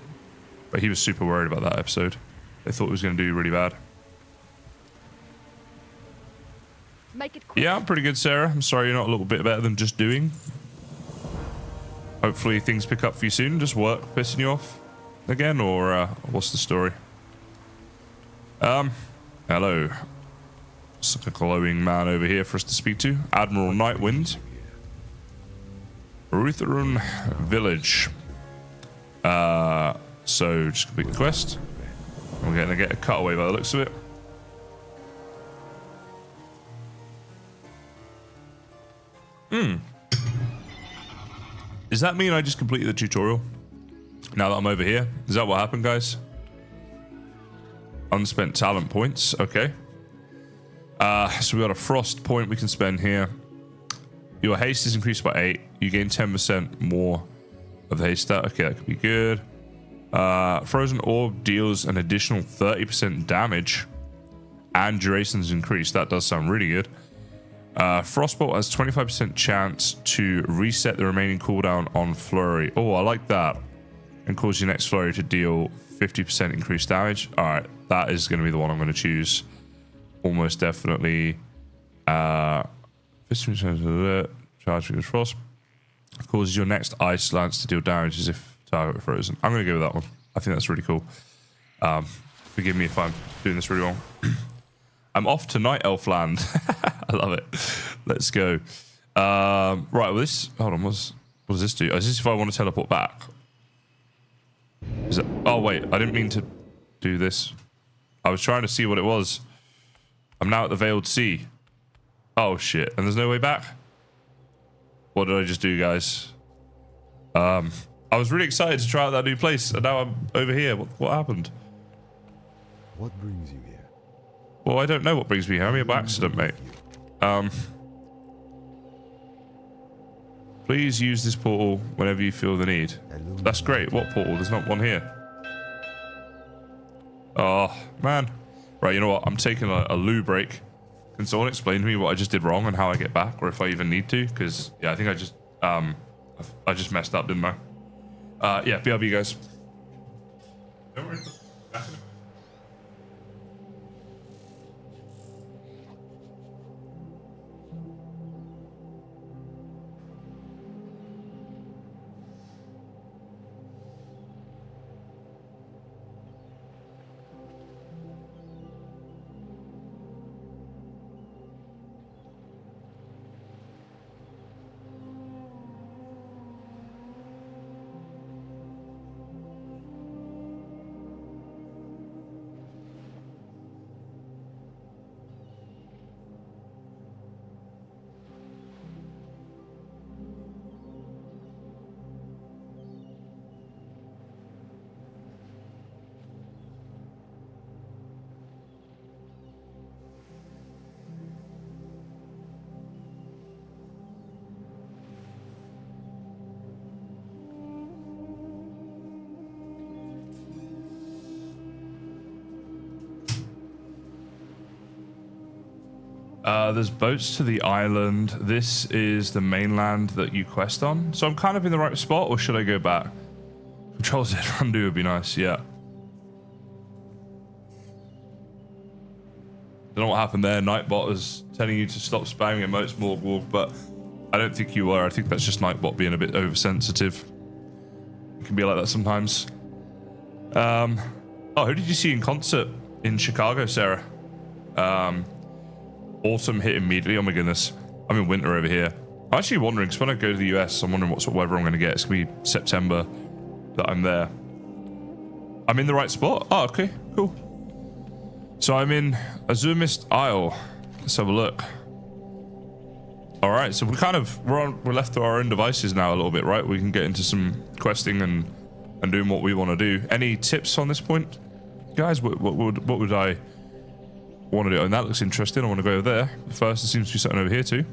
But he was super worried about that episode. They thought it was going to do really bad. Make it quick. Yeah, I'm pretty good, Sarah. I'm sorry you're not a little bit better than just doing. Hopefully things pick up for you soon. Just work pissing you off again, or what's the story? Hello. It's like a glowing man over here for us to speak to. Admiral Nightwind. Rutherun Village. So just complete the quest. We're gonna get a cutaway by the looks of it. Does that mean I just completed the tutorial? Now that I'm over here? Is that what happened, guys? Unspent talent points. Okay. So we got a frost point we can spend here. Your haste is increased by 8. You gain 10% more of the haste stat. Okay, that could be good. Frozen orb deals an additional 30% damage. And duration's increased. That does sound really good. Frostbolt has 25% chance to reset the remaining cooldown on Flurry. Oh, I like that. And cause your next Flurry to deal 50% increased damage. Alright, that is going to be the one I'm going to choose. Almost definitely. 50% charge for frost. Causes your next Ice Lance to deal damage as if target frozen. I'm going to go with that one. I think that's really cool. Forgive me if I'm doing this really wrong. I'm off to Night Elf Land. I love it. Let's go. Right, well this... Hold on, what does this do? Is this if I want to teleport back? Is it... Oh, wait. I didn't mean to do this. I was trying to see what it was. I'm now at the Veiled Sea. Oh, shit. And there's no way back? What did I just do, guys? I was really excited to try out that new place, and now I'm over here. What happened? What brings you here? Well, I don't know what brings me here. I'm here by accident, mate. Please use this portal whenever you feel the need. That's great. What portal? There's not one here. Oh, man. Right, you know what? I'm taking a loo break. Can someone explain to me what I just did wrong and how I get back, or if I even need to? Because, yeah, I think I just messed up, didn't I? Yeah, BRB, guys. Don't worry. There's boats to the island. This is the mainland that you quest on. So I'm kind of in the right spot, or should I go back? Control Z undo would be nice, yeah. Don't know what happened there. Nightbot was telling you to stop spamming emotes more, but I don't think you were. I think that's just Nightbot being a bit oversensitive. It can be like that sometimes. Oh, who did you see in concert in Chicago, Sarah? Autumn hit immediately. Oh my goodness. I'm in winter over here. I'm actually wondering, because when I go to the US, I'm wondering what sort of weather I'm going to get. It's going to be September that I'm there. I'm in the right spot? Oh, okay. Cool. So I'm in Azumist Isle. Let's have a look. All right, so we're left to our own devices now a little bit, right? We can get into some questing and doing what we want to do. Any tips on this point, guys? What would I want to do? And that looks interesting. I want to go over there. First, there seems to be something over here too.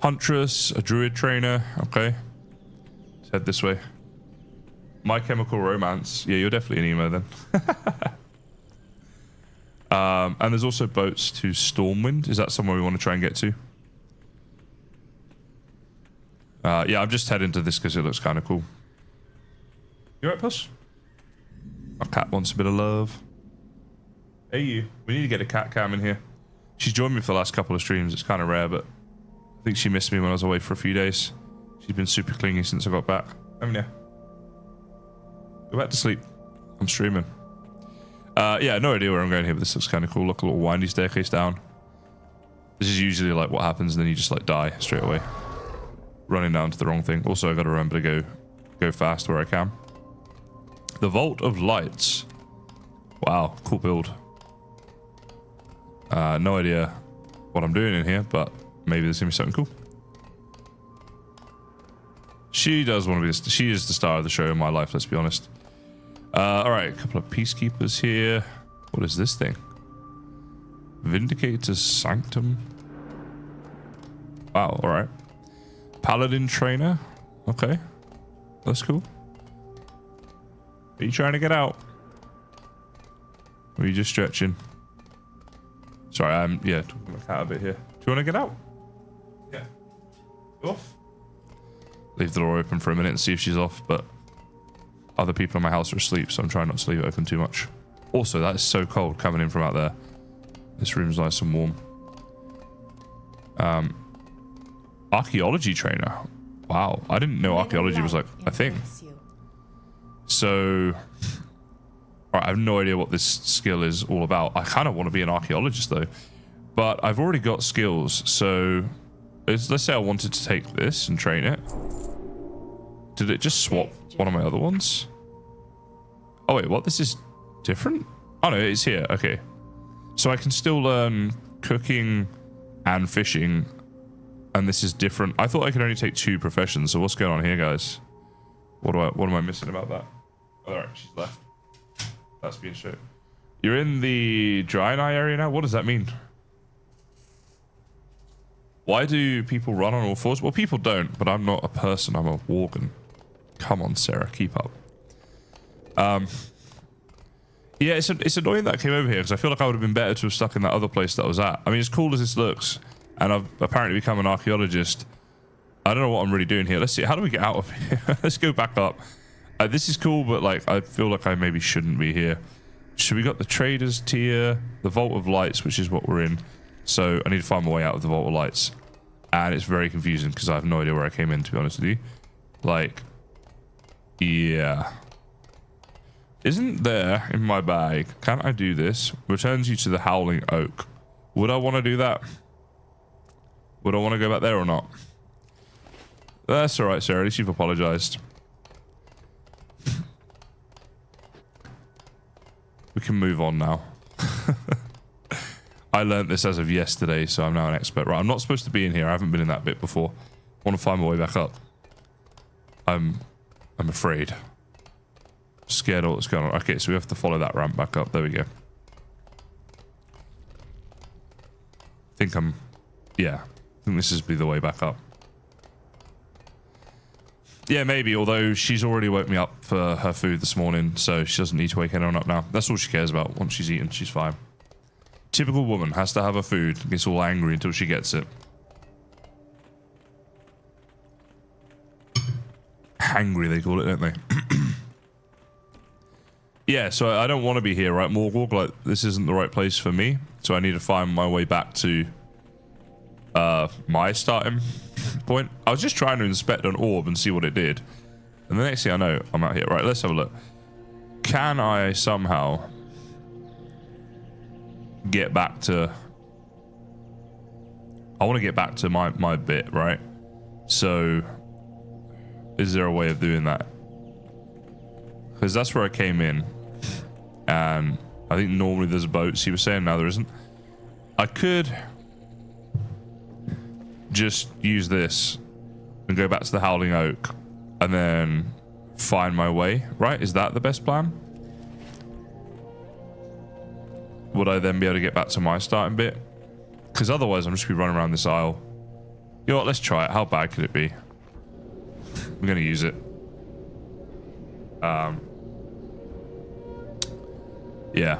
Huntress, a druid trainer. Okay, let's head this way. My Chemical Romance. Yeah, you're definitely an emo then. And there's also boats to Stormwind. Is that somewhere we want to try and get to? Yeah, I'm just heading to this because it looks kind of cool. You alright, Puss? My cat wants a bit of love. Hey, you. We need to get a cat cam in here. She's joined me for the last couple of streams. It's kind of rare, but I think she missed me when I was away for a few days. She's been super clingy since I got back. Haven't you? Go back to sleep. I'm streaming. Yeah, no idea where I'm going here, but this looks kind of cool. Look, a little windy staircase down. This is usually like what happens, and then you just like die straight away. Running down to the wrong thing. Also, I got to remember to go fast where I can. The Vault of Lights. Wow, cool build. No idea what I'm doing in here, but maybe there's gonna be something cool. She does want to be. She is the star of the show in my life. Let's be honest. All right, a couple of peacekeepers here. What is this thing? Vindicator's Sanctum. Wow. All right. Paladin trainer. Okay, that's cool. Are you trying to get out? Or are you just stretching? Sorry, I'm talking to my cat a bit here. Do you want to get out? Yeah. You off? Leave the door open for a minute and see if she's off, but other people in my house are asleep, so I'm trying not to leave it open too much. Also, that is so cold coming in from out there. This room's nice and warm. Archaeology trainer. Wow, I didn't know archaeology was like a thing. So, all right, I have no idea what this skill is all about. I kind of want to be an archaeologist though, but I've already got skills. So, let's say I wanted to take this and train it. Did it just swap one of my other ones? Oh wait, what? This is different? Oh no, it's here. Okay. So I can still learn cooking and fishing, and this is different. I thought I could only take 2 professions. So what's going on here, guys? What am I missing about that? Oh, all right, she's left. That's being shown. You're in the Draenei area now? What does that mean? Why do people run on all fours? Well, people don't, but I'm not a person. I'm a Worgen. Come on, Sarah, keep up. Yeah, it's annoying that I came over here because I feel like I would have been better to have stuck in that other place that I was at. I mean, as cool as this looks, and I've apparently become an archaeologist, I don't know what I'm really doing here. Let's see. How do we get out of here? Let's go back up. This is cool, but like I feel like I maybe shouldn't be here. So we got the traders tier, the Vault of Lights, which is what we're in. So I need to find my way out of the Vault of Lights. And it's very confusing because I have no idea where I came in, to be honest with you. Like, yeah. Isn't there in my bag? Can I do this? Returns you to the Howling Oak. Would I want to do that? Would I want to go back there or not? That's alright, Sarah. At least you've apologized. We can move on now. I learned this as of yesterday, so I'm now an expert. Right, I'm not supposed to be in here. I haven't been in that bit before. I want to find my way back up. I'm afraid. Scared of what's going on. Okay, so we have to follow that ramp back up. There we go. I think this is be the way back up. Yeah, maybe, although she's already woke me up for her food this morning, so she doesn't need to wake anyone up now. That's all she cares about. Once she's eaten, she's fine. Typical woman, has to have her food, gets all angry until she gets it. Hangry, they call it, don't they? Yeah, so I don't want to be here, right? Morgul, like, this isn't the right place for me, so I need to find my way back to my starting point. I was just trying to inspect an orb and see what it did. And the next thing I know, I'm out here. Right, let's have a look. Can I somehow get back to... I want to get back to my bit, right? So, is there a way of doing that? Because that's where I came in. And I think normally there's boats, he was saying. Now there isn't. I could just use this and go back to the Howling Oak and then find my way, right? Is that the best plan? Would I then be able to get back to my starting bit? Because otherwise I'm just be running around this isle. You know what, let's try it. How bad could it be? I'm going to use it. Yeah.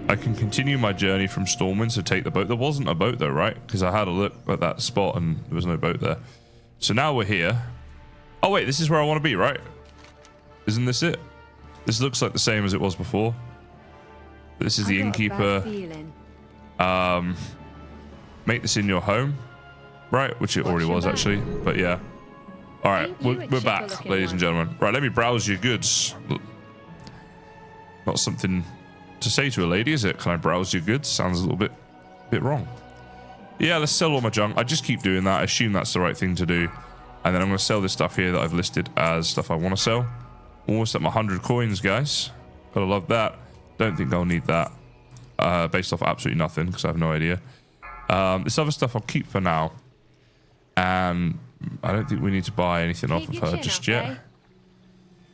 I can continue my journey from Stormwind, so take the boat. There wasn't a boat though, right? Because I had a look at that spot and there was no boat there. So now we're here. Oh wait, this is where I want to be, right? Isn't this it? This looks like the same as it was before. This is the innkeeper. Make this in your home, right? Which it already was actually, but yeah. All right, we're back, ladies and gentlemen. Right, let me browse your goods. Not something to say to a lady, is it? Can I browse your goods? Sounds a little bit wrong. Yeah, let's sell all my junk. I just keep doing that. I assume that's the right thing to do. And then I'm going to sell this stuff here that I've listed as stuff I want to sell. Almost at my 100 coins, guys. Gotta love that. Don't think I'll need that. Based off absolutely nothing, because I have no idea. This other stuff I'll keep for now. And I don't think we need to buy anything off of her just yet.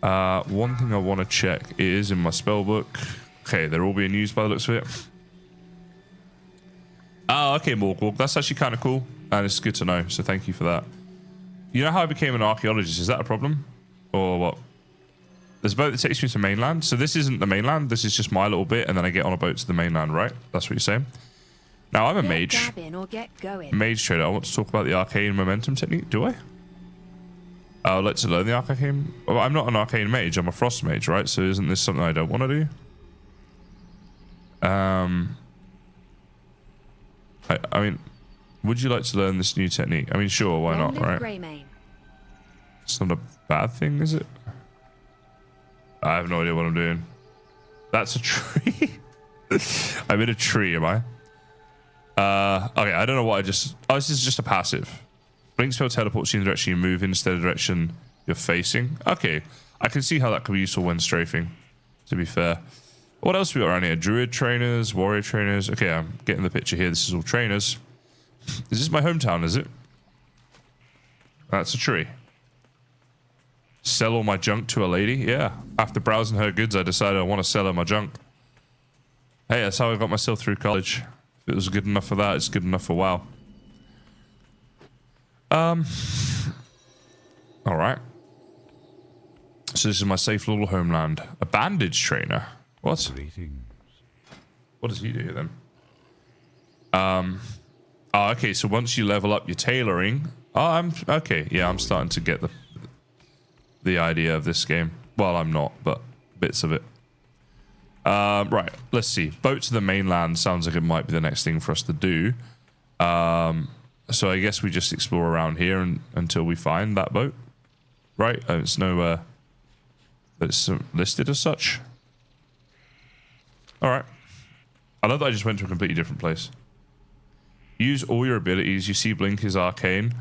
One thing I want to check is in my spell book. Okay, they're all being used by the looks of it. Oh, okay, Morgwalk. That's actually kind of cool. And it's good to know, so thank you for that. You know how I became an archaeologist? Is that a problem? Or what? There's a boat that takes me to mainland. So this isn't the mainland. This is just my little bit, and then I get on a boat to the mainland, right? That's what you're saying? Now, I'm a mage. Mage trader. I want to talk about the arcane momentum technique. Do I? I would like to learn the arcane... Well, I'm not an arcane mage. I'm a frost mage, right? So isn't this something I don't want to do? I mean, would you like to learn this new technique? I mean, sure, why not, right? It's not a bad thing, is it? I have no idea what I'm doing. That's a tree. I'm in a tree, am I? Okay, I don't know what I just... Oh, this is just a passive. Blink spell teleports you in the direction you move instead of the direction you're facing. Okay, I can see how that could be useful when strafing, to be fair. What else we got around here? Druid trainers, warrior trainers. Okay, I'm getting the picture here. This is all trainers. Is this my hometown, is it? That's a tree. Sell all my junk to a lady? Yeah. After browsing her goods, I decided I want to sell her my junk. Hey, that's how I got myself through college. If it was good enough for that, it's good enough for WoW. Alright. So this is my safe little homeland. A bandage trainer. What? Greetings. What does he do then? Oh, okay, so once you level up your tailoring... Oh, okay, yeah, I'm starting to get the idea of this game. Well, I'm not, but bits of it. Right, let's see. Boat to the mainland sounds like it might be the next thing for us to do. So I guess we just explore around here until we find that boat. Right? It's nowhere that's listed as such. Alright. I love that I just went to a completely different place. Use all your abilities. You see Blink is arcane.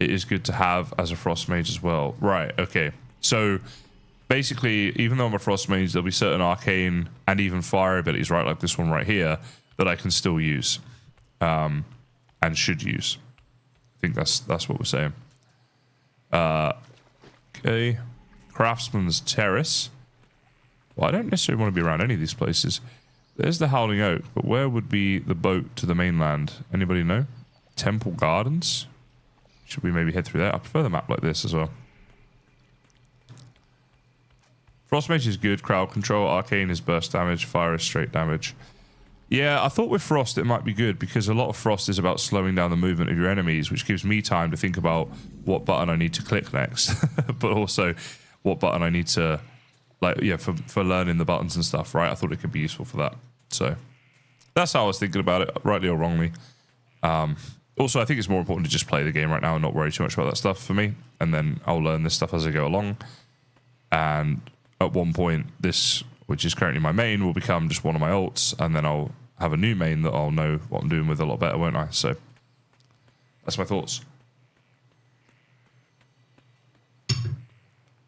It is good to have as a frost mage as well. Right, okay. So basically, even though I'm a frost mage, there'll be certain arcane and even fire abilities, right? Like this one right here, that I can still use. And should use. I think that's what we're saying. Okay. Craftsman's Terrace. Well, I don't necessarily want to be around any of these places. There's the Howling Oak, but where would be the boat to the mainland? Anybody know? Temple Gardens? Should we maybe head through there? I prefer the map like this as well. Frost Mage is good. Crowd control. Arcane is burst damage. Fire is straight damage. Yeah, I thought with Frost it might be good because a lot of Frost is about slowing down the movement of your enemies, which gives me time to think about what button I need to click next. But also what button I need to... Like, yeah, for learning the buttons and stuff, right? I thought it could be useful for that. So, That's how I was thinking about it, rightly or wrongly. Also, I think it's more important to just play the game right now and not worry too much about that stuff for me. And then I'll learn this stuff as I go along. And at one point, this, which is currently my main, will become just one of my alts. And then I'll have a new main that I'll know what I'm doing with a lot better, won't I? So that's my thoughts.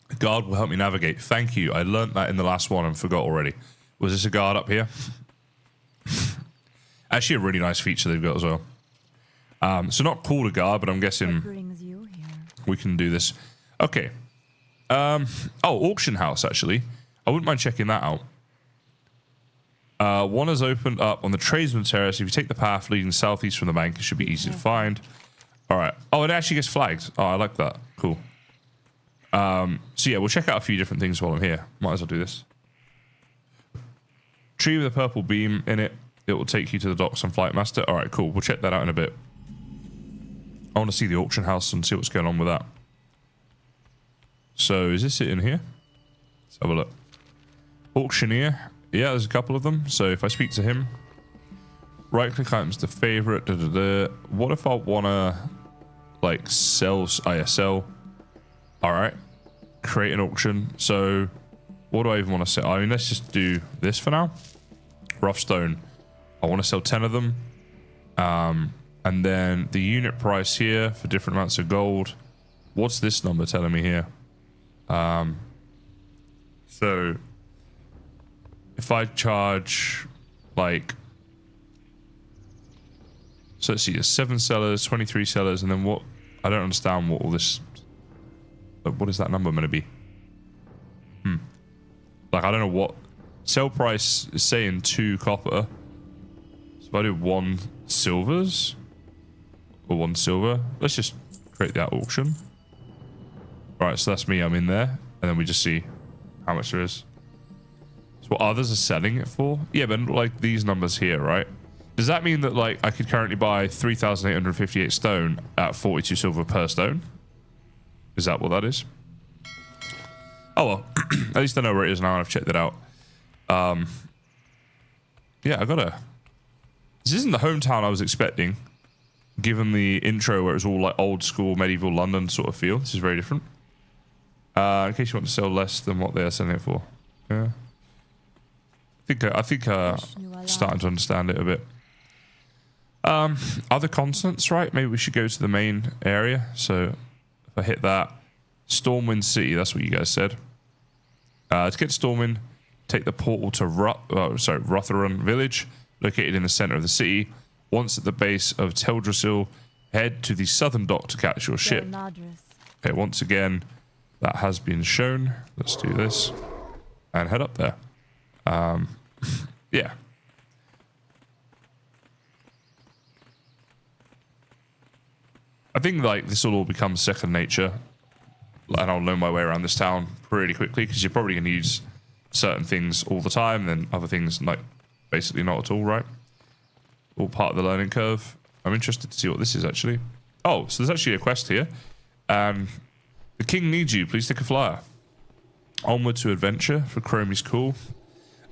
A guard will help me navigate. Thank you. I learnt that in the last one and forgot already. Was this a guard up here? Actually, a really nice feature they've got as well. So not called a guard, but I'm guessing we can do this. Okay. Oh, auction house, actually. I wouldn't mind checking that out. One has opened up on the tradesman terrace. If you take the path leading southeast from the bank, it should be easy to find. All right. Oh, it actually gets flagged. Oh, I like that. Cool. So yeah, we'll check out a few different things while I'm here. Might as well do this. Tree with a purple beam in it. It will take you to the docks on Flight Master. All right, cool. We'll check that out in a bit. I want to see the auction house and see what's going on with that. So is this it in here? Let's have a look. Auctioneer. Yeah, there's a couple of them. So if I speak to him, right click items to favorite. What if I want to like sell ISL? All right. Create an auction. So what do I even want to sell? I mean, let's just do this for now. Rough stone. I want to sell 10 of them. And then the unit price here for different amounts of gold. What's this number telling me here? So if I charge like, so let's see, there's 7 sellers, 23 sellers, and then what? I don't understand what all this, what is that number going to be? Like, I don't know what, sell price is saying 2 copper. So if I do 1 silvers, or 1 silver, let's just create that auction. Right, so that's me, I'm in there, and then we just see how much there is. So what others are selling it for? Yeah, but like these numbers here, right? Does that mean that like I could currently buy 3,858 stone at 42 silver per stone? Is that what that is? Oh well, at least I know where it is now and I've checked it out. Yeah, I gotta... This isn't the hometown I was expecting, given the intro where it was all like old school medieval London sort of feel. This is very different. In case you want to sell less than what they're selling it for. Yeah. I think starting to understand it a bit. Other continents, right? Maybe we should go to the main area. So if I hit that, Stormwind City, that's what you guys said. To get to Stormwind, take the portal to Rotherham Village, located in the center of the city. Once at the base of Teldrassil, head to the southern dock to catch your ship. Okay, once again, that has been shown. Let's do this and head up there. Yeah. I think like this will all become second nature, and I'll know my way around this town pretty quickly, because you're probably going to use certain things all the time, and then other things like basically not at all, right? All part of the learning curve. I'm interested to see what this is actually. Oh, so there's actually a quest here. The king needs you. Please take a flyer. Onward to adventure for Chromie's Cool.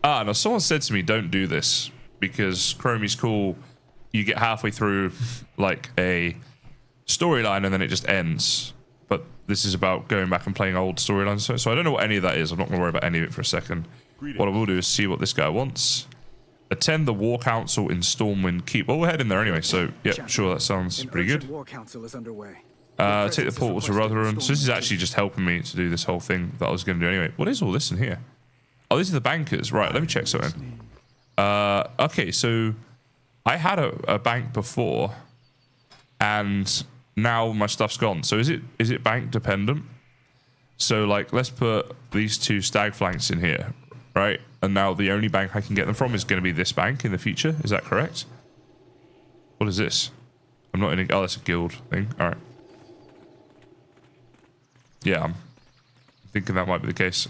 Now someone said to me, don't do this, because Chromie's Cool, you get halfway through like a storyline and then it just ends. But this is about going back and playing old storylines. So I don't know what any of that is. I'm not going to worry about any of it for a second. What I will do is see what this guy wants. Attend the War Council in Stormwind Keep. Well, we're heading there anyway, so yeah, sure, that sounds pretty good. War Council is underway. Take the portal to Rotherham. So this is actually just helping me to do this whole thing that I was going to do anyway. What is all this in here? Oh, these are the bankers. Right, let me check something. Okay, so I had a bank before, and now my stuff's gone. So is it bank dependent? So like, let's put these 2 stag flanks in here, right? And now the only bank I can get them from is going to be this bank in the future. Is that correct? What is this? I'm not in a... Oh, that's a guild thing. All right. Yeah, I'm thinking that might be the case.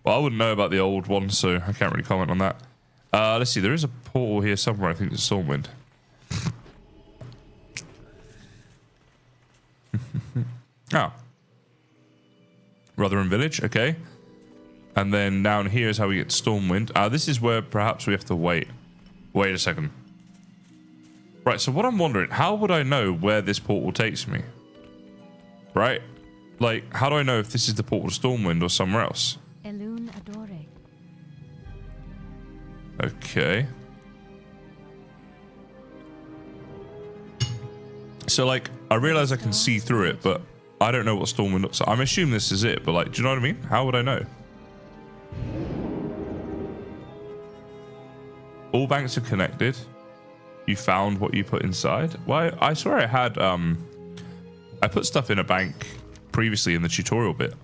Well, I wouldn't know about the old one, so I can't really comment on that. Let's see. There is a portal here somewhere. I think it's Stormwind. Oh. Rotherham Village. Okay. And then down here is how we get Stormwind. This is where perhaps we have to wait. Wait a second. Right, so what I'm wondering, how would I know where this portal takes me? Right? Like, how do I know if this is the portal to Stormwind or somewhere else? Elune Adore. Okay. So, like, I realize I can see through it, but I don't know what Stormwind looks like. I'm assuming this is it, but, like, do you know what I mean? How would I know? All banks are connected. You found what you put inside. Why? I swear I had, I put stuff in a bank previously in the tutorial bit.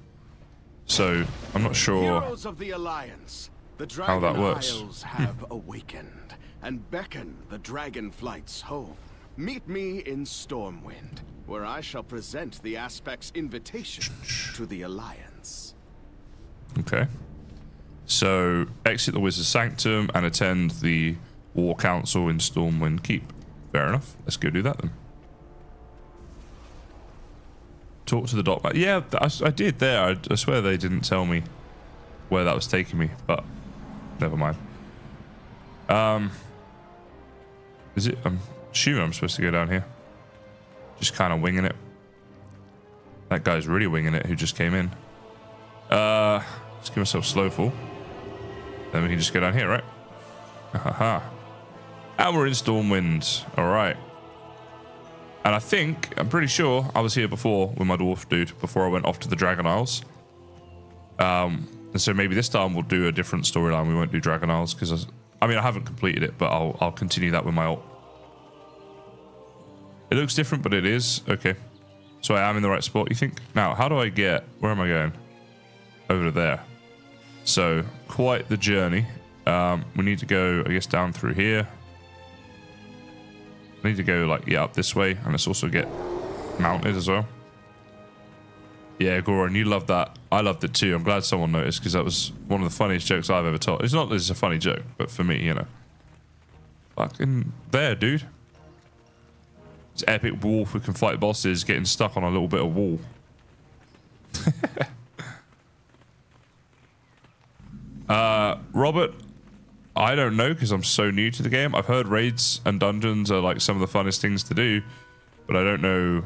So, I'm not sure Heroes of the Alliance, the how that Dragon works. Isles have awakened and beckon the dragon flights home. Meet me in Stormwind, where I shall present the Aspect's invitation to the Alliance. Okay. So, exit the Wizard's Sanctum and attend the War Council in Stormwind Keep. Fair enough. Let's go do that then. Talk to the dock. Yeah, I did there. I swear they didn't tell me where that was taking me, but never mind. Is it? I'm assuming I'm supposed to go down here. Just kind of winging it. That guy's really winging it who just came in. Let's give myself slow fall. Then we can just go down here, right? Haha. And we're in Stormwind. Alright. And I think, I'm pretty sure, I was here before with my dwarf dude before I went off to the Dragon Isles. And so maybe this time we'll do a different storyline. We won't do Dragon Isles because I mean I haven't completed it, but I'll continue that with my ult. It looks different, but it is. Okay. So I am in the right spot, you think? Now, how do I get... Where am I going? Over there. So, quite the journey. We need to go, I guess, down through here. I need to go, like, yeah, up this way. And let's also get mounted as well. Yeah, Goran, you loved that. I loved it too. I'm glad someone noticed because that was one of the funniest jokes I've ever told. It's not that it's a funny joke, but for me, you know. Fucking there, dude. This epic wolf who can fight bosses getting stuck on a little bit of wall. Robert, I don't know because I'm so new to the game. I've heard raids and dungeons are like some of the funnest things to do, but I don't know,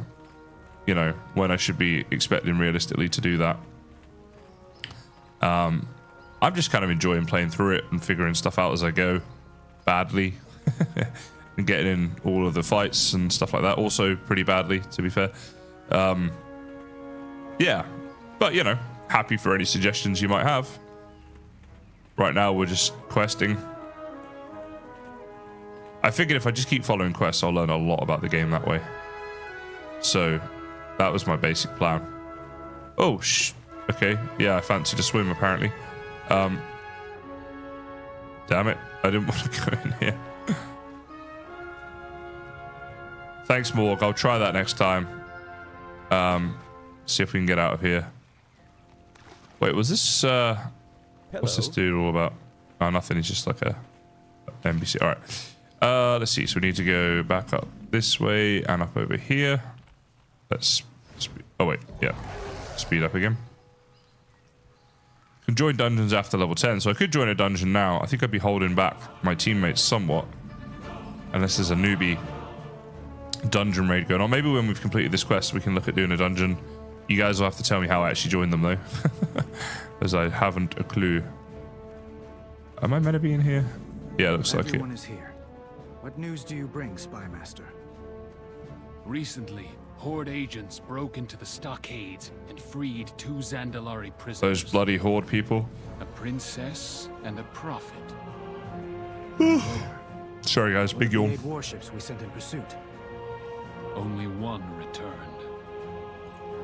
you know, when I should be expecting realistically to do that. I'm just kind of enjoying playing through it and figuring stuff out as I go, badly, and getting in all of the fights and stuff like that. Also pretty badly, to be fair. Yeah, but you know, happy for any suggestions you might have. Right now, we're just questing. I figured if I just keep following quests, I'll learn a lot about the game that way. So, that was my basic plan. Oh, okay. Yeah, I fancy to swim, apparently. Damn it. I didn't want to go in here. Thanks, Morg. I'll try that next time. See if we can get out of here. Wait, was this... What's this dude all about? Oh, nothing. He's just like a NPC. All right. Let's see. So we need to go back up this way and up over here. Let's... Oh, wait. Yeah. Speed up again. Can join dungeons after level 10. So I could join a dungeon now. I think I'd be holding back my teammates somewhat. Unless there's a newbie dungeon raid going on. Maybe when we've completed this quest, we can look at doing a dungeon. You guys will have to tell me how I actually joined them, though. As I haven't a clue. Am I meant to be in here? Yeah, looks like it. Everyone is here. What news do you bring, Spymaster? Recently, Horde agents broke into the stockades and freed 2 Zandalari prisoners. Those bloody Horde people. A princess and a prophet. Sorry, guys. Big yawn. 8 warships we sent in pursuit. Only one returned.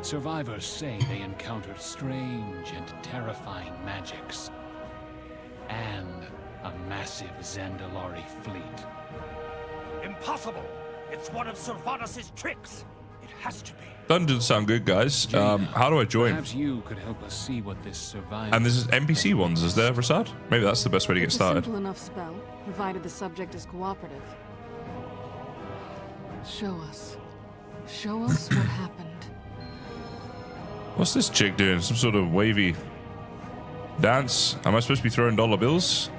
Survivors say they encountered strange and terrifying magics. And a massive Zandalari fleet. Impossible! It's one of Sylvanas' tricks. It has to be. Dungeons sound good, guys. How do I join? Perhaps you could help us see what this survivor... And this is NPC ones, is there, Rasad? Maybe that's the best way to get started. It's a simple enough spell, provided the subject is cooperative. Show us. Show us what happened. What's this chick doing? Some sort of wavy Dance. Am I supposed to be throwing dollar bills?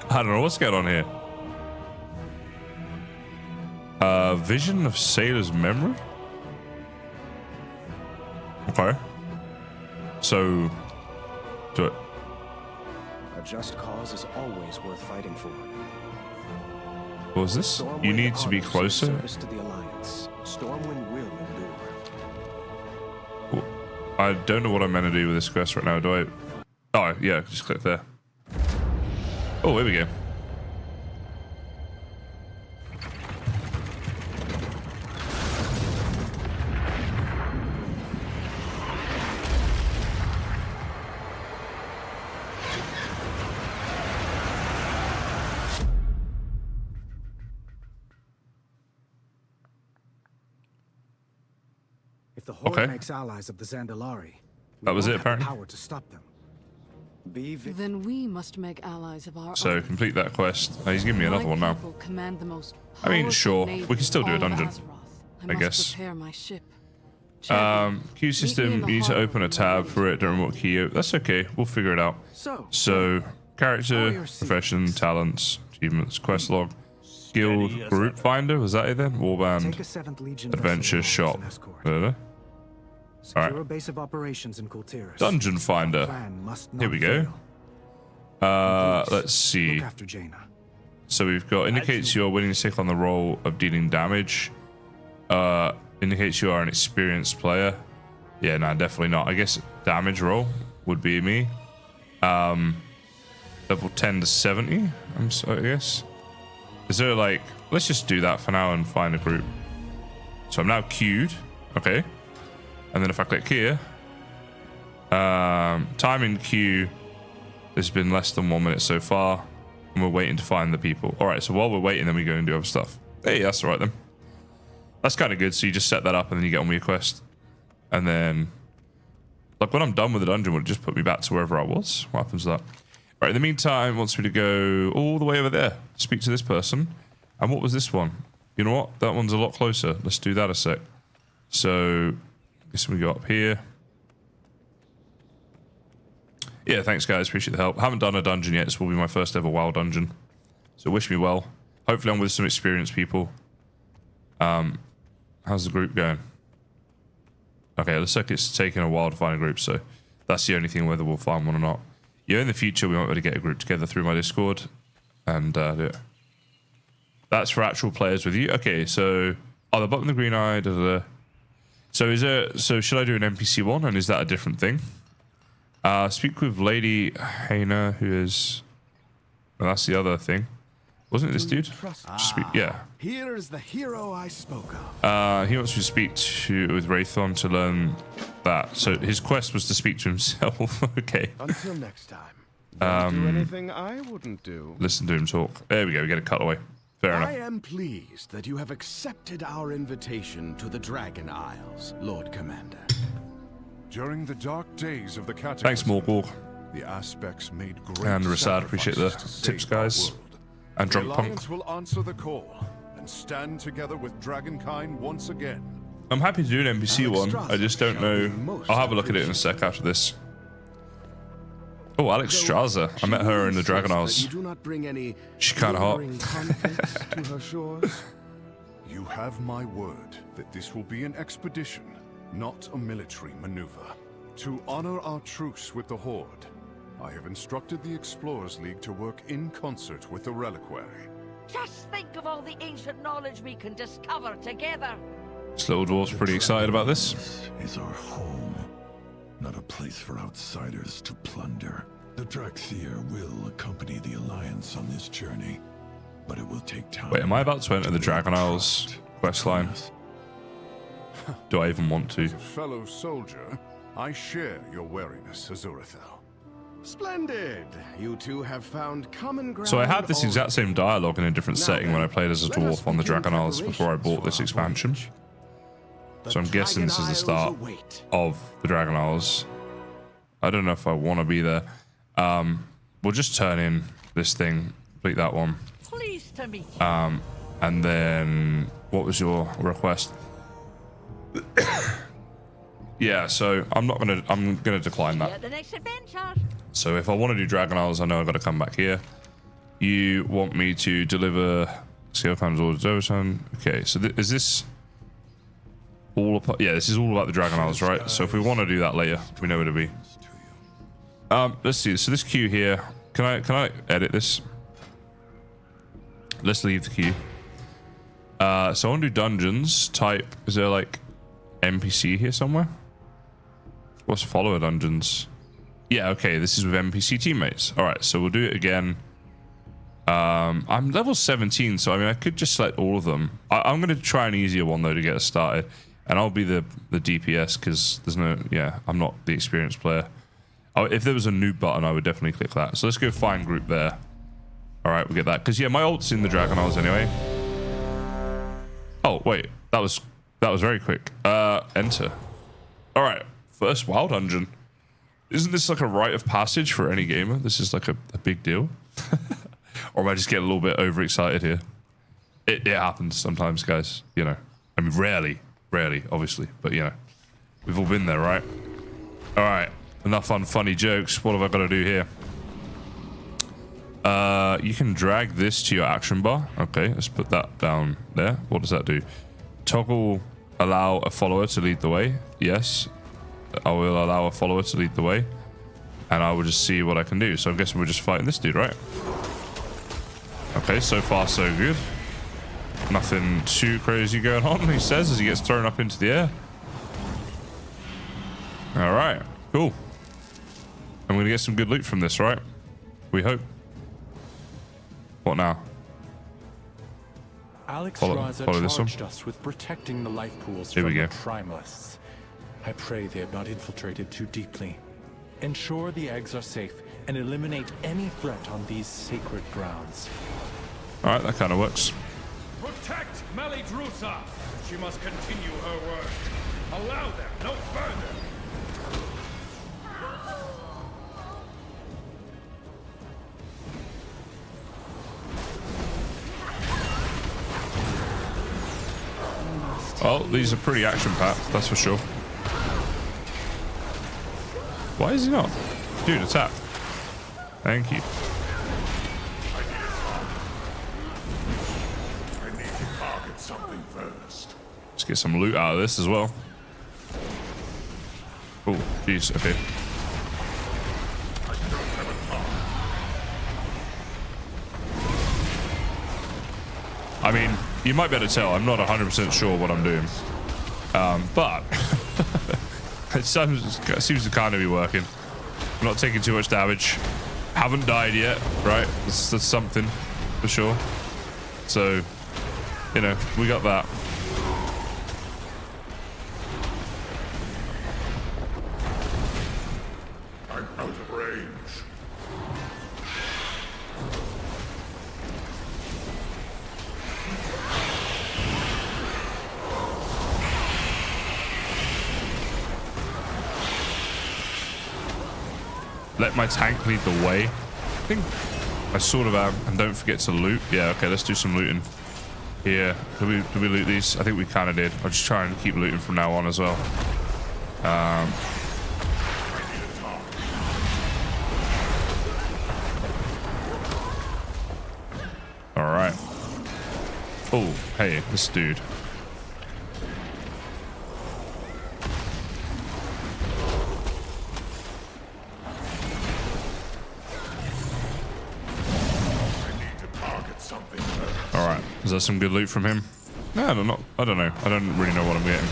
I don't know what's going on here. Vision of Sailor's memory? Okay. So, do it. A just cause is always worth fighting for. What was this? You need to be closer. Service to the Alliance. Stormwind will endure. I don't know what I'm meant to do with this quest right now. Do I? Oh, yeah, just click there. Oh, here we go. If the Horde makes allies of the Zandalari, that was it, have apparently. the power to stop them. Then we must make allies of our So own. complete that quest. Oh, he's giving me another My one now. people command the most I mean, powerful sure, navy we can still do a in all of dungeon. Azeroth. I must guess. Prepare my ship. Queue system, you need to open a tab for it. Don't remember what key. That's okay. We'll figure it out. So, character, profession, talents, achievements, quest log, guild, group finder. Was that it then? Warband, Take a 7th Legion adventure, vessel shop. as an escort. Secure Alright. a base of operations in Kultiris. Dungeon finder. Plan must not Here we go. Let's see. Look after Jaina. So we've got indicates you're willing to take on the role of dealing damage. Indicates you are an experienced player. Yeah, no, definitely not. I guess damage roll would be me. Level 10 to 70, I guess. Is there like, let's just do that for now and find a group. So I'm now queued. Okay. And then if I click here, time in queue has been less than 1 minute so far. And we're waiting to find the people. All right, so while we're waiting, then we go and do other stuff. Hey, that's all right then. That's kind of good. So you just set that up and then you get on with your quest. And then, like when I'm done with the dungeon, will it just put me back to wherever I was? What happens to that? All right, in the meantime, wants me to go all the way over there. Speak to this person. And what was this one? You know what? That one's a lot closer. Let's do that a sec. So, I guess we go up here. Yeah, thanks guys. Appreciate the help. Haven't done a dungeon yet. This will be my first ever WoW dungeon. So wish me well. Hopefully I'm with some experienced people. How's the group going? Okay, it looks like it's taking a while to find a group, so that's the only thing, whether we'll find one or not. Yeah, in the future we might be able to get a group together through my Discord and do it. That's for actual players with you. Okay, so the bottom of the green eye. So should I do an NPC one, and is that a different thing? Speak with Lady Haina, who is. Well, that's the other thing. Wasn't it this dude? Yeah. Here is the hero I spoke of. He wants to speak with Raython to learn that. So his quest was to speak to himself. Okay. Until next time. Do anything I wouldn't do. Listen to him talk. There we go. We get a cutaway. Fair enough. I am pleased that you have accepted our invitation to the Dragon Isles, Lord Commander. During the dark days of the Cataclysm, Thanks, Morgul. The Aspects made great And Rasad, appreciate the tips, guys. And Drunk the Punk. Alliance will answer the call and stand together with Dragonkind once again. I'm happy to do an NPC one. I just don't know. I'll have a look at it in a sec after this. Oh, Alex Straza. I met her in the Dragon Isles. She's kind of hot. To her shores. You have my word that this will be an expedition, not a military maneuver. To honor our truce with the Horde, I have instructed the Explorers League to work in concert with the Reliquary. Just think of all the ancient knowledge we can discover together. This little dwarf's pretty excited about this. This is our home, not a place for outsiders to plunder. The Draxier will accompany the Alliance on this journey, but it will take time. Wait, am I about to enter the Dragon Isles questline? Do I even want to? As a fellow soldier, I share your wariness, Azurathel. Splendid! You two have found common ground. So I had this exact same dialogue in a different setting when I played as a dwarf on the Dragon Isles before I bought this expansion. So I'm guessing this is the start of the Dragon Isles. I don't know if I want to be there. We'll just turn in this thing, complete that one. Pleased to meet you. And then what was your request? Yeah, so I'm gonna decline that. The next adventure. So if I want to do Dragon Isles, I know I've got to come back here. You want me to deliver scale times orders overtime? Okay, so is this all about? Yeah, this is all about the Dragon Isles, right? So if we want to do that later, we know where to be. Let's see. So this queue here, can I edit this? Let's leave the queue. So I want to do dungeons. Type. Is there like NPC here somewhere? What's follower dungeons? Yeah, okay, this is with NPC teammates. All right, so we'll do it again. I'm level 17, so I mean, I could just select all of them. I'm going to try an easier one, though, to get us started. And I'll be the DPS, because there's no... Yeah, I'm not the experienced player. If there was a noob button, I would definitely click that. So let's go find group there. All right, we'll get that. Because, yeah, my ult's in the Dragon Isles anyway. Oh, wait. That was very quick. Enter. All right. First WoW dungeon. Isn't this like a rite of passage for any gamer? This is like a big deal. Or am I just getting a little bit overexcited here? It happens sometimes, guys. You know. I mean, rarely, obviously. But, you know. We've all been there, right? All right. Enough on funny jokes. What have I got to do here? You can drag this to your action bar. Okay, let's put that down there. What does that do? Toggle allow a follower to lead the way. Yes. I will allow a follower to lead the way. And I will just see what I can do. So I'm guessing we're just fighting this dude, right? Okay, so far so good. Nothing too crazy going on, he says, as he gets thrown up into the air. Alright, cool. I'm going to get some good loot from this, right? We hope. What now? Alex follow this one. charged us with protecting the life pools Here from we the go. primalists. I pray they have not infiltrated too deeply. Ensure the eggs are safe and eliminate any threat on these sacred grounds. Alright, that kind of works. Protect Melidrusa. She must continue her work. Allow them no further. Well, these are pretty action-packed, that's for sure. Why is he not? Dude, attack. Thank you. I need to target something first. Let's get some loot out of this as well. Oh, jeez, okay. I mean, you might be able to tell, I'm not 100% sure what I'm doing. But it seems to kind of be working. I'm not taking too much damage. Haven't died yet, right? That's something for sure. So, you know, we got that. I'm out of range. Let my tank lead the way. I think I sort of am. And don't forget to loot. Yeah, okay, let's do some looting. Here. Did we loot these? I think we kind of did. I'll just try and keep looting from now on as well. Alright. Oh, hey, this dude. Alright, is that some good loot from him? No, I don't know. I don't really know what I'm getting.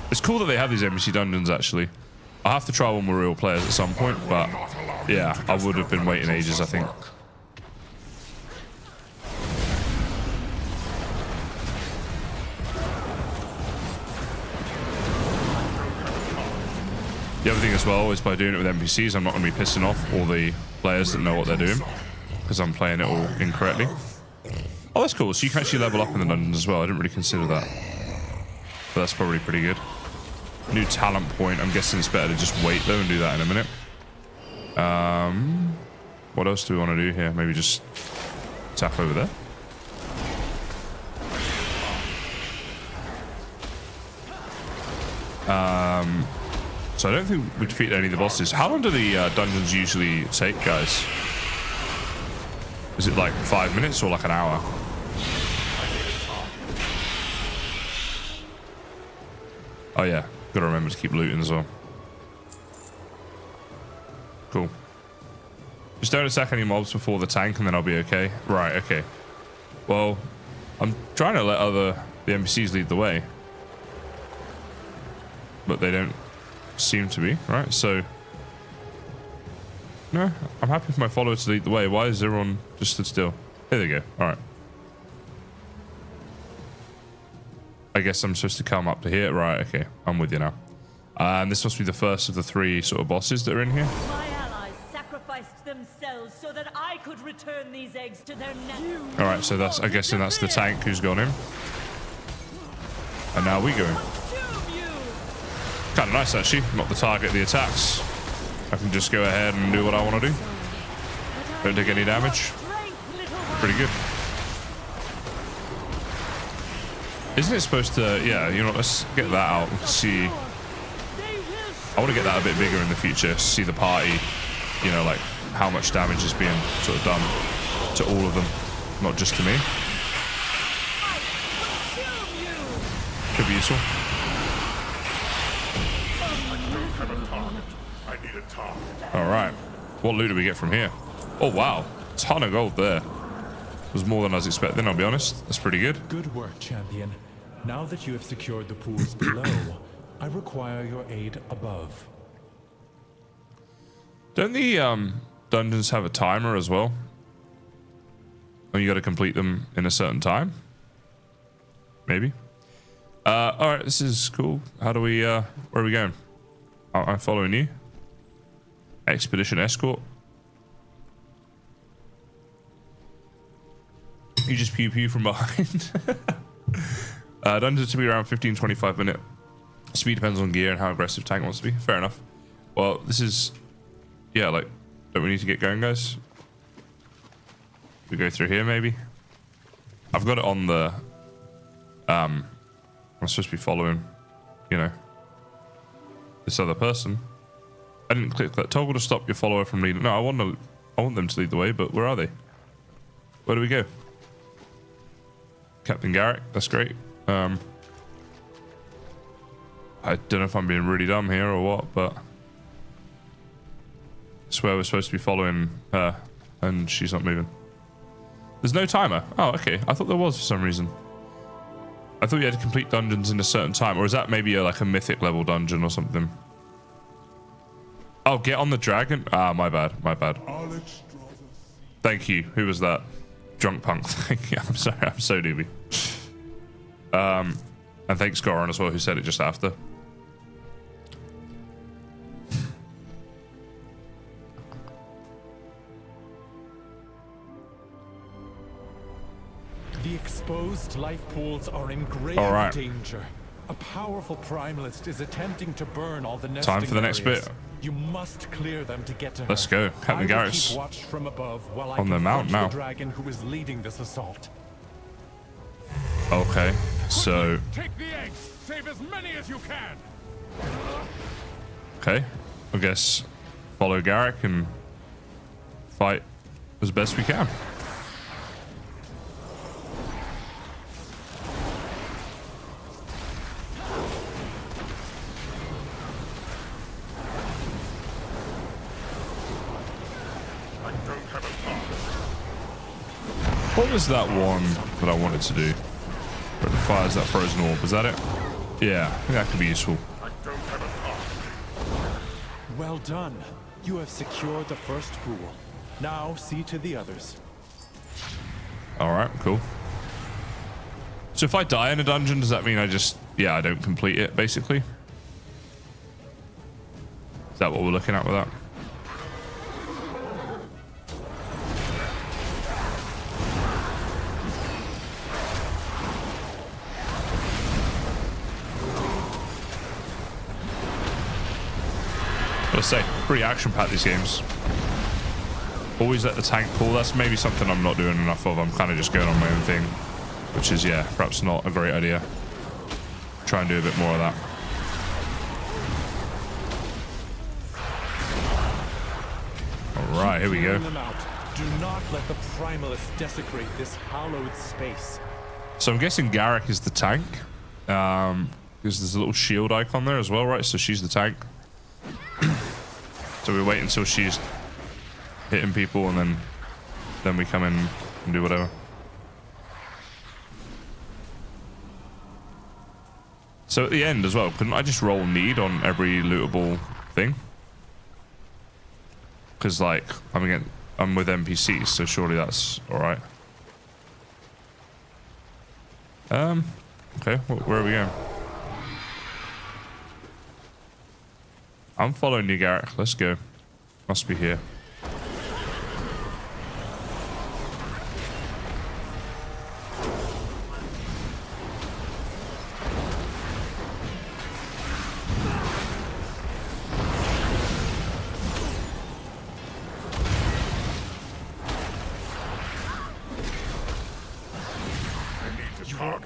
It's cool that they have these NPC dungeons, actually. I'll have to try one with real players at some point, but yeah, I would have been waiting ages, I think. The other thing as well is by doing it with NPCs, I'm not going to be pissing off all the players that know what they're doing, because I'm playing it all incorrectly. Oh, that's cool. So you can actually level up in the dungeons as well. I didn't really consider that. But that's probably pretty good. New talent point. I'm guessing it's better to just wait though and do that in a minute. What else do we want to do here? Maybe just tap over there. So I don't think we defeated any of the bosses. How long do the dungeons usually take, guys? Is it like 5 minutes or like an hour? Oh yeah, gotta remember to keep looting as well. Cool. Just don't attack any mobs before the tank and then I'll be okay. Right, okay. Well, I'm trying to let the NPCs lead the way. But they don't seem to be, right? So, no, I'm happy for my followers to lead the way. Why is everyone just stood still? There they go. All right. I guess I'm supposed to come up to here. Right, okay. I'm with you now. And this must be the first of the 3 sort of bosses that are in here. My allies sacrificed themselves so that I could return these eggs to their nest. All right, so that's, I'm guessing that's the tank who's gone in. And now we go in. Kind of nice, actually. Not the target of the attacks. I can just go ahead and do what I want to do. Don't take any damage. Pretty good. Isn't it supposed to... Yeah, you know, let's get that out and see... I want to get that a bit bigger in the future. See the party, you know, like how much damage is being sort of done to all of them, not just to me. Could be useful. All right. What loot do we get from here? Oh, wow. Ton of gold there. It was more than I was expecting, I'll be honest. That's pretty good. Good work, champion. Now that you have secured the pools below, I require your aid above. Don't the dungeons have a timer as well? Or you got to complete them in a certain time? Maybe. All right, this is cool. How do we, where are we going? I'm following you. Expedition escort. You just pew pew from behind. Dungeons to be around 15-25 minute. Speed depends on gear and how aggressive tank wants to be. Fair enough. Well, this is... Yeah, like... Don't we need to get going, guys? We go through here, maybe? I've got it on the... I'm supposed to be following, you know, this other person. I didn't click that. Toggle to stop your follower from leading. No, I want them to lead the way, but where are they? Where do we go? Captain Garrick, that's great. I don't know if I'm being really dumb here or what, but I swear we're supposed to be following her and she's not moving. There's no timer. Oh, okay. I thought there was for some reason. I thought you had to complete dungeons in a certain time, or is that maybe like a mythic level dungeon or something? Oh, get on the dragon? Ah, my bad, my bad. Thank you. Who was that? Drunk punk. Thank you. I'm sorry, I'm so newbie. And thanks Goran as well, who said it just after. The exposed life pools are in grave danger. A powerful primalist is attempting to burn all the nesting Time for the next areas. bit. You must clear them to get to her. Let's go. Captain Garrett's keep watch from above while on the mount now. The dragon who is leading this assault. Okay, so Take the eggs. Save as many as you can. okay, I guess follow Garrick and fight as best we can. What was that one that I wanted to do? Where it fires that frozen orb, was that it? Yeah, I think that could be useful. Well done. You have secured the first pool. Now see to the others. Alright, cool. So if I die in a dungeon, does that mean I just, yeah, I don't complete it, basically? Is that what we're looking at with that? Gotta say, pretty action-packed these games. Always let the tank pull. That's maybe something I'm not doing enough of. I'm kind of just going on my own thing, which is, yeah, perhaps not a great idea. Try and do a bit more of that. right, here we go. Them out. Do not let the primalists desecrate this hallowed space. So I'm guessing Garrick is the tank. Because there's a little shield icon there as well, right? So she's the tank. So we wait until she's hitting people, and then we come in and do whatever. So at the end as well, couldn't I just roll need on every lootable thing? Because like I'm with NPCs, so surely that's all right. Okay, where are we going? I'm following you, Garrett. Let's go. Must be here.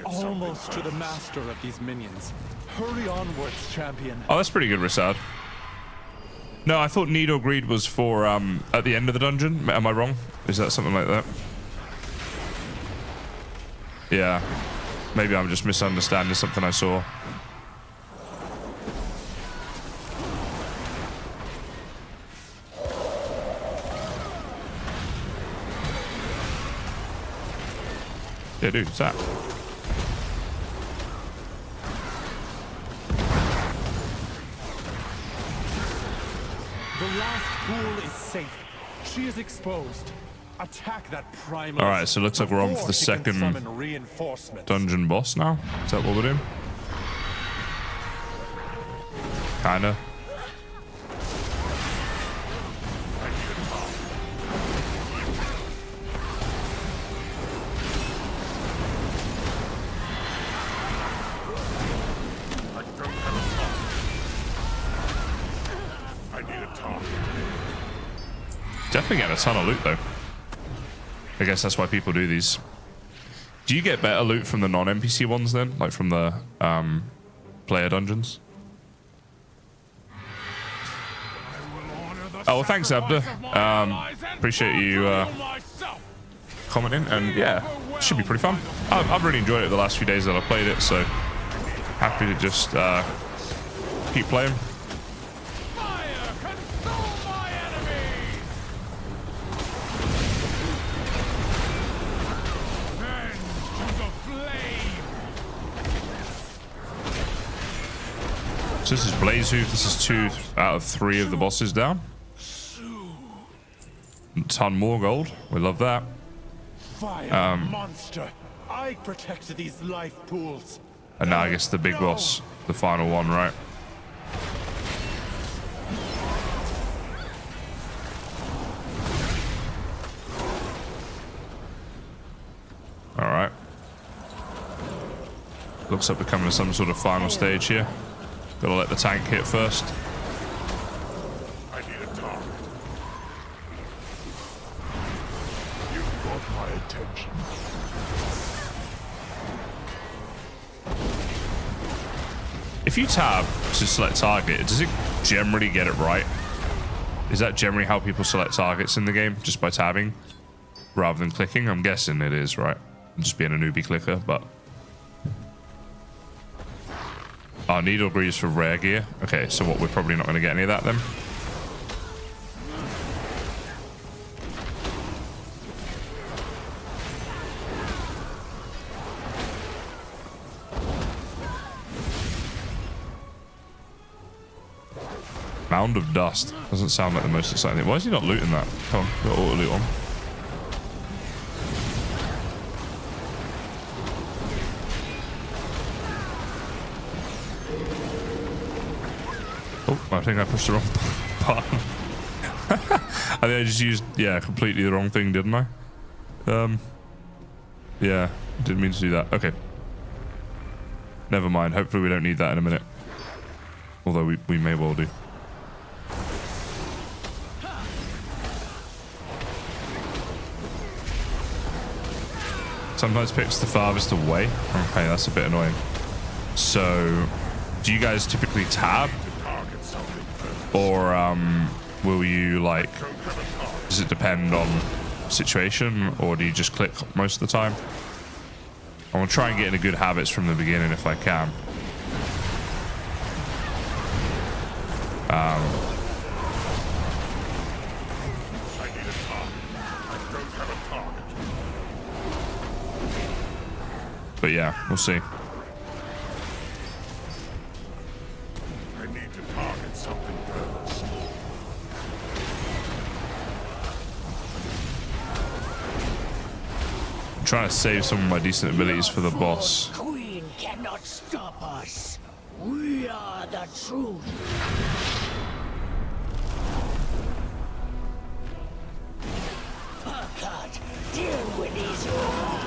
Almost to the master of these minions. Hurry onwards, champion. Oh, that's pretty good, Rasad. No, I thought Need or Greed was for at the end of the dungeon. Am I wrong? Is that something like that? Yeah. Maybe I'm just misunderstanding something I saw. Yeah, dude, what's that? The last pool is safe. She is exposed. Attack that primal. All right, so it looks like we're on for the second dungeon boss now. Is that what we're doing? Kinda. Definitely getting a ton of loot though. I guess that's why people do these. Do you get better loot from the non-NPC ones then? Like from the player dungeons? Oh, well, thanks, Abda. Appreciate you commenting. And yeah, should be pretty fun. I've really enjoyed it the last few days that I've played it, so happy to just keep playing. So this is Blaze Hoof. This is 2 out of 3 of the bosses down. A ton more gold. We love that. Fire monster. I protect these life pools. And now I guess the big boss, the final one, right? All right. Looks like we're coming to some sort of final stage here. Gotta let the tank hit first. I need a target. You've got my attention. If you tab to select target, does it generally get it right? Is that generally how people select targets in the game? Just by tabbing rather than clicking? I'm guessing it is, right? I'm just being a newbie clicker, but... Oh, Needle Greaves for rare gear. Okay, so what, we're probably not going to get any of that then. Mound of Dust. Doesn't sound like the most exciting thing. Why is he not looting that? Come on, got auto loot on. Oh, I think I pushed the wrong button. I think I just used, yeah, completely the wrong thing, didn't I? Yeah, didn't mean to do that. Okay. Never mind. Hopefully we don't need that in a minute. Although we may well do. Sometimes picks the farthest away. Okay, that's a bit annoying. So, do you guys typically tab? Or will you like does it depend on situation, or do you just click most of the time? I want to try and get into good habits from the beginning if I can. I need a target. I don't have a target. But yeah, we'll see. I need to target something first. I'm trying to save some of my decent abilities for the boss. Queen cannot stop us. We are the truth. God, deal with these one.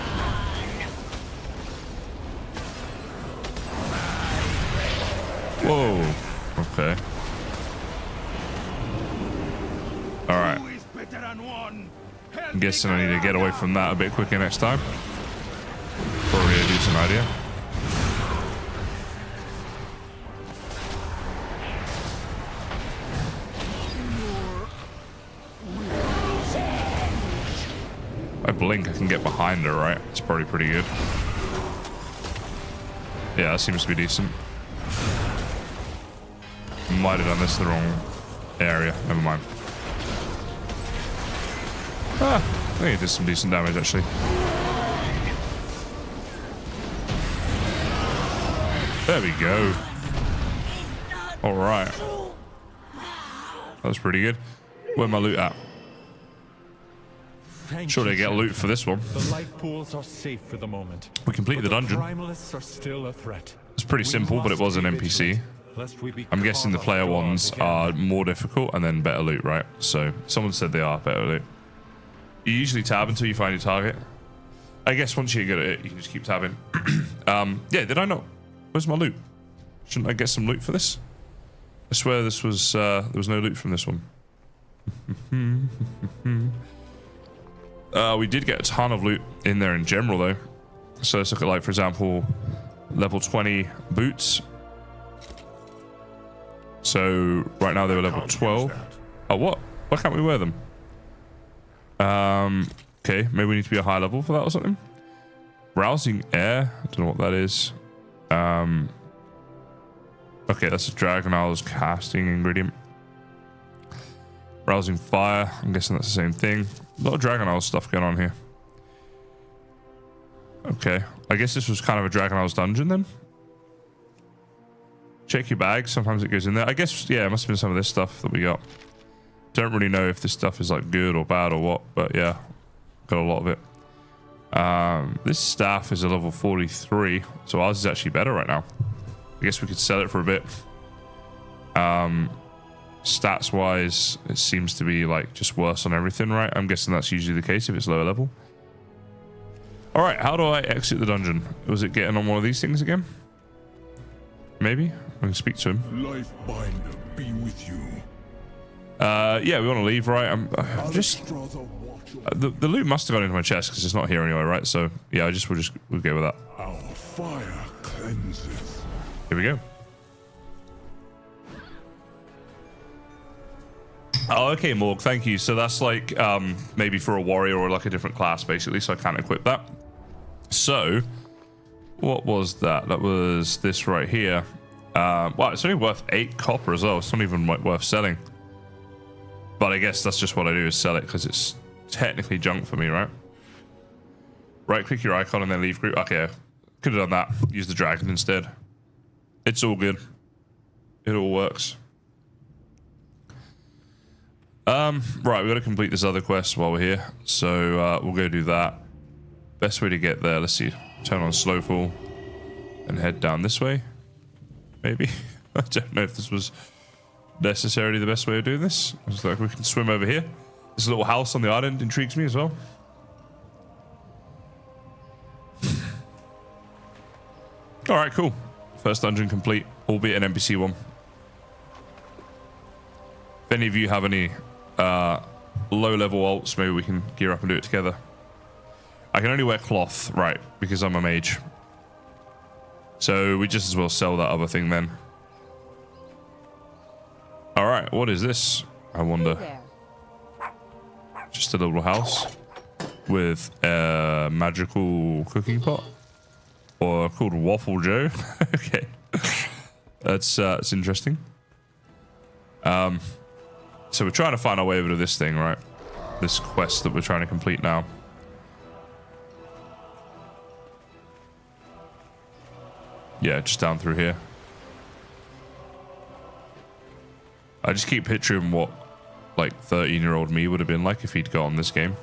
Whoa. Okay. All right. I'm guessing I need to get away from that a bit quicker next time. Probably a decent idea. I blink, I can get behind her, right? It's probably pretty good. Yeah, that seems to be decent. Might have done this in the wrong area. Never mind. Ah, I think it did some decent damage, actually. There we go. Alright. That was pretty good. Where's my loot at? Sure they get loot for this one. The life pools are safe for the moment. We completed the dungeon. Primalists are still a threat. It's pretty simple, but it was an NPC. I'm guessing the player ones are more difficult and then better loot, right? So someone said they are better loot. You usually tab until you find your target. I guess once you're good at it, you can just keep tabbing. Yeah, did I not? Where's my loot? Shouldn't I get some loot for this? I swear this was there was no loot from this one. We did get a ton of loot in there in general though. So let's look at, like, for example, level 20 boots. So right now they were level 12. Oh, what? Why can't we wear them? Okay, maybe we need to be a high level for that or something. Rousing air. I don't know what that is. Okay, that's a Dragon Isle's casting ingredient. Rousing fire. I'm guessing that's the same thing. A lot of Dragon Isle stuff going on here. Okay, I guess this was kind of a Dragon Isle's dungeon then. Check your bag. Sometimes it goes in there. I guess, yeah, it must have been some of this stuff that we got. Don't really know if this stuff is like good or bad or what, but yeah, got a lot of it. This staff is a level 43, so ours is actually better right now. I guess we could sell it for a bit. Stats wise, it seems to be like just worse on everything, right? I'm guessing that's usually the case if it's lower level. All right, how do I exit the dungeon? Was it getting on one of these things again? Maybe I can speak to him. Lifebinder be with you. Yeah, we want to leave, right? I'm just the loot must have gone into my chest because it's not here anyway, right? So yeah, we'll go with that. Our fire cleanses. Here we go. Oh, okay, Morg, thank you. So that's like maybe for a warrior or like a different class, basically. So I can't equip that. So what was that? That was this right here. Wow, it's only worth 8 copper as well. It's not even worth selling. But I guess that's just what I do, is sell it because it's technically junk for me, right? Right click your icon and then leave group. Okay, could have done that. Use the dragon instead. It's all good. It all works. Right, we've got to complete this other quest while we're here. So we'll go do that. Best way to get there, let's see. Turn on Slowfall and head down this way. Maybe. I don't know if this was necessarily the best way of doing this. Looks like we can swim over here. This little house on the island intrigues me as well. Alright, cool. First dungeon complete, albeit an NPC one. If any of you have any low-level alts, maybe we can gear up and do it together. I can only wear cloth, right, because I'm a mage. So we just as well sell that other thing then. Alright, what is this? I wonder. Just a little house with a magical cooking pot, or called Waffle Joe. Okay, that's interesting. So we're trying to find our way over to this thing, right? This quest that we're trying to complete now. Yeah, just down through here. I just keep picturing what like 13-year-old me would have been like if he'd got on this game.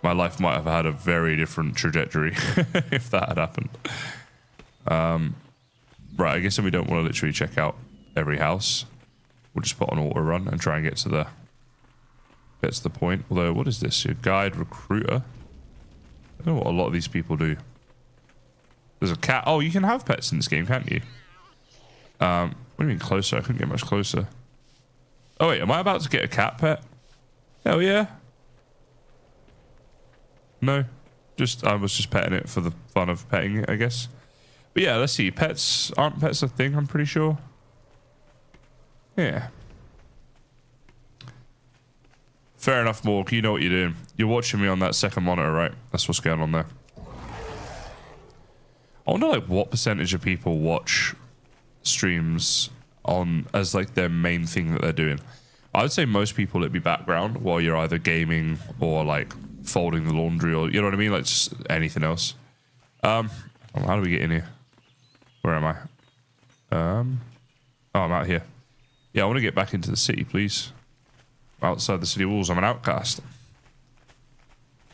My life might have had a very different trajectory if that had happened. Right, I guess then we don't want to literally check out every house. We'll just put on auto run and try and get to the point. Although, what is this? Your guide recruiter? I don't know what a lot of these people do. There's a cat. Oh, you can have pets in this game, can't you? What do you mean closer? I couldn't get much closer. Oh wait, am I about to get a cat pet? Hell yeah. No, I was just petting it for the fun of petting it, I guess. But yeah, let's see. Pets aren't pets a thing, I'm pretty sure. Yeah. Fair enough, Morg. You know what you're doing. You're watching me on that second monitor, right? That's what's going on there. I wonder like what percentage of people watch streams on as like their main thing that they're doing. I would say most people it'd be background while you're either gaming or like folding the laundry, or you know what I mean, like just anything else. How do we get in here? Where am I? Oh, I'm out here. Yeah, I want to get back into the city, please. Outside the city walls, I'm an outcast.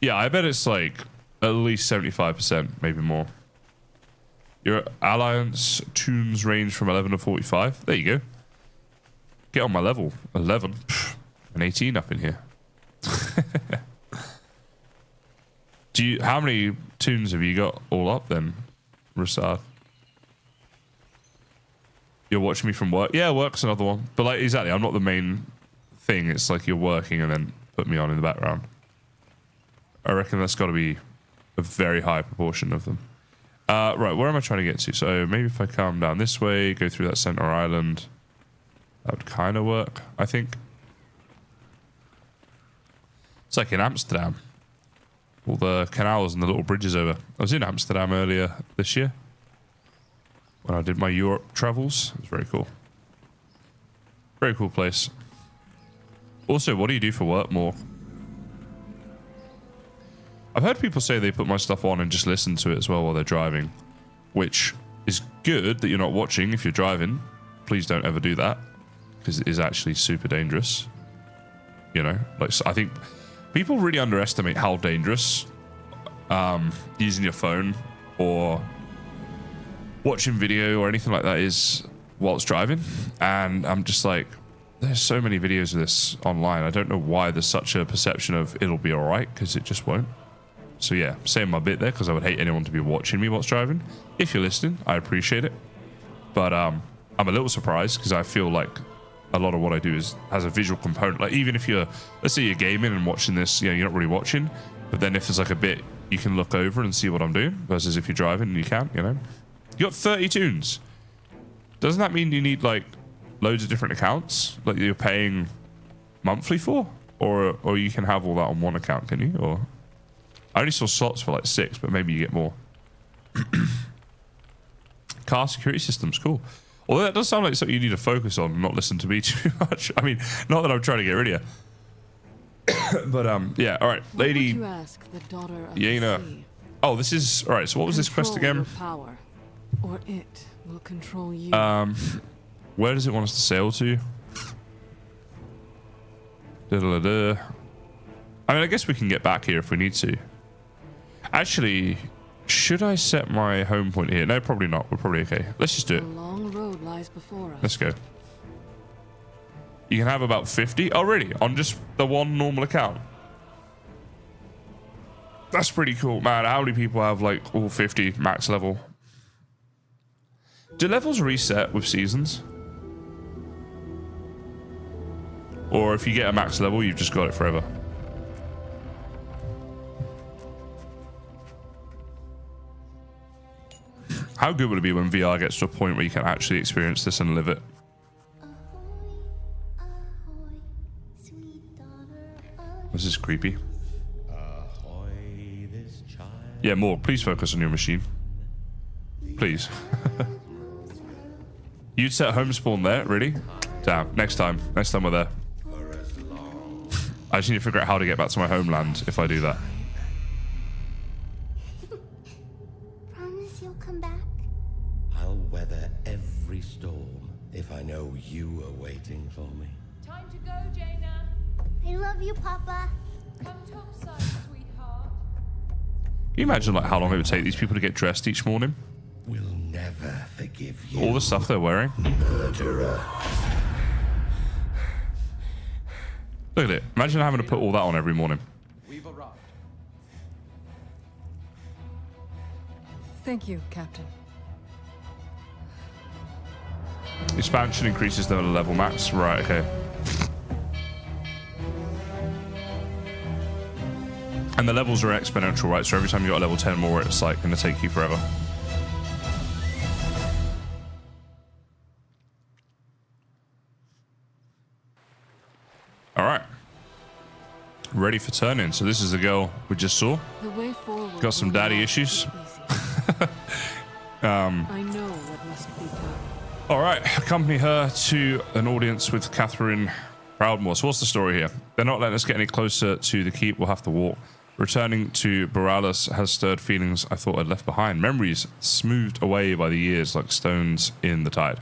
Yeah, I bet it's like at least 75%, maybe more. Your alliance tunes range from 11 to 45. There you go. Get on my level. 11. Pff, an 18 up in here. How many tunes have you got all up then, Rasad? You're watching me from work? Yeah, work's another one. But like, exactly, I'm not the main thing. It's like you're working and then put me on in the background. I reckon that's got to be a very high proportion of them. Right, where am I trying to get to? So maybe if I come down this way, go through that center island, that would kind of work, I think. It's like in Amsterdam. All the canals and the little bridges over. I was in Amsterdam earlier this year when I did my Europe travels. It was very cool. Very cool place. Also, what do you do for work, more? I've heard people say they put my stuff on and just listen to it as well while they're driving, which is good that you're not watching if you're driving. Please don't ever do that, because it is actually super dangerous. You know, like, I think people really underestimate how dangerous using your phone or watching video or anything like that is whilst driving. And I'm just like, there's so many videos of this online. I don't know why there's such a perception of it'll be all right, because it just won't. So yeah, saying my bit there, because I would hate anyone to be watching me whilst driving. If you're listening, I appreciate it. But I'm a little surprised, because I feel like a lot of what I do has a visual component. Like, even if you're, let's say you're gaming and watching this, you know, you're not really watching, but then if there's like a bit, you can look over and see what I'm doing, versus if you're driving and you can't, you know. You got 30 tunes. Doesn't that mean you need like loads of different accounts, like you're paying monthly for, or you can have all that on one account, can you? Or I only saw slots for like 6, but maybe you get more. Car security systems, cool. Although that does sound like something you need to focus on and not listen to me too much. I mean, not that I'm trying to get rid of you. But yeah, all right, lady. What would you ask the daughter of Yena. the sea? Oh, this is all right. So what was this quest Control again? your power, or it will control you. Where does it want us to sail to? Da-da-da-da. I mean, I guess we can get back here if we need to. Actually, should I set my home point here? No, probably not. We're probably okay. Let's just do A it. long road lies before us. Let's go. You can have about 50. Oh, really? On just the one normal account? That's pretty cool, man. How many people have like all 50 max level? Do levels reset with seasons? Or if you get a max level, you've just got it forever? How good would it be when VR gets to a point where you can actually experience this and live it? This is creepy. Yeah, more. Please focus on your machine. Please. You'd set home spawn there, really? Damn. Next time. Next time we're there. I just need to figure out how to get back to my homeland if I do that. Promise you'll come back? I'll weather every storm if I know you are waiting for me. Time to go, Jaina. I love you, Papa. Come topside, sweetheart. Can you imagine like how long it would take these people to get dressed each morning? We'll never forgive you. All the stuff they're wearing. Murderer. Look at it. Imagine having to put all that on every morning. We've arrived. Thank you, Captain. Expansion increases the level max. Right, okay. And the levels are exponential, right? So every time you got a level 10 more, it's like going to take you forever. All right. Ready for turn-in. So this is the girl we just saw. The way forward. Got some daddy issues. I know what must be done. All right. Accompany her to an audience with Catherine Proudmoore. So what's the story here? They're not letting us get any closer to the keep. We'll have to walk. Returning to Borealis has stirred feelings I thought I'd left behind. Memories smoothed away by the years like stones in the tide.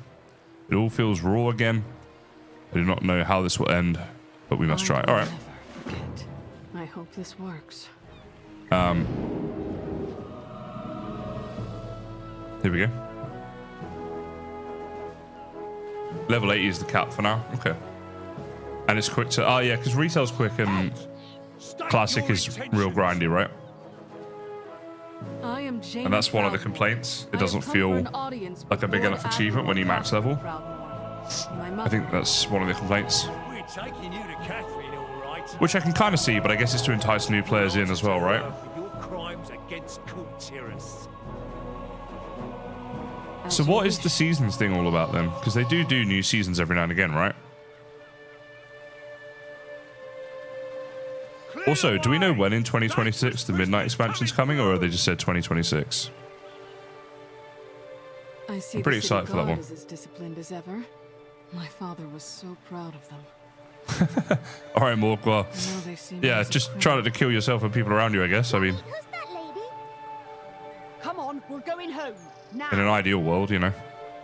It all feels raw again. I do not know how this will end, but we must try. All right. I hope this works. Here we go. Level 80 is the cap for now. Okay. And it's quick to... Oh, yeah, because retail's quick and classic is real grindy, right? I am Jaina And that's one of the complaints. It doesn't feel like a big enough achievement when you max level. I think that's one of the complaints. We're taking you to Catherine, all right? Which I can kind of see, but I guess it's to entice new players in as well, right? Your crimes against Kultiras. So what is the seasons thing all about then? Because they do new seasons every now and again, right? Also, do we know when in 2026 the Midnight expansion's coming, or have they just said 2026? I see I'm pretty the city excited for that guard one. is as disciplined as ever. My father was so proud of them. All right, Morg, well, I know they see me yeah, as a just criminal. try not to kill yourself and people around you, I guess. I mean, Come on, we're going home. Now. in an ideal world, you know.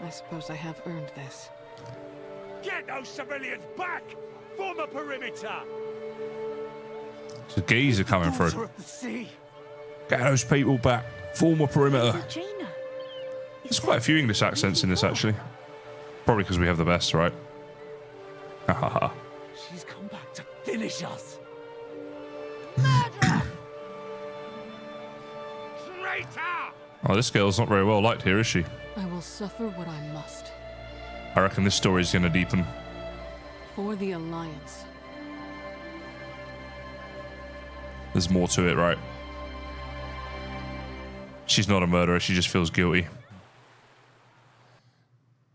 I suppose I have earned this. Get those civilians back! Form a perimeter! So geese are coming through. Daughter of the sea. Get those people back. Form a perimeter. Jaina. There's quite a few English accents in this, actually. Probably because we have the best, right? Ha ha ha. She's come back to finish us. Murderer! Traitor! Oh, this girl's not very well liked here, is she? I will suffer what I must. I reckon this story's going to deepen. For the Alliance. There's more to it, right? She's not a murderer. She just feels guilty.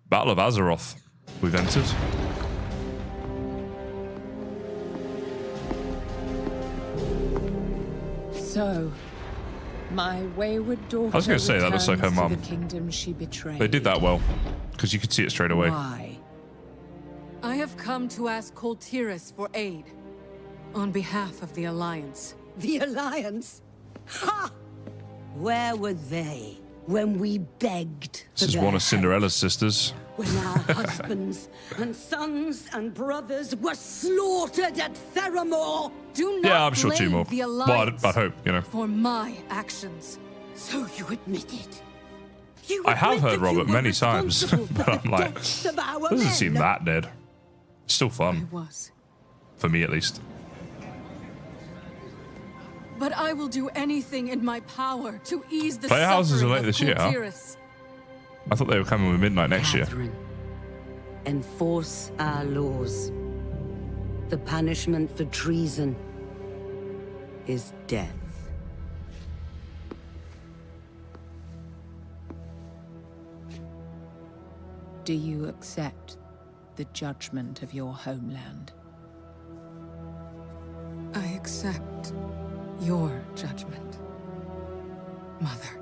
Battle of Azeroth. We've entered. So, my wayward daughter. I was going to say, that looks like her returns to mum. the kingdom she betrayed. They did that well, because you could see it straight away. Why? I have come to ask Kultiras for aid. On behalf of the Alliance. The Alliance? Ha! Where were they when we begged? This is one of Cinderella's sisters. When our husbands and sons and brothers were slaughtered at Theramore? Do not Yeah, I'm sure two blame more. the Well, Alliance I'd hope, you know. for my actions. So you admit it? I have heard Robert many times, but I'm like, Deaths of our doesn't men? seem that dead. It's still fun. I was. For me, at least. But I will do anything in my power to ease the Player houses are suffering late of this year, huh? Kultiras. I thought they were coming with Midnight next year. Catherine, enforce our laws. The punishment for treason is death. Do you accept the judgment of your homeland? I accept accept your judgment, Mother.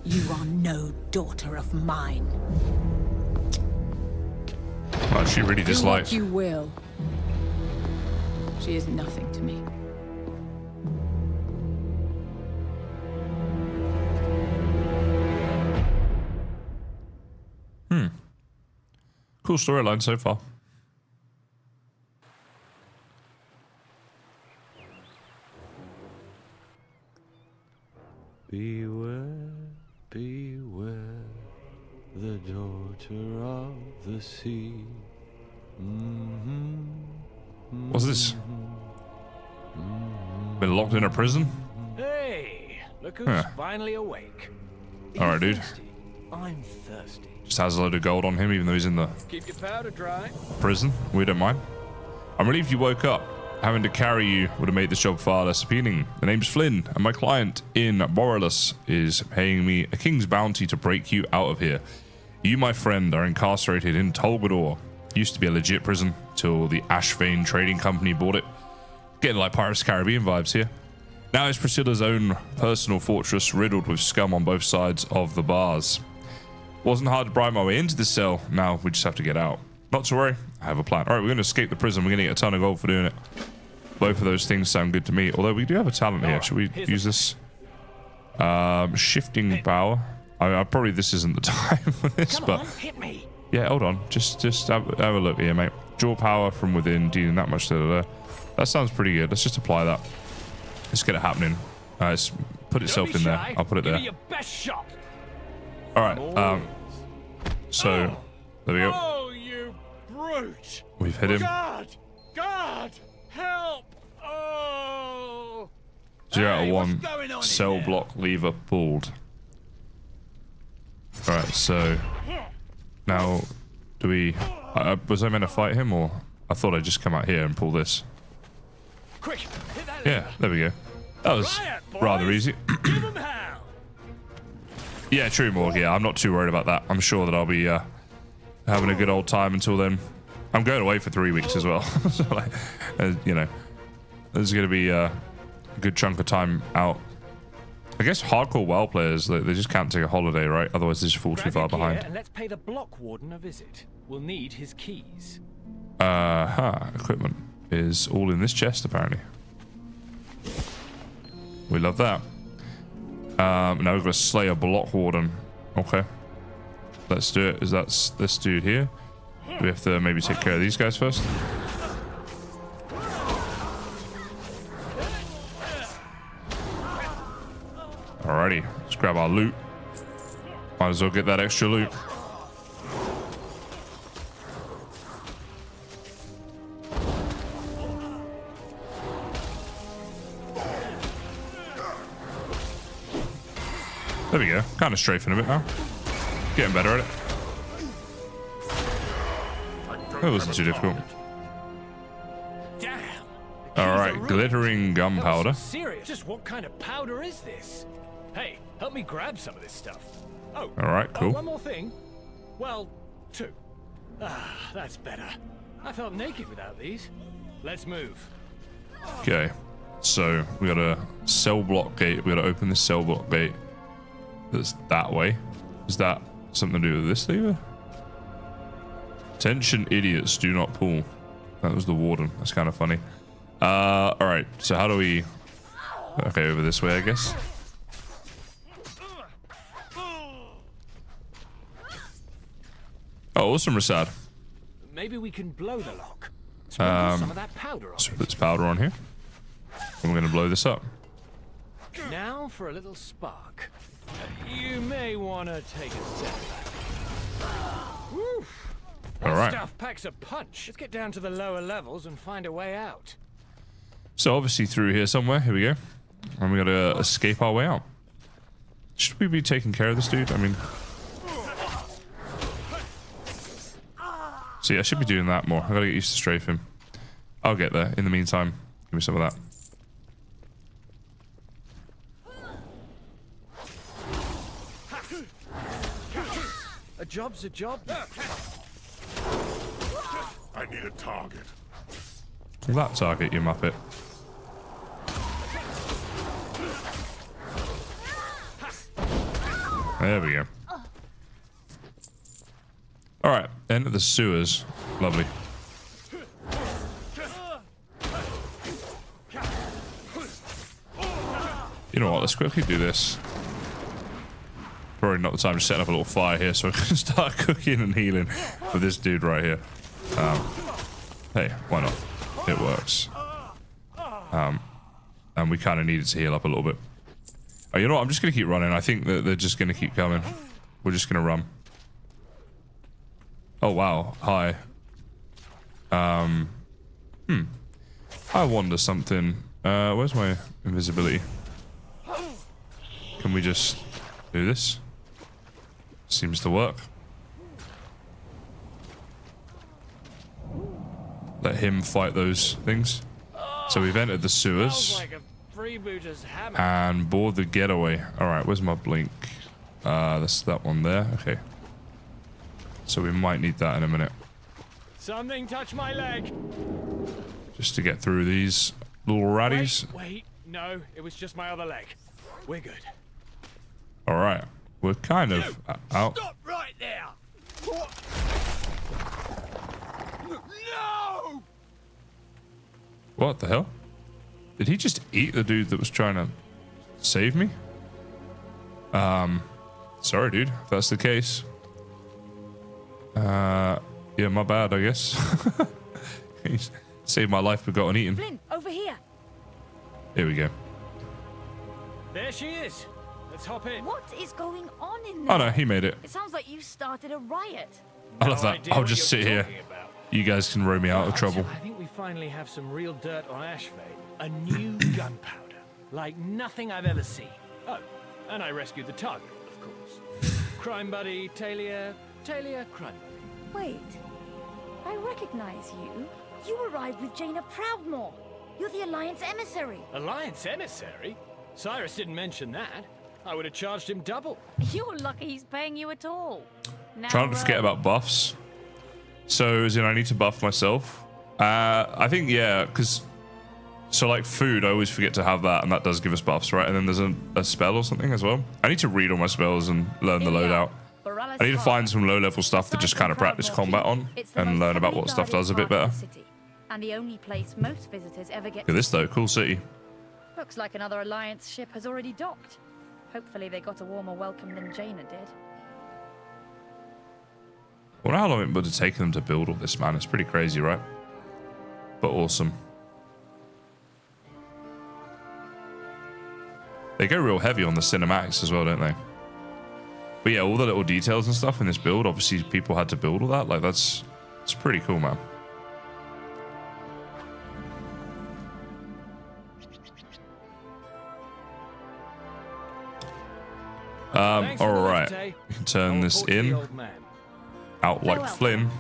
You are no daughter of mine. Well, she really Do dislikes. what you will. She is nothing to me. Cool storyline so far. Beware, beware, the daughter of the sea. What's this? Been locked in a prison? Hey, look who's Huh. finally awake. Alright, dude. I'm thirsty. Just has a load of gold on him, even though he's in the Keep your powder dry. prison. We don't mind. I'm relieved you woke up. Having to carry you would have made this job far less appealing. The name's Flynn, and my client in Borrelus is paying me a king's bounty to break you out of here. You, my friend, are incarcerated in Tolgador. Used to be a legit prison till the Ashvane Trading Company bought it. Getting like Pirates of the Caribbean vibes here. Now it's Priscilla's own personal fortress, riddled with scum on both sides of the bars. Wasn't hard to bribe my way into the cell. Now we just have to get out. Not to worry, I have a plan. All right, we're going to escape the prison. We're going to get a ton of gold for doing it. Both of those things sound good to me. Although we do have a talent here. Should we use this? Shifting power. I probably this isn't the time for this, Come but on, hit me. yeah, hold on. Just have a look here, mate. Draw power from within, dealing that much. That sounds pretty good. Let's just apply that. Let's get it happening. Let's put itself in there. I'll put it there. Give me your best shot. All right. So there we go. Oh, you brute! We've hit him. God! God! Help! Oh! 0 out of Hey, 1. what's going on in Cell there? block lever pulled. All right. So now, do we? Was I meant to fight him, or I thought I'd just come out here and pull this? Quick! Hit that Yeah, there we go. That was rather easy. Yeah, true, Morg. Yeah, I'm not too worried about that. I'm sure that I'll be having a good old time until then. I'm going away for 3 weeks as well. So, like, you know, there's going to be a good chunk of time out. I guess hardcore WoW players, they just can't take a holiday, right? Otherwise, they just fall too far behind. And let's pay the block warden a visit. We'll need his keys. Equipment is all in this chest, apparently. We love that. Now we've got to slay a block warden. Okay. Let's do it. Is that this dude here? Do we have to maybe take care of these guys first? Alrighty. Let's grab our loot. Might as well get that extra loot. There we go. Kind of strafing a bit now. Getting better at it. That wasn't too difficult. Alright, glittering gunpowder. Serious? Just what kind of powder is this? Hey, help me grab some of this stuff. Oh. Alright, cool. One more thing. Well, 2. Ah, that's better. I felt naked without these. Let's move. Okay. So, we got a cell block gate. We got to open this cell block gate. That's that way. Is that something to do with this lever? Attention idiots, do not pull. That was the warden. That's kind of funny. Alright, so how do we... Okay, over this way, I guess. Oh, awesome, Rasad. Maybe we can blow the lock. Sprinkle some of that powder on So put this powder on here. And we're going to blow this up. it. Now for a little spark. You may want to take a step back. Woo! That All right. stuff packs a punch. Let's get down to the lower levels and find a way out. So obviously through here somewhere. Here we go. And we got to escape our way out. Should we be taking care of this dude? I mean... See, I should be doing that more. I gotta get used to strafing. I'll get there. In the meantime, give me some of that. A job's a job. I need a target. That target, you muppet. There we go. Alright, enter the sewers. Lovely. You know what, let's quickly do this. Probably not the time to set up a little fire here so I can start cooking and healing with this dude right here. Hey, why not? It works. And we kind of needed to heal up a little bit. Oh, you know what? I'm just going to keep running. I think that they're just going to keep coming. We're just going to run. Oh, wow. Hi. I wonder something. Where's my invisibility? Can we just do this? Seems to work. Let him fight those things. So we've entered the sewers. And board the getaway. Alright, where's my blink? That's that one there. Okay. So we might need that in a minute. Something touched my leg. Just to get through these little ratties. Wait, no, it was just my other leg. We're good. Alright. We're kind of out. Stop right there. No! What the hell? Did he just eat the dude that was trying to save me? Sorry, dude, if that's the case. Yeah, my bad, I guess. He's saved my life but got eaten. Flynn, over here. Here we go. There she is. Let's hop in. What is going on in there? Oh no, he made it. It sounds like you started a riot. I love that. I'll just sit here. You guys can row me out of trouble. I think we finally have some real dirt on Ashfade. A new gunpowder. Like nothing I've ever seen. Oh, and I rescued the target, of course. Crime buddy, Talia, crime buddy. Wait, I recognize you. You arrived with Jaina Proudmoore. You're the Alliance emissary. Alliance emissary? Cyrus didn't mention that. I would have charged him double. You're lucky he's paying you at all. Now, Trying to forget about buffs. So, as in, I need to buff myself. I think, yeah, because... So, like, food, I always forget to have that, and that does give us buffs, right? And then there's a spell or something as well. I need to read all my spells and learn the loadout. I need to find some low-level stuff to just kind of practice combat on and learn about what stuff does a bit better. And the only place most visitors ever get. Look at this, though. Cool city. Looks like another Alliance ship has already docked. Hopefully they got a warmer welcome than Jaina did. I wonder how long it would have taken them to build all this, man. It's pretty crazy, right? But awesome. They go real heavy on the cinematics as well, don't they? But yeah, all the little details and stuff in this build, obviously people had to build all that. Like, it's pretty cool, man. Alright. We can turn this in. Out like Flynn.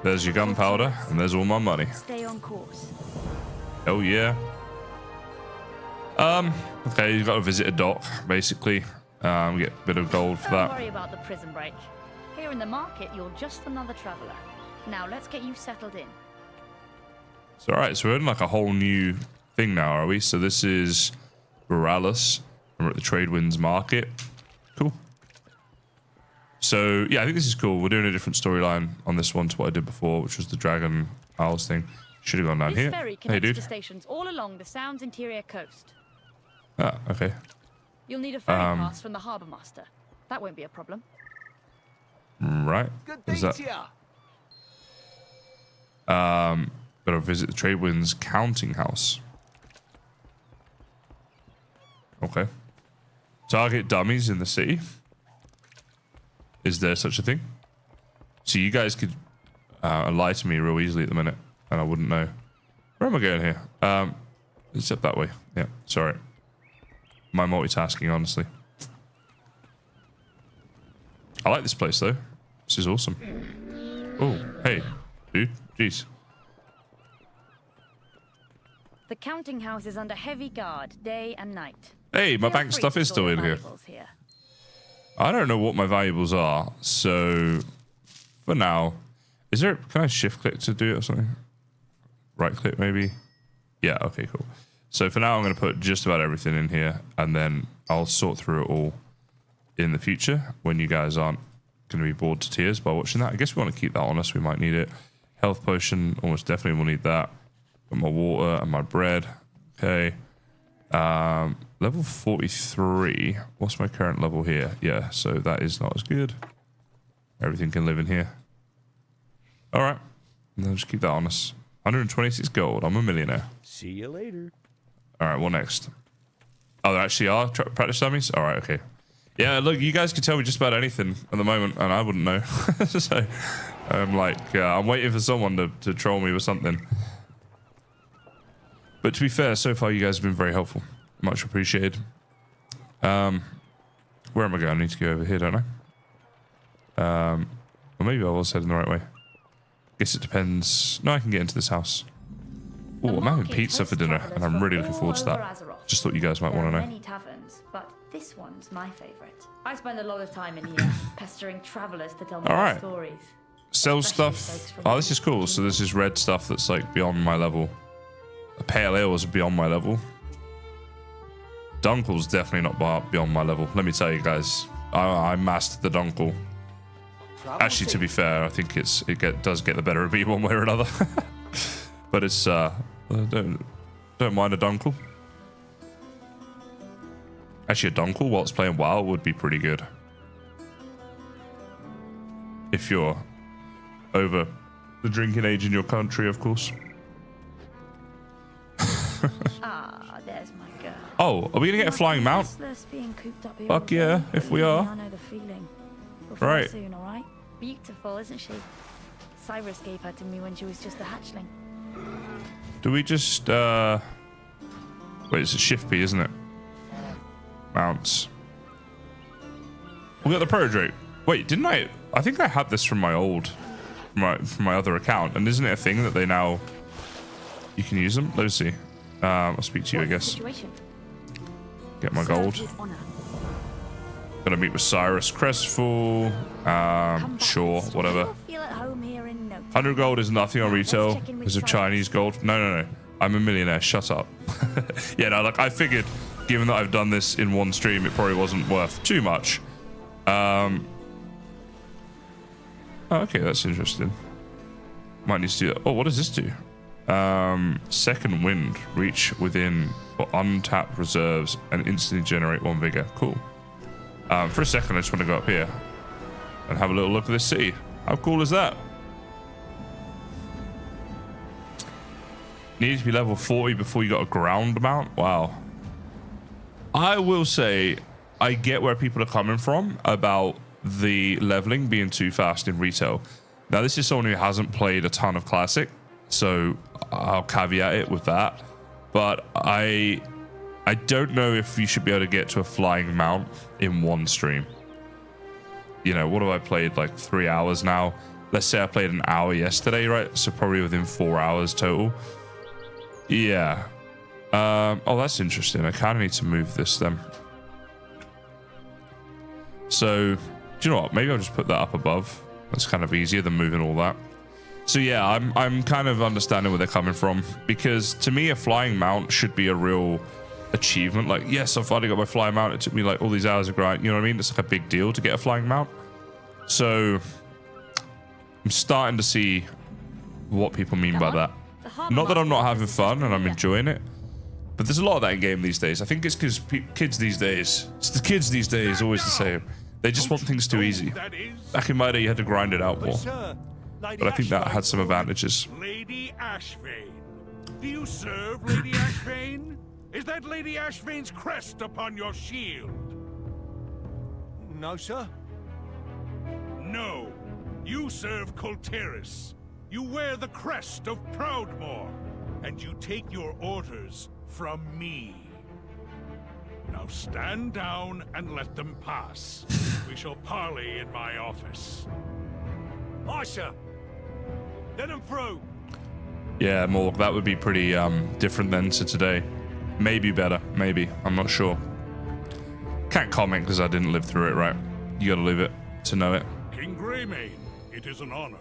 There's your gunpowder, and there's all my money. Stay on course. Oh yeah. Okay, you've got to visit a dock, basically. Get a bit of gold for that. Don't worry about the prison break. Here in the market, you're just another traveler. Now let's get you settled in. It's alright, so we're in like a whole new thing now, are we? So this is Borealis, and we're at the Tradewinds market. Cool. So, yeah, I think this is cool. We're doing a different storyline on this one to what I did before, which was the Dragon Isles thing. Should have gone down here. Ferry Hey, dude. to stations all along the Sound's interior coast. Ah, okay. You'll need a ferry pass from the harbour master. That won't be a problem. Right. Is that? Gotta visit the Tradewinds counting house. Okay. Target dummies in the city. Is there such a thing? So you guys could lie to me real easily at the minute, and I wouldn't know. Where am I going here? It's up that way. Yeah, sorry. My multitasking, honestly. I like this place, though. This is awesome. Oh, hey, dude. Jeez. The counting house is under heavy guard, day and night. Hey, my Feel bank free stuff to is store still your in here. valuables here. I don't know what my valuables are, so for now, can I shift click to do it or something? Right click maybe? Yeah, okay, cool. So for now, I'm going to put just about everything in here, and then I'll sort through it all in the future when you guys aren't going to be bored to tears by watching that. I guess we want to keep that on us. We might need it. Health potion, almost definitely will need that. Got my water and my bread. Okay. Level 43. What's my current level here? Yeah, so that is not as good. Everything can live in here. All right. And then just keep that on us. 126 gold. I'm a millionaire. See you later. All right, what next? Oh, there actually are practice dummies? All right, okay. Yeah, look, you guys can tell me just about anything at the moment, and I wouldn't know. So I'm like, I'm waiting for someone to troll me with something. But to be fair, so far you guys have been very helpful. Much appreciated. Where am I going? I need to go over here, don't I? Or maybe I was heading the right way. Guess it depends. No, I can get into this house. Oh, I'm having pizza for dinner, and I'm really looking forward to that. Just thought you guys might want to know. Many taverns, but this one's my favorite. I spend a lot of time in here pestering travelers to tell me their stories. Sell stuff. Oh, this is cool. So this is red stuff that's like beyond my level. A pale ale is beyond my level. Dunkel's definitely not beyond my level. Let me tell you guys, I mastered the Dunkel. Actually, to be fair, I think it does get the better of me one way or another. But it's don't mind a Dunkel. Actually, a Dunkel whilst playing WoW would be pretty good. If you're over the drinking age in your country, of course. Ah, there's my girl. Oh, are we gonna get a flying mount? Fuck yeah, if we are. I know the feeling. We'll Right. soon, all right? Beautiful, isn't she? Cyrus gave her to me when she was just a hatchling. Do we just wait, it's a shift P, isn't it? Mounts. We got the protodrake. Wait, didn't I think I had this from my from my other account, and isn't it a thing that they now you can use them? Let's see. I'll speak to you, I guess. Get my gold. Gonna meet with Cyrus Crestful. Sure, whatever. 100 gold is nothing on retail because of Chinese gold. No. I'm a millionaire. Shut up. Yeah, no, like I figured, given that I've done this in one stream, it probably wasn't worth too much. Oh, okay, that's interesting. Might need to do that. Oh, what does this do? Second wind. Reach within for untapped reserves and instantly generate 1 vigor. Cool. For a second, I just want to go up here and have a little look at this city. How cool is that? Need to be level 40 before you got a ground mount? Wow. I will say, I get where people are coming from about the leveling being too fast in retail. Now, this is someone who hasn't played a ton of Classic, so I'll caveat it with that. But I don't know if you should be able to get to a flying mount in one stream. You know, what have I played? Like 3 hours now. Let's say I played an hour yesterday, right? So probably within 4 hours total. Yeah. Oh, that's interesting. I kind of need to move this then. So, do you know what? Maybe I'll just put that up above. That's kind of easier than moving all that. So yeah, I'm kind of understanding where they're coming from, because to me a flying mount should be a real achievement. Like, yes, I've finally got my flying mount. It took me like all these hours of grind. You know what I mean? It's like a big deal to get a flying mount. So I'm starting to see what people mean by that. Not that I'm not having fun and I'm enjoying it, but there's a lot of that in game these days. I think it's because kids these days, it's the kids these days, always the same. They just want things too easy. Back in my day, you had to grind it out more. But I think that had some advantages. Lady Ashvane. Do you serve Lady Ashvane? Is that Lady Ashvane's crest upon your shield? No, sir. No. You serve Colteris. You wear the crest of Proudmoore. And you take your orders from me. Now stand down and let them pass. We shall parley in my office. Aye, sir. Let them through. Yeah, Morg, that would be pretty different than to today. Maybe better, maybe. I'm not sure. Can't comment because I didn't live through it, right? You gotta live it to know it. King Greymane, it is an honor.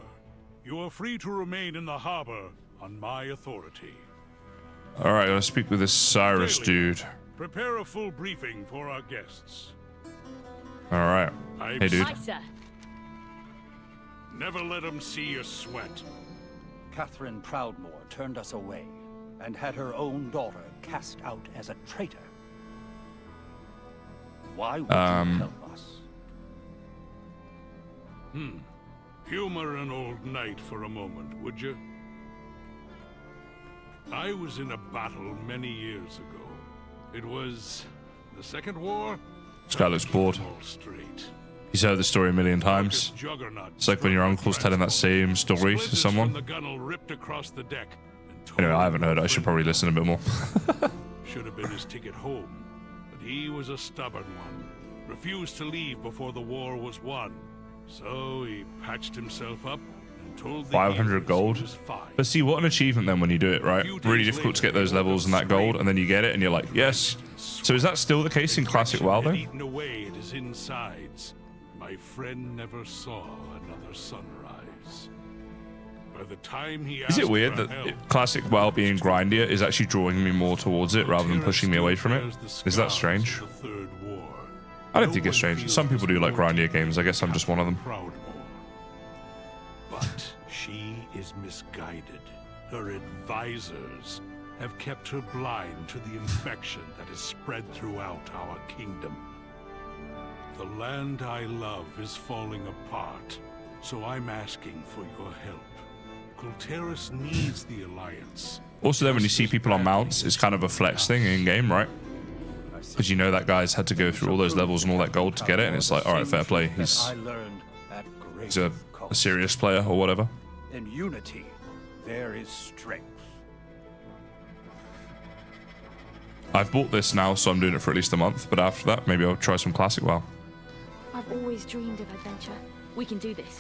You are free to remain in the harbor on my authority. All right, gotta speak with this Cyrus dude. Prepare a full briefing for our guests. All right. Hey, dude. Hi, sir. Never let them see you sweat. Catherine Proudmoore turned us away and had her own daughter cast out as a traitor. Why would you help us? Humor an old knight for a moment, would you? I was in a battle many years ago. It was the Second War. This guy looks bored. He's heard the story a million times. It's like when your uncle's telling that same story to someone. Anyway, I haven't heard it. I should probably listen a bit more. Should have been his ticket home, but he was a stubborn one. Refused to leave before the war was won. So he patched himself up and told the 500 gold. But see, what an achievement then when you do it, right? Really difficult to get those levels and that gold, and then you get it and you're like, yes. So is that still the case in Classic WoW though? Eaten away at his insides. My friend never saw another sunrise. By the time he Is it weird that Classic WoW being grindier is actually drawing me more towards it rather than pushing me away from it? Is that strange? I don't think it's strange. Some people do like grindier games. I guess I'm just one of them. But she is misguided. Her advisors have kept her blind to the infection that has spread throughout our kingdom. The land I love is falling apart, so I'm asking for your help. Kulteris needs the Alliance. Also then when you see people on mounts, it's kind of a flex thing in game, right? Because you know that guy's had to go through all those levels and all that gold to get it, and it's like, alright, fair play. He's a serious player or whatever. In unity, there is strength. I've bought this now, so I'm doing it for at least a month, but after that, maybe I'll try some Classic WoW. I've always dreamed of adventure. We can do this.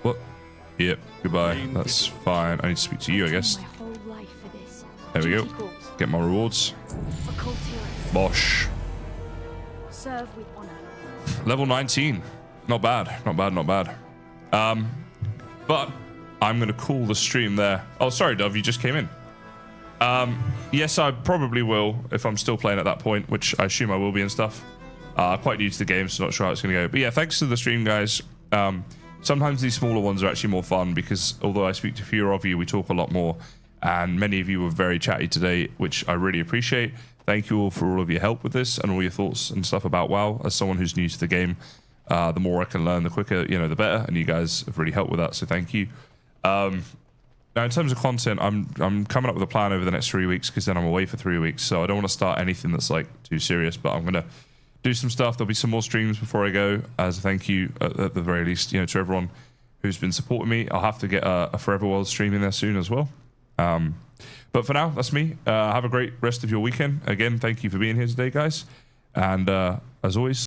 What? Yep, goodbye. That's fine. I need to speak to you, I guess. My whole life for this. There we go. Get my rewards. Bosh. Serve with honor. Level 19. Not bad. Not bad, not bad. But I'm going to call the stream there. Oh, sorry, Dove. You just came in. Yes, I probably will if I'm still playing at that point, which I assume I will be and stuff. Quite new to the game, so not sure how it's going to go. But yeah, thanks to the stream, guys. Sometimes these smaller ones are actually more fun because although I speak to fewer of you, we talk a lot more. And many of you were very chatty today, which I really appreciate. Thank you all for all of your help with this and all your thoughts and stuff about WoW. As someone who's new to the game, the more I can learn, the quicker, the better. And you guys have really helped with that, so thank you. Now, in terms of content, I'm coming up with a plan over the next 3 weeks because then I'm away for 3 weeks. So I don't want to start anything that's like too serious, but I'm going to do some stuff. There'll be some more streams before I go as a thank you at the very least, to everyone who's been supporting me. I'll have to get a Forever World stream in there soon as well. But for now, that's me. Have a great rest of your weekend. Again, thank you for being here today, guys. And as always,